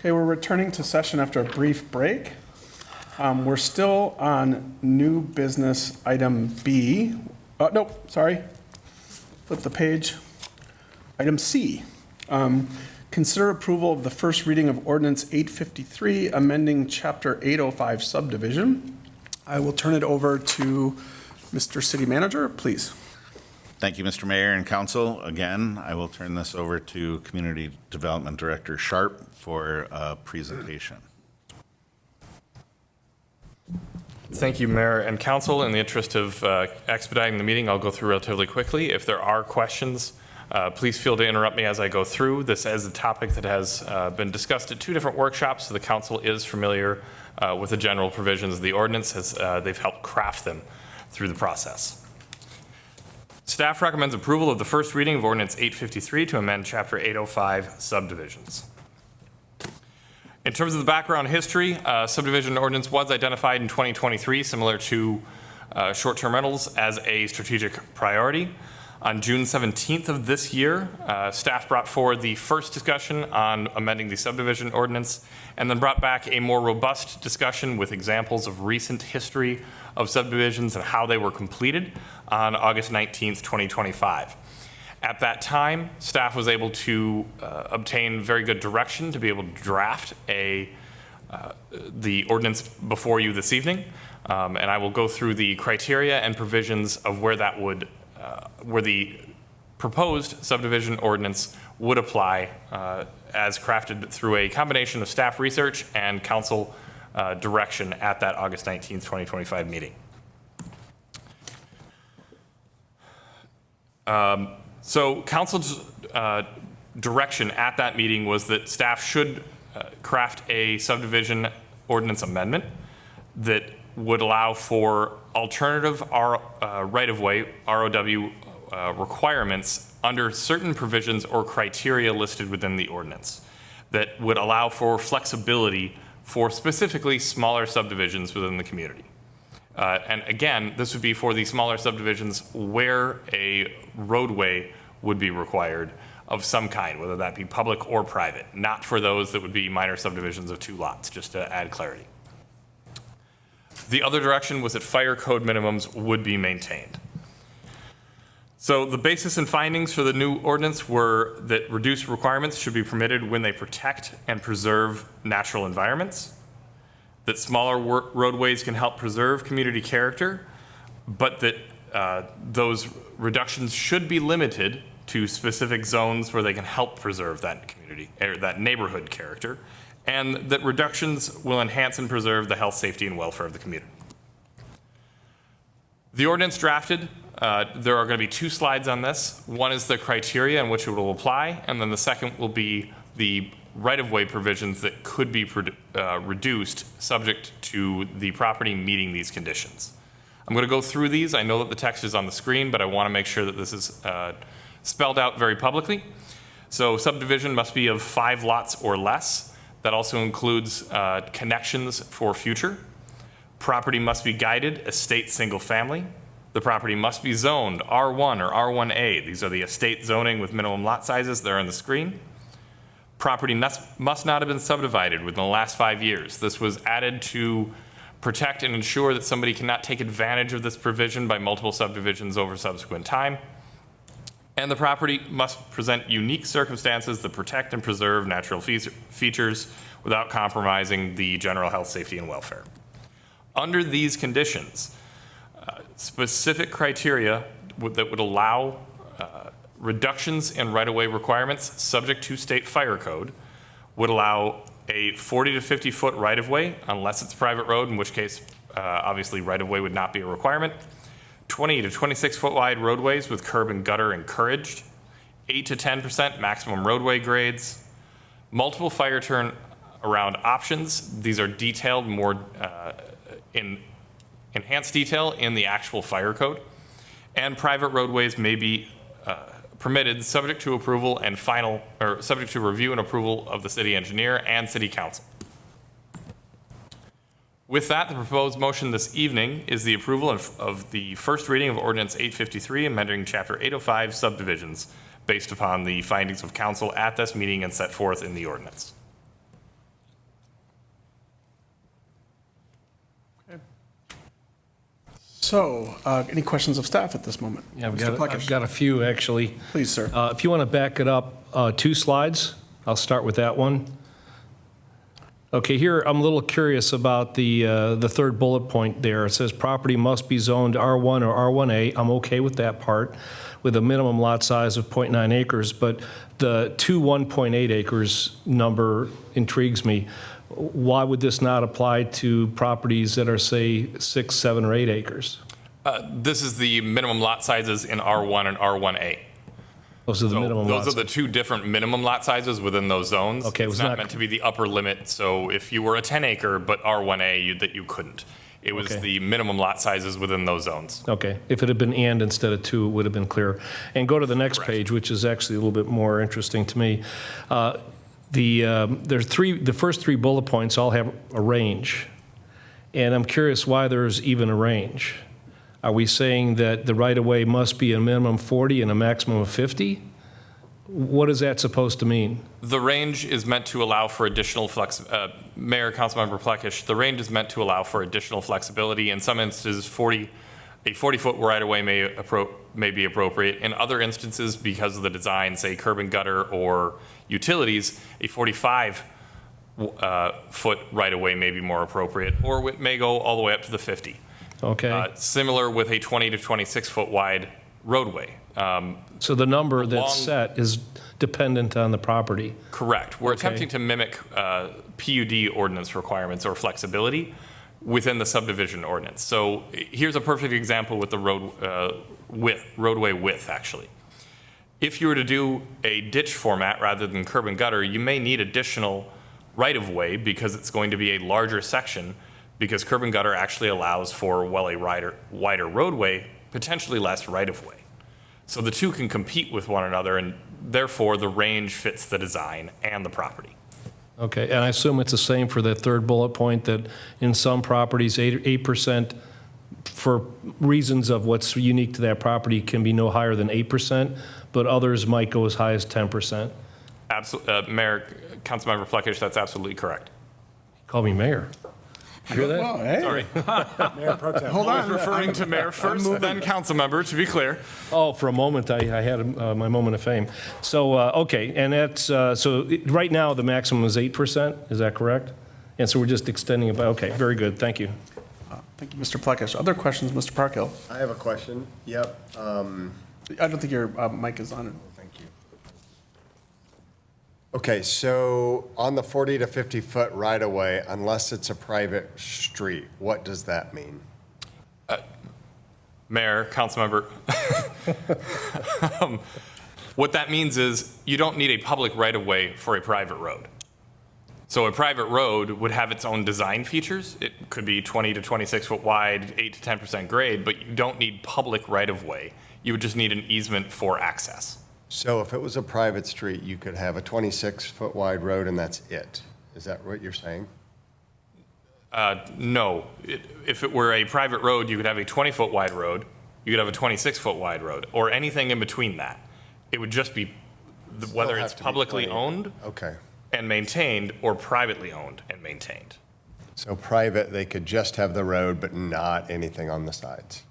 Okay, we're returning to session after a brief break. We're still on new business item B. Nope, sorry. Flip the page. Item C. Consider approval of the first reading of ordinance 853, amending chapter 805 subdivision. I will turn it over to Mr. City Manager, please. Thank you, Mr. Mayor and Council. Again, I will turn this over to Community Development Director Sharp for a presentation. Thank you, Mayor and Council. In the interest of expediting the meeting, I'll go through relatively quickly. If there are questions, please feel to interrupt me as I go through. This is a topic that has been discussed at 2 different workshops, so the Council is familiar with the general provisions of the ordinance as they've helped craft them through the process. Staff recommends approval of the first reading of ordinance 853 to amend chapter 805 subdivisions. In terms of the background history, subdivision ordinance was identified in 2023, similar to short-term rentals, as a strategic priority. On June 17th of this year, staff brought forward the first discussion on amending the subdivision ordinance, and then brought back a more robust discussion with examples of recent history of subdivisions and how they were completed on August 19th, 2025. At that time, staff was able to obtain very good direction to be able to draft the ordinance before you this evening, and I will go through the criteria and provisions of where that would, where the proposed subdivision ordinance would apply as crafted through a combination of staff research and council direction at that August 19th, 2025 meeting. So council's direction at that meeting was that staff should craft a subdivision ordinance amendment that would allow for alternative right-of-way, ROW requirements under certain provisions or criteria listed within the ordinance that would allow for flexibility for specifically smaller subdivisions within the community. And again, this would be for the smaller subdivisions where a roadway would be required of some kind, whether that be public or private, not for those that would be minor subdivisions of 2 lots, just to add clarity. The other direction was that fire code minimums would be maintained. So the basis and findings for the new ordinance were that reduced requirements should be permitted when they protect and preserve natural environments, that smaller roadways can help preserve community character, but that those reductions should be limited to specific zones where they can help preserve that community, or that neighborhood character, and that reductions will enhance and preserve the health, safety, and welfare of the community. The ordinance drafted, there are going to be 2 slides on this. One is the criteria in which it will apply, and then the second will be the right-of-way provisions that could be reduced subject to the property meeting these conditions. I'm going to go through these. I know that the text is on the screen, but I want to make sure that this is spelled out very publicly. So subdivision must be of 5 lots or less. That also includes connections for future. Property must be guided estate single family. The property must be zoned R1 or R1A. These are the estate zoning with minimum lot sizes. They're on the screen. Property must not have been subdivided within the last 5 years. This was added to protect and ensure that somebody cannot take advantage of this provision by multiple subdivisions over subsequent time. And the property must present unique circumstances that protect and preserve natural features without compromising the general health, safety, and welfare. Under these conditions, specific criteria that would allow reductions in right-of-way requirements subject to state fire code would allow a 40 to 50 foot right-of-way, unless it's a private road, in which case obviously right-of-way would not be a requirement. 20 to 26 foot wide roadways with curb and gutter encouraged, 8 to 10% maximum roadway grades, multiple fire turn around options. These are detailed more in enhanced detail in the actual fire code, and private roadways may be permitted subject to approval and subject to review and approval of the city engineer and city council. With that, the proposed motion this evening is the approval of the first reading of Ordinance 853, amending Chapter 805 subdivisions based upon the findings of council at this meeting and set forth in the ordinance. So, any questions of staff at this moment? Yeah, Mr. I've got a few, actually. Please, sir. If you want to back it up 2 slides, I'll start with that one. Okay, here, I'm a little curious about the third bullet point there. It says property must be zoned R1 or R1A. I'm okay with that part, with a minimum lot size of 0.9 acres, but the 1.8 acres number intrigues me. Why would this not apply to properties that are, say, 6, 7, or 8 acres? This is the minimum lot sizes in R1 and R1A. Those are the minimum Those lots. are the 2 different minimum lot sizes within those zones. Okay, it was It's not not- meant to be the upper limit, so if you were a 10 acre but R1A, you couldn't. It was Okay. the minimum lot sizes within those zones. Okay, if it had been and instead of 2, it would have been clear. And go to the next page, which is actually a little bit more interesting to me. The first 3 bullet points all have a range, and I'm curious why there's even a range. Are we saying that the right-of-way must be a minimum 40 and a maximum of 50? What is that supposed to mean? The range is meant to allow for additional Mayor, Councilmember Plekish, the range is meant to allow for additional flexibility. In some instances, a 40-foot right-of-way may be appropriate. In other instances, because of the design, say curb and gutter or utilities, a 45-foot right-of-way may be more appropriate, or it may go all the way up to the 50. Okay. Similar with a 20 to 26-foot wide roadway. So the number that's set is dependent on the property? Correct. We're Okay. attempting to mimic PUD ordinance requirements or flexibility within the subdivision ordinance. So here's a perfect example with the roadway width, actually. If you were to do a ditch format rather than curb and gutter, you may need additional right-of-way because it's going to be a larger section, because curb and gutter actually allows for, well, a wider roadway, potentially less right-of-way. So the 2 can compete with one another, and therefore the range fits the design and the property. Okay, and I assume it's the same for the third bullet point, that in some properties, 8% for reasons of what's unique to that property can be no higher than 8%, but others might go as high as 10%. Mayor, Councilmember Plekish, that's absolutely correct. Call me mayor. You hear that? Well, hey. Sorry. Mayor Pro Tem. Hold I on. was referring to mayor first, then council member, to be clear. Oh, for a moment, I had my moment of fame. So, okay, and that's, right now, the maximum is 8%, is that correct? And so we're just extending it by, okay, very good, thank you. Thank you, Mr. Plekish. Other questions, Mr. Parkhill? I have a question. Yep. I don't think your mic is on. Thank you. Okay, so on the 40 to 50-foot right-of-way, unless it's a private street, what does that mean? Mayor, Councilmember, what that means is you don't need a public right-of-way for a private road. So a private road would have its own design features. It could be 20 to 26 foot wide, 8 to 10% grade, but you don't need public right-of-way. You would just need an easement for access. So if it was a private street, you could have a 26-foot wide road and that's it. Is that what you're saying? No. If it were a private road, you could have a 20-foot wide road, you could have a 26-foot wide road, or anything in between that. It would just be whether have it's to be publicly 20. owned Okay. and maintained or privately owned and maintained. So private, they could just have the road, but not anything on the sides?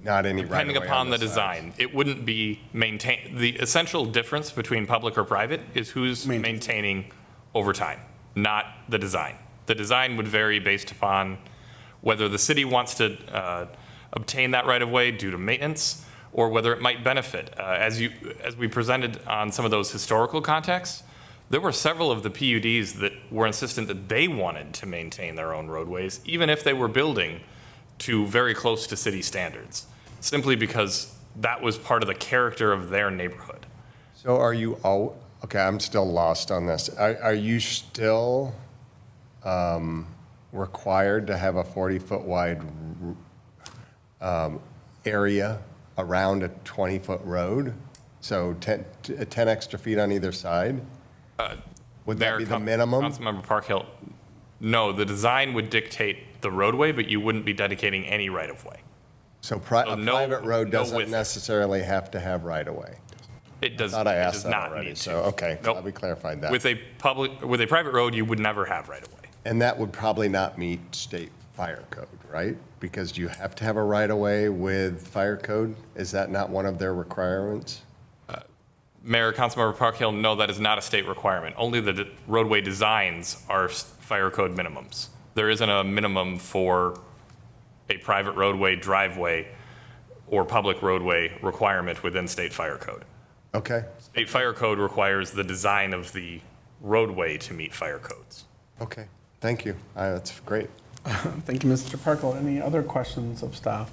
Not any Depending right-of-way upon on the sides. design, it wouldn't be maintained. The essential difference between public or private is who's maintaining over time, not the design. The design would vary based upon whether the city wants to obtain that right of way due to maintenance, or whether it might benefit. As we presented on some of those historical contexts, there were several of the PUDs that were insistent that they wanted to maintain their own roadways, even if they were building to very close to city standards, simply because that was part of the character of their neighborhood. So are you all, okay, I'm still lost on this. Are you still required to have a 40-foot wide area around a 20-foot road? So 10 extra feet on either side? Would that be the minimum? Councilmember Parkhill, no, the design would dictate the roadway, but you wouldn't be dedicating any right-of-way. So a private road doesn't width. necessarily have to have right-of-way? It does. I thought I it asked does that not already, need so, to. okay, Nope. glad we clarified that. With a private road, you would never have right-of-way. And that would probably not meet state fire code, right? Because you have to have a right-of-way with fire code. Is that not one of their requirements? Mayor, Councilmember Parkhill, no, that is not a state requirement. Only the roadway designs are fire code minimums. There isn't a minimum for a private roadway, driveway, or public roadway requirement within state fire code. Okay. State fire code requires the design of the roadway to meet fire codes. Okay, thank you. That's great. Thank you, Mr. Parkle. Any other questions of staff?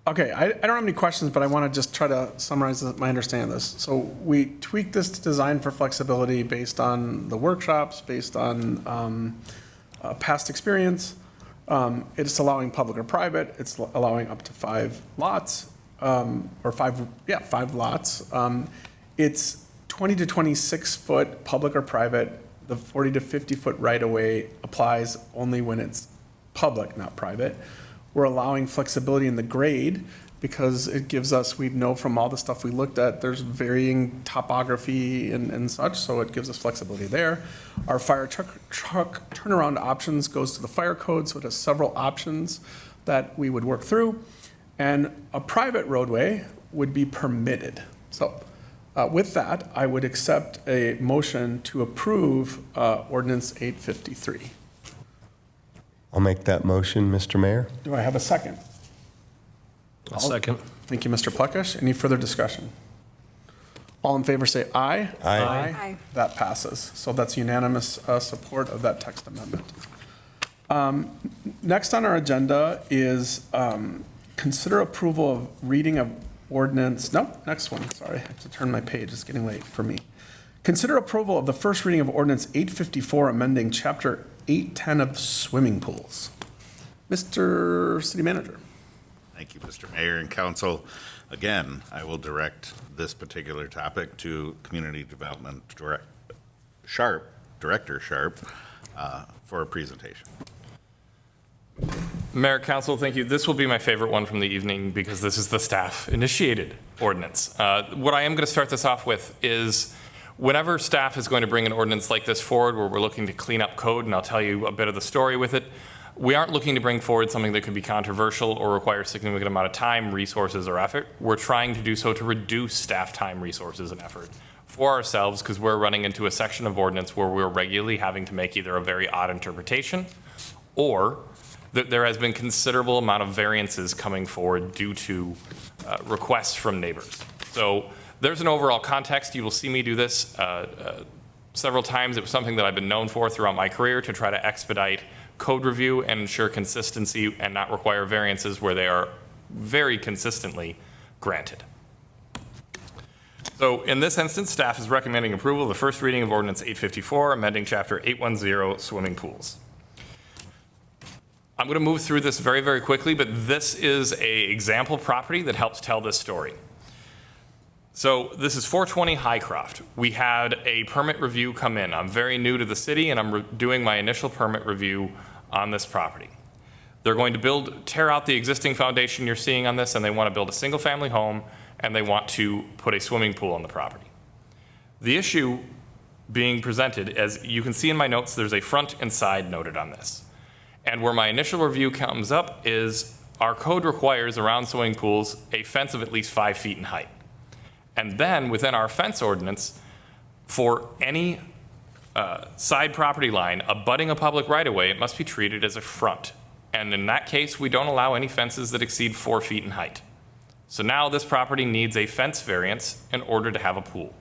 Okay, I don't have any questions, but I want to just try to summarize my understanding of this. So we tweaked this design for flexibility based on the workshops, based on past experience. It's allowing public or private. It's allowing up to 5 lots, or 5 lots. It's 20 to 26 foot public or private. The 40 to 50 foot right of way applies only when it's public, not private. We're allowing flexibility in the grade because it gives us, we know from all the stuff we looked at, there's varying topography and such, so it gives us flexibility there. Our fire truck turnaround options goes to the fire code, so it has several options that we would work through. And a private roadway would be permitted. So with that, I would accept a motion to approve ordinance 853. I'll make that motion, Mr. Mayor. Do I have a second? I'll second. Thank you, Mr. Pluckish. Any further discussion? All in favor say aye. Aye. Aye. That passes. So that's unanimous support of that text amendment. Next on our agenda is consider approval of reading of ordinance, no, next one, sorry, I have to turn my page, it's getting late for me. Consider approval of the first reading of ordinance 854, amending chapter 810 of swimming pools. Mr. City Manager. Thank you, Mr. Mayor and Council. Again, I will direct this particular topic to Community Development Director Sharp, for a presentation. Mayor, Council, thank you. This will be my favorite one from the evening because this is the staff-initiated ordinance. What I am going to start this off with is whenever staff is going to bring an ordinance like this forward where we're looking to clean up code, and I'll tell you a bit of the story with it, we aren't looking to bring forward something that could be controversial or require a significant amount of time, resources, or effort. We're trying to do so to reduce staff time, resources, and effort for ourselves because we're running into a section of ordinance where we're regularly having to make either a very odd interpretation or that there has been considerable amount of variances coming forward due to requests from neighbors. So there's an overall context. You will see me do this several times. It was something that I've been known for throughout my career to try to expedite code review and ensure consistency and not require variances where they are very consistently granted. So in this instance, staff is recommending approval of the first reading of ordinance 854, amending chapter 810 swimming pools. I'm going to move through this very, very quickly, but this is an example property that helps tell this story. So this is 420 Highcroft. We had a permit review come in. I'm very new to the city, and I'm doing my initial permit review on this property. They're going to tear out the existing foundation you're seeing on this, and they want to build a single-family home, and they want to put a swimming pool on the property. The issue being presented, as you can see in my notes, there's a front and side noted on this. And where my initial review comes up is our code requires around swimming pools a fence of at least 5 feet in height. And then within our fence ordinance, for any side property line abutting a public right-of-way, it must be treated as a front. And in that case, we don't allow any fences that exceed 4 feet in height. So now this property needs a fence variance in order to have a pool.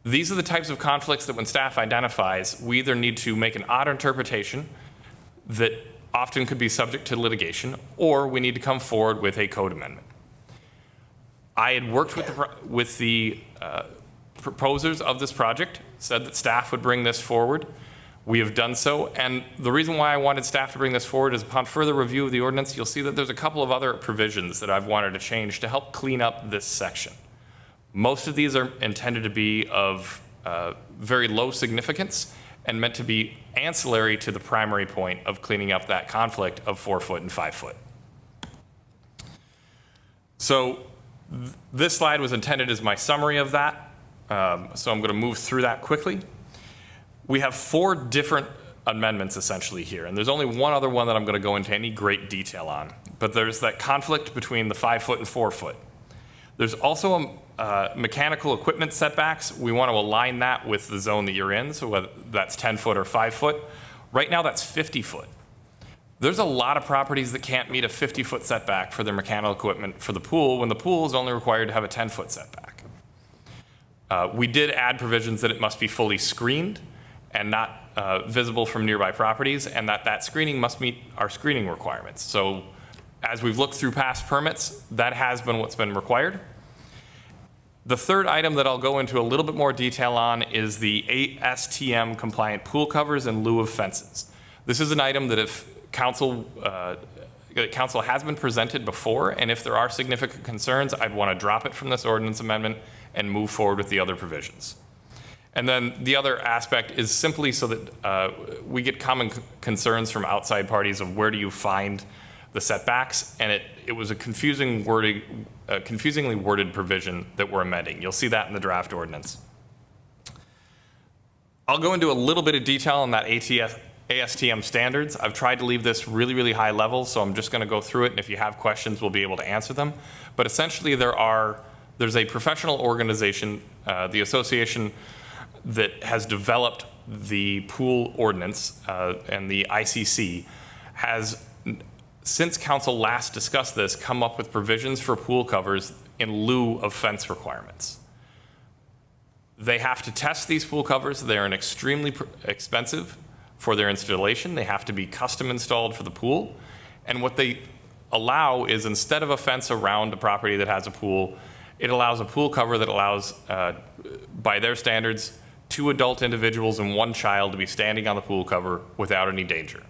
These are the types of conflicts that when staff identifies, we either need to make an odd interpretation that often could be subject to litigation, or we need to come forward with a code amendment. I had worked with the proposers of this project, said that staff would bring this forward. We have done so, and the reason why I wanted staff to bring this forward is upon further review of the ordinance, you'll see that there's a couple of other provisions that I've wanted to change to help clean up this section. Most of these are intended to be of very low significance and meant to be ancillary to the primary point of cleaning up that conflict of 4 foot and 5 foot. So this slide was intended as my summary of that. So I'm going to move through that quickly. We have 4 different amendments essentially here. And there's only one other one that I'm going to go into any great detail on. But there's that conflict between the 5 foot and 4 foot. There's also mechanical equipment setbacks. We want to align that with the zone that you're in, so whether that's 10 foot or 5 foot. Right now, that's 50 foot. There's a lot of properties that can't meet a 50-foot setback for their mechanical equipment for the pool, when the pool is only required to have a 10-foot setback. We did add provisions that it must be fully screened and not visible from nearby properties, and that screening must meet our screening requirements. So as we've looked through past permits, that has been what's been required. The third item that I'll go into a little bit more detail on is the ASTM compliant pool covers in lieu of fences. This is an item that if council has been presented before, and if there are significant concerns, I'd want to drop it from this ordinance amendment and move forward with the other provisions. And then the other aspect is simply so that we get common concerns from outside parties of where do you find the setbacks, and it was a confusingly worded provision that we're amending. You'll see that in the draft ordinance. I'll go into a little bit of detail on that ASTM standards. I've tried to leave this really, really high level, so I'm just going to go through it, and if you have questions, we'll be able to answer them. But essentially, there's a professional organization, the association, that has developed the pool ordinance, and the ICC has, since council last discussed this, come up with provisions for pool covers in lieu of fence requirements. They have to test these pool covers. They're extremely expensive for their installation. They have to be custom installed for the pool. And what they allow is, instead of a fence around a property that has a pool, it allows a pool cover that allows, by their standards, 2 adult individuals and 1 child to be standing on the pool cover without any danger.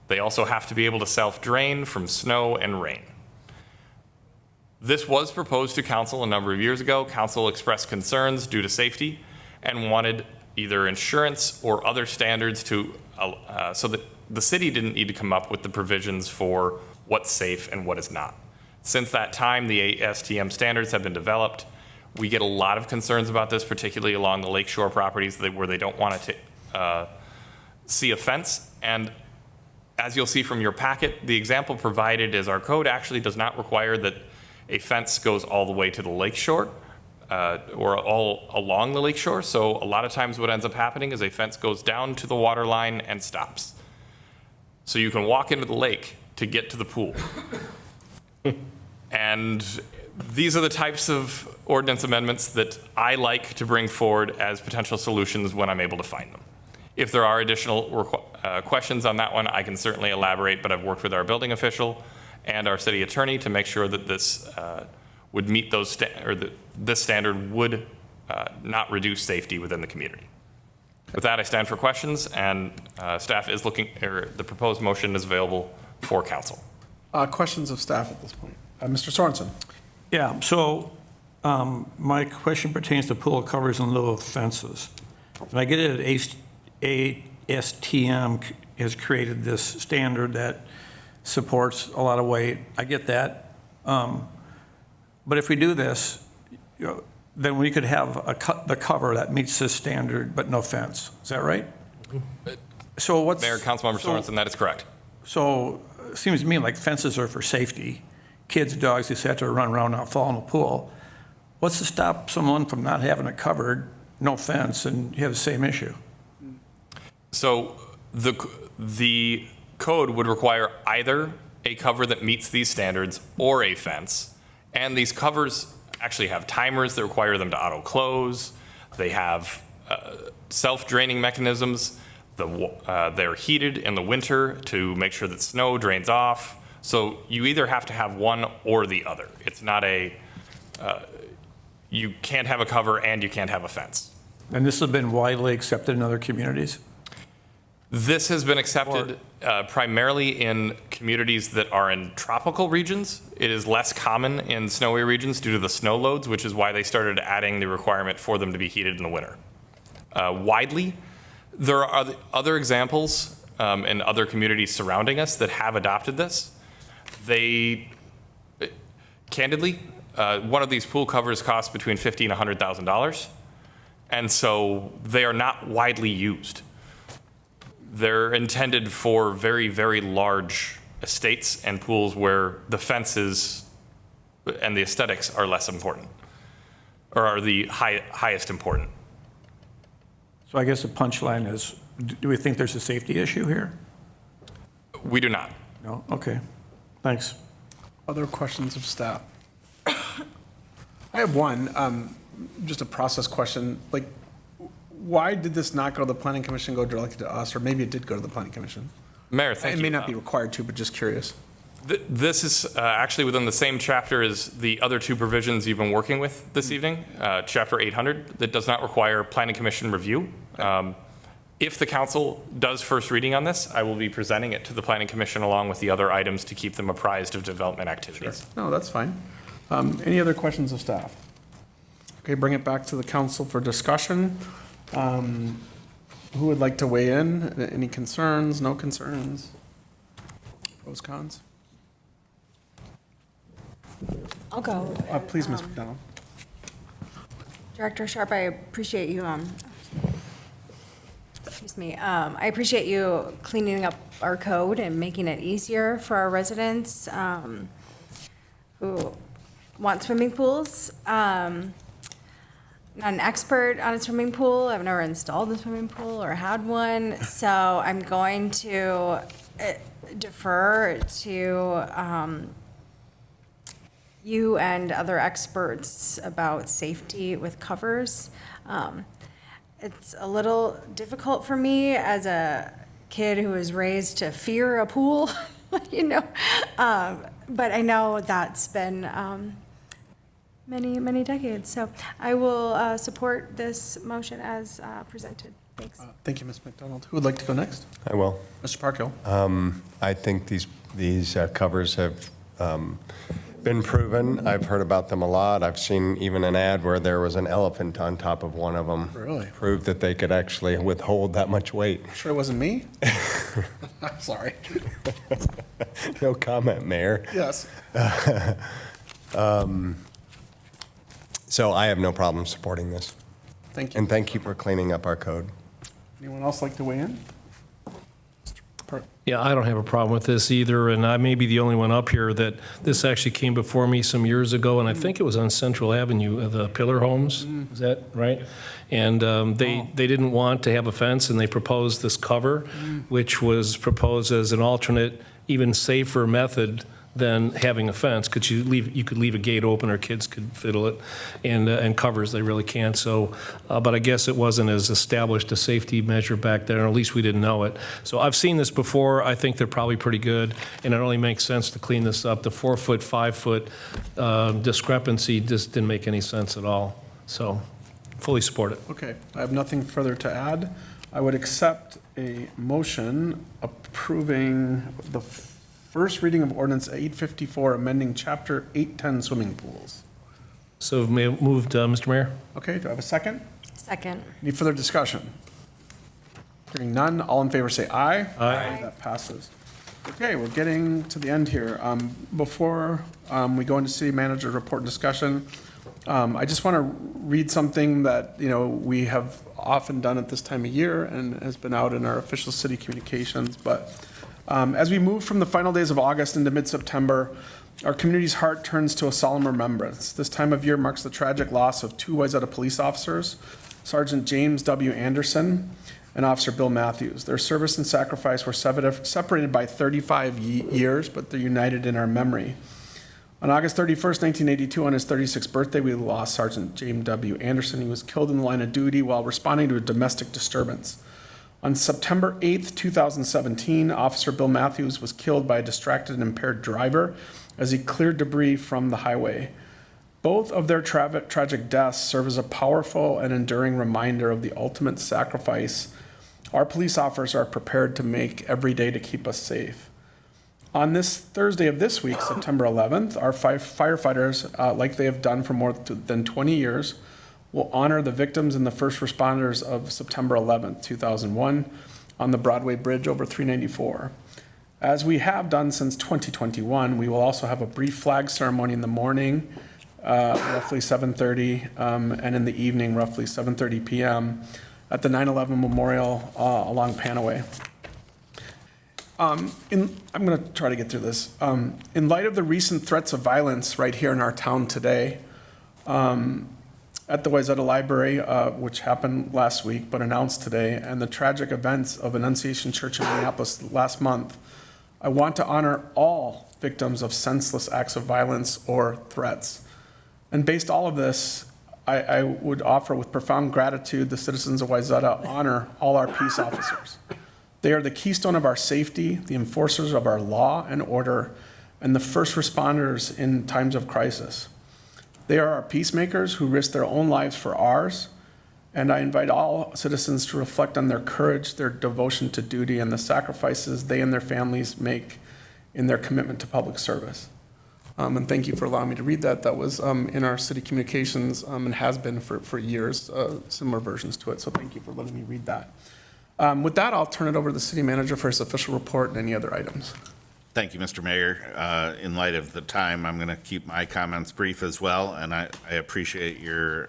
They also have to be able to self-drain from snow and rain. This was proposed to council a number of years ago. Council expressed concerns due to safety and wanted either insurance or other standards to, so that the city didn't need to come up with the provisions for what's safe and what is not. Since that time, the ASTM standards have been developed. We get a lot of concerns about this, particularly along the lakeshore properties where they don't want to see a fence. And as you'll see from your packet, the example provided is our code actually does not require that a fence goes all the way to the lakeshore or all along the lakeshore. So a lot of times what ends up happening is a fence goes down to the water line and stops. So you can walk into the lake to get to the pool. And these are the types of ordinance amendments that I like to bring forward as potential solutions when I'm able to find them. If there are additional questions on that one, I can certainly elaborate, but I've worked with our building official and our city attorney to make sure that this would meet those, this standard would not reduce safety within the community. With that, I stand for questions, and staff is looking, or the proposed motion is available for council. Questions of staff at this point. Mr. Sorensen. Yeah, so my question pertains to pool covers in lieu of fences. And I get it, ASTM has created this standard that supports a lot of weight. I get that. But if we do this, then we could have the cover that meets this standard, but no fence. Is that right? So what's... Mayor, Councilmember Sorensen, that is correct. So it seems to me like fences are for safety. Kids, dogs, just have to run around, not fall in the pool. What's to stop someone from not having it covered, no fence, and you have the same issue? So the code would require either a cover that meets these standards or a fence. And these covers actually have timers that require them to auto-close. They have self-draining mechanisms. They're heated in the winter to make sure that snow drains off. So you either have to have one or the other. It's not a, you can't have a cover and you can't have a fence. And this has been widely accepted in other communities? This has been accepted primarily in communities that are in tropical regions. It is less common in snowy regions due to the snow loads, which is why they started adding the requirement for them to be heated in the winter. Widely, there are other examples in other communities surrounding us that have adopted this. They, candidly, one of these pool covers costs between $50,000 and $100,000, and so they are not widely used. They're intended for very, very large estates and pools where the fences and the aesthetics are less important, or are the highest important. So I guess the punchline is, do we think there's a safety issue here? We do not. No? Okay. Thanks. Other questions of staff? I have one, just a process question. Like, why did this not go to the planning commission, go directly to us, or maybe it did go to the planning commission? Mayor, thank you. It may not be required to, but just curious. This is actually within the same chapter as the other two provisions you've been working with this evening, Chapter 800, that does not require planning commission review. If the council does first reading on this, I will be presenting it to the planning commission along with the other items to keep them apprised of development activities. No, that's fine. Any other questions of staff? Okay, bring it back to the council for discussion. Who would like to weigh in? Any concerns, no concerns? Pros, cons? I'll go. Please, Ms. McDonald. Director Sharp, I appreciate you, excuse me, I appreciate you cleaning up our code and making it easier for our residents who want swimming pools. Not an expert on a swimming pool. I've never installed a swimming pool or had one, so I'm going to defer to you and other experts about safety with covers. It's a little difficult for me as a kid who was raised to fear a pool, you know, but I know that's been many, many decades. So I will support this motion as presented. Thanks. Thank you, Ms. McDonald. Who would like to go next? I will. Mr. Parkhill. I think these covers have been proven. I've heard about them a lot. I've seen even an ad where there was an elephant on top of one of them. Really? Proved that they could actually withhold that much weight. Sure it wasn't me? Sorry. No comment, Mayor. Yes. So I have no problem supporting this. Thank you. And thank you for cleaning up our code. Anyone else like to weigh in? Yeah, I don't have a problem with this either, and I may be the only one up here that this actually came before me some years ago, and I think it was on Central Avenue, the Pillar Homes, is that right? And they didn't want to have a fence, and they proposed this cover, which was proposed as an alternate, even safer method than having a fence, because you could leave a gate open or kids could fiddle it, and covers they really can't. So, but I guess it wasn't as established a safety measure back then, or at least we didn't know it. So I've seen this before. I think they're probably pretty good, and it only makes sense to clean this up. The 4-foot, 5-foot discrepancy just didn't make any sense at all. So fully support it. Okay, I have nothing further to add. I would accept a motion approving the first reading of ordinance 854, amending chapter 810 swimming pools. So moved, Mr. Mayor. Okay, do I have a second? Second. Any further discussion? Hearing none, all in favor say aye. Aye. That passes. Okay, we're getting to the end here. Before we go into city manager report discussion, I just want to read something that, you know, we have often done at this time of year and has been out in our official city communications, but as we move from the final days of August into mid-September, our community's heart turns to a solemn remembrance. This time of year marks the tragic loss of two Wayzata police officers, Sergeant James W. Anderson and Officer Bill Matthews. Their service and sacrifice were separated by 35 years, but they're united in our memory. On August 31st, 1982, on his 36th birthday, we lost Sergeant James W. Anderson. He was killed in the line of duty while responding to a domestic disturbance. On September 8th, 2017, Officer Bill Matthews was killed by a distracted and impaired driver as he cleared debris from the highway. Both of their tragic deaths serve as a powerful and enduring reminder of the ultimate sacrifice our police officers are prepared to make every day to keep us safe. On this Thursday of this week, September 11th, our firefighters, like they have done for more than 20 years, will honor the victims and the first responders of September 11th, 2001 on the Broadway Bridge over 394. As we have done since 2021, we will also have a brief flag ceremony in the morning, roughly 7:30, and in the evening, roughly 7:30 p.m. at the 9/11 Memorial along Panaway. I'm going to try to get through this. In light of the recent threats of violence right here in our town today, at the Wayzata Library, which happened last week but announced today, and the tragic events of Annunciation Church in Minneapolis last month, I want to honor all victims of senseless acts of violence or threats. And based all of this, I would offer with profound gratitude the citizens of Wayzata honor all our peace officers. They are the keystone of our safety, the enforcers of our law and order, and the first responders in times of crisis. They are our peacemakers who risk their own lives for ours, and I invite all citizens to reflect on their courage, their devotion to duty, and the sacrifices they and their families make in their commitment to public service. And thank you for allowing me to read that. That was in our city communications and has been for years, similar versions to it. So thank you for letting me read that. With that, I'll turn it over to the city manager for his official report and any other items. Thank you, Mr. Mayor. In light of the time, I'm going to keep my comments brief as well, and I appreciate your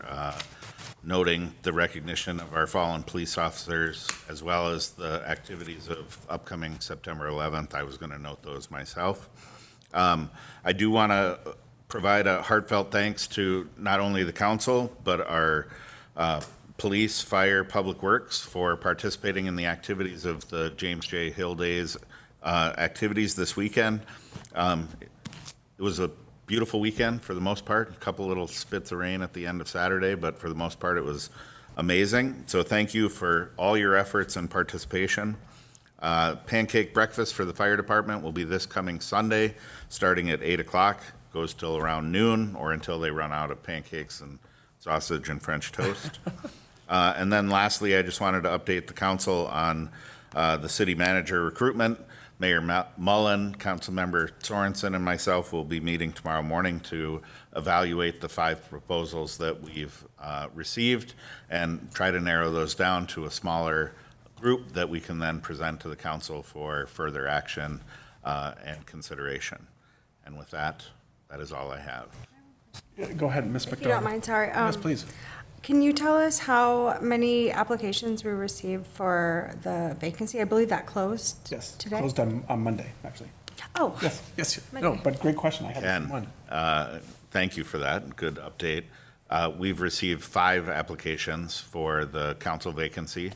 noting the recognition of our fallen police officers as well as the activities of upcoming September 11th. I was going to note those myself. I do want to provide a heartfelt thanks to not only the council, but our police, fire, public works for participating in the activities of the James J. Hill Days activities this weekend. It was a beautiful weekend for the most part, a couple little spits of rain at the end of Saturday, but for the most part it was amazing. So thank you for all your efforts and participation. Pancake breakfast for the fire department will be this coming Sunday, starting at 8 o'clock, goes till around noon or until they run out of pancakes and sausage and French toast. And then lastly, I just wanted to update the council on the city manager recruitment. Mayor Mullen, Councilmember Sorensen, and myself will be meeting tomorrow morning to evaluate the 5 proposals that we've received and try to narrow those down to a smaller group that we can then present to the council for further action and consideration. And with that, that is all I have. Go ahead, Ms. McDonald. If you don't mind, sorry. Yes, please. Can you tell us how many applications we received for the vacancy? I believe that closed Yes, today. closed on Monday, actually. Oh. Yes. No, Monday. but great question. I had one. Thank you for that. Good update. We've received 5 applications for the council vacancy.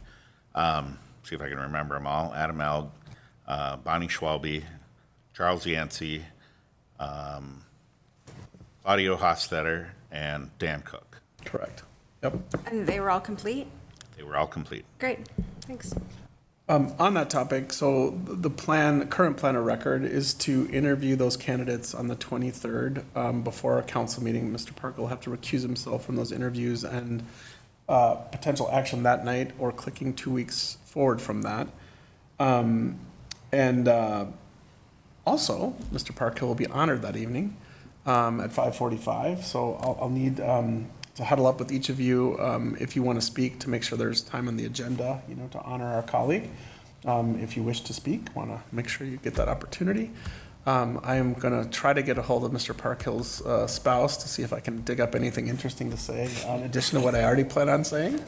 See if I can remember them all. Adam Elg, Bonnie Schwalbe, Charles Yancey, Claudio Hostetter, and Dan Cook. Correct. Yep. And they were all complete? They were all complete. Great, thanks. On that topic, so the current plan of record is to interview those candidates on the 23rd before our council meeting. Mr. Park will have to recuse himself from those interviews and potential action that night or clicking 2 weeks forward from that. Also, Mr. Parkhill will be honored that evening at 5:45. So I'll need to huddle up with each of you if you want to speak, to make sure there's time on the agenda, to honor our colleague. If you wish to speak, want to make sure you get that opportunity. I am going to try to get a hold of Mr. Parkhill's spouse to see if I can dig up anything interesting to say in addition to what I already plan on saying.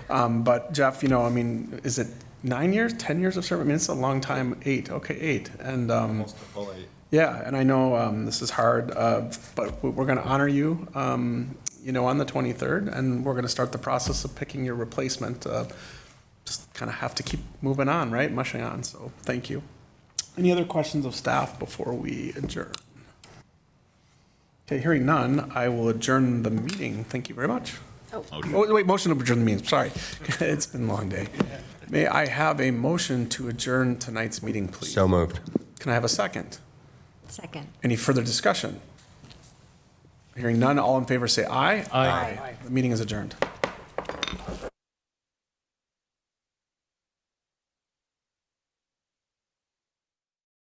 But Jeff, is it 9 years, 10 years of service? It's a long time. 8. Okay, 8. And Almost a full 8. Yeah, and I know this is hard, but we're going to honor you, on the 23rd, and we're going to start the process of picking your replacement. Just kind of have to keep moving on, right? Mushing on. So thank you. Any other questions of staff before we adjourn? Okay, hearing none, I will adjourn the meeting. Thank you very much. Wait, motion to adjourn the meeting. Sorry. It's been a long day. May I have a motion to adjourn tonight's meeting, please? So moved. Can I have a second? Second. Any further discussion? Hearing none, all in favor say aye. Aye. The meeting is adjourned.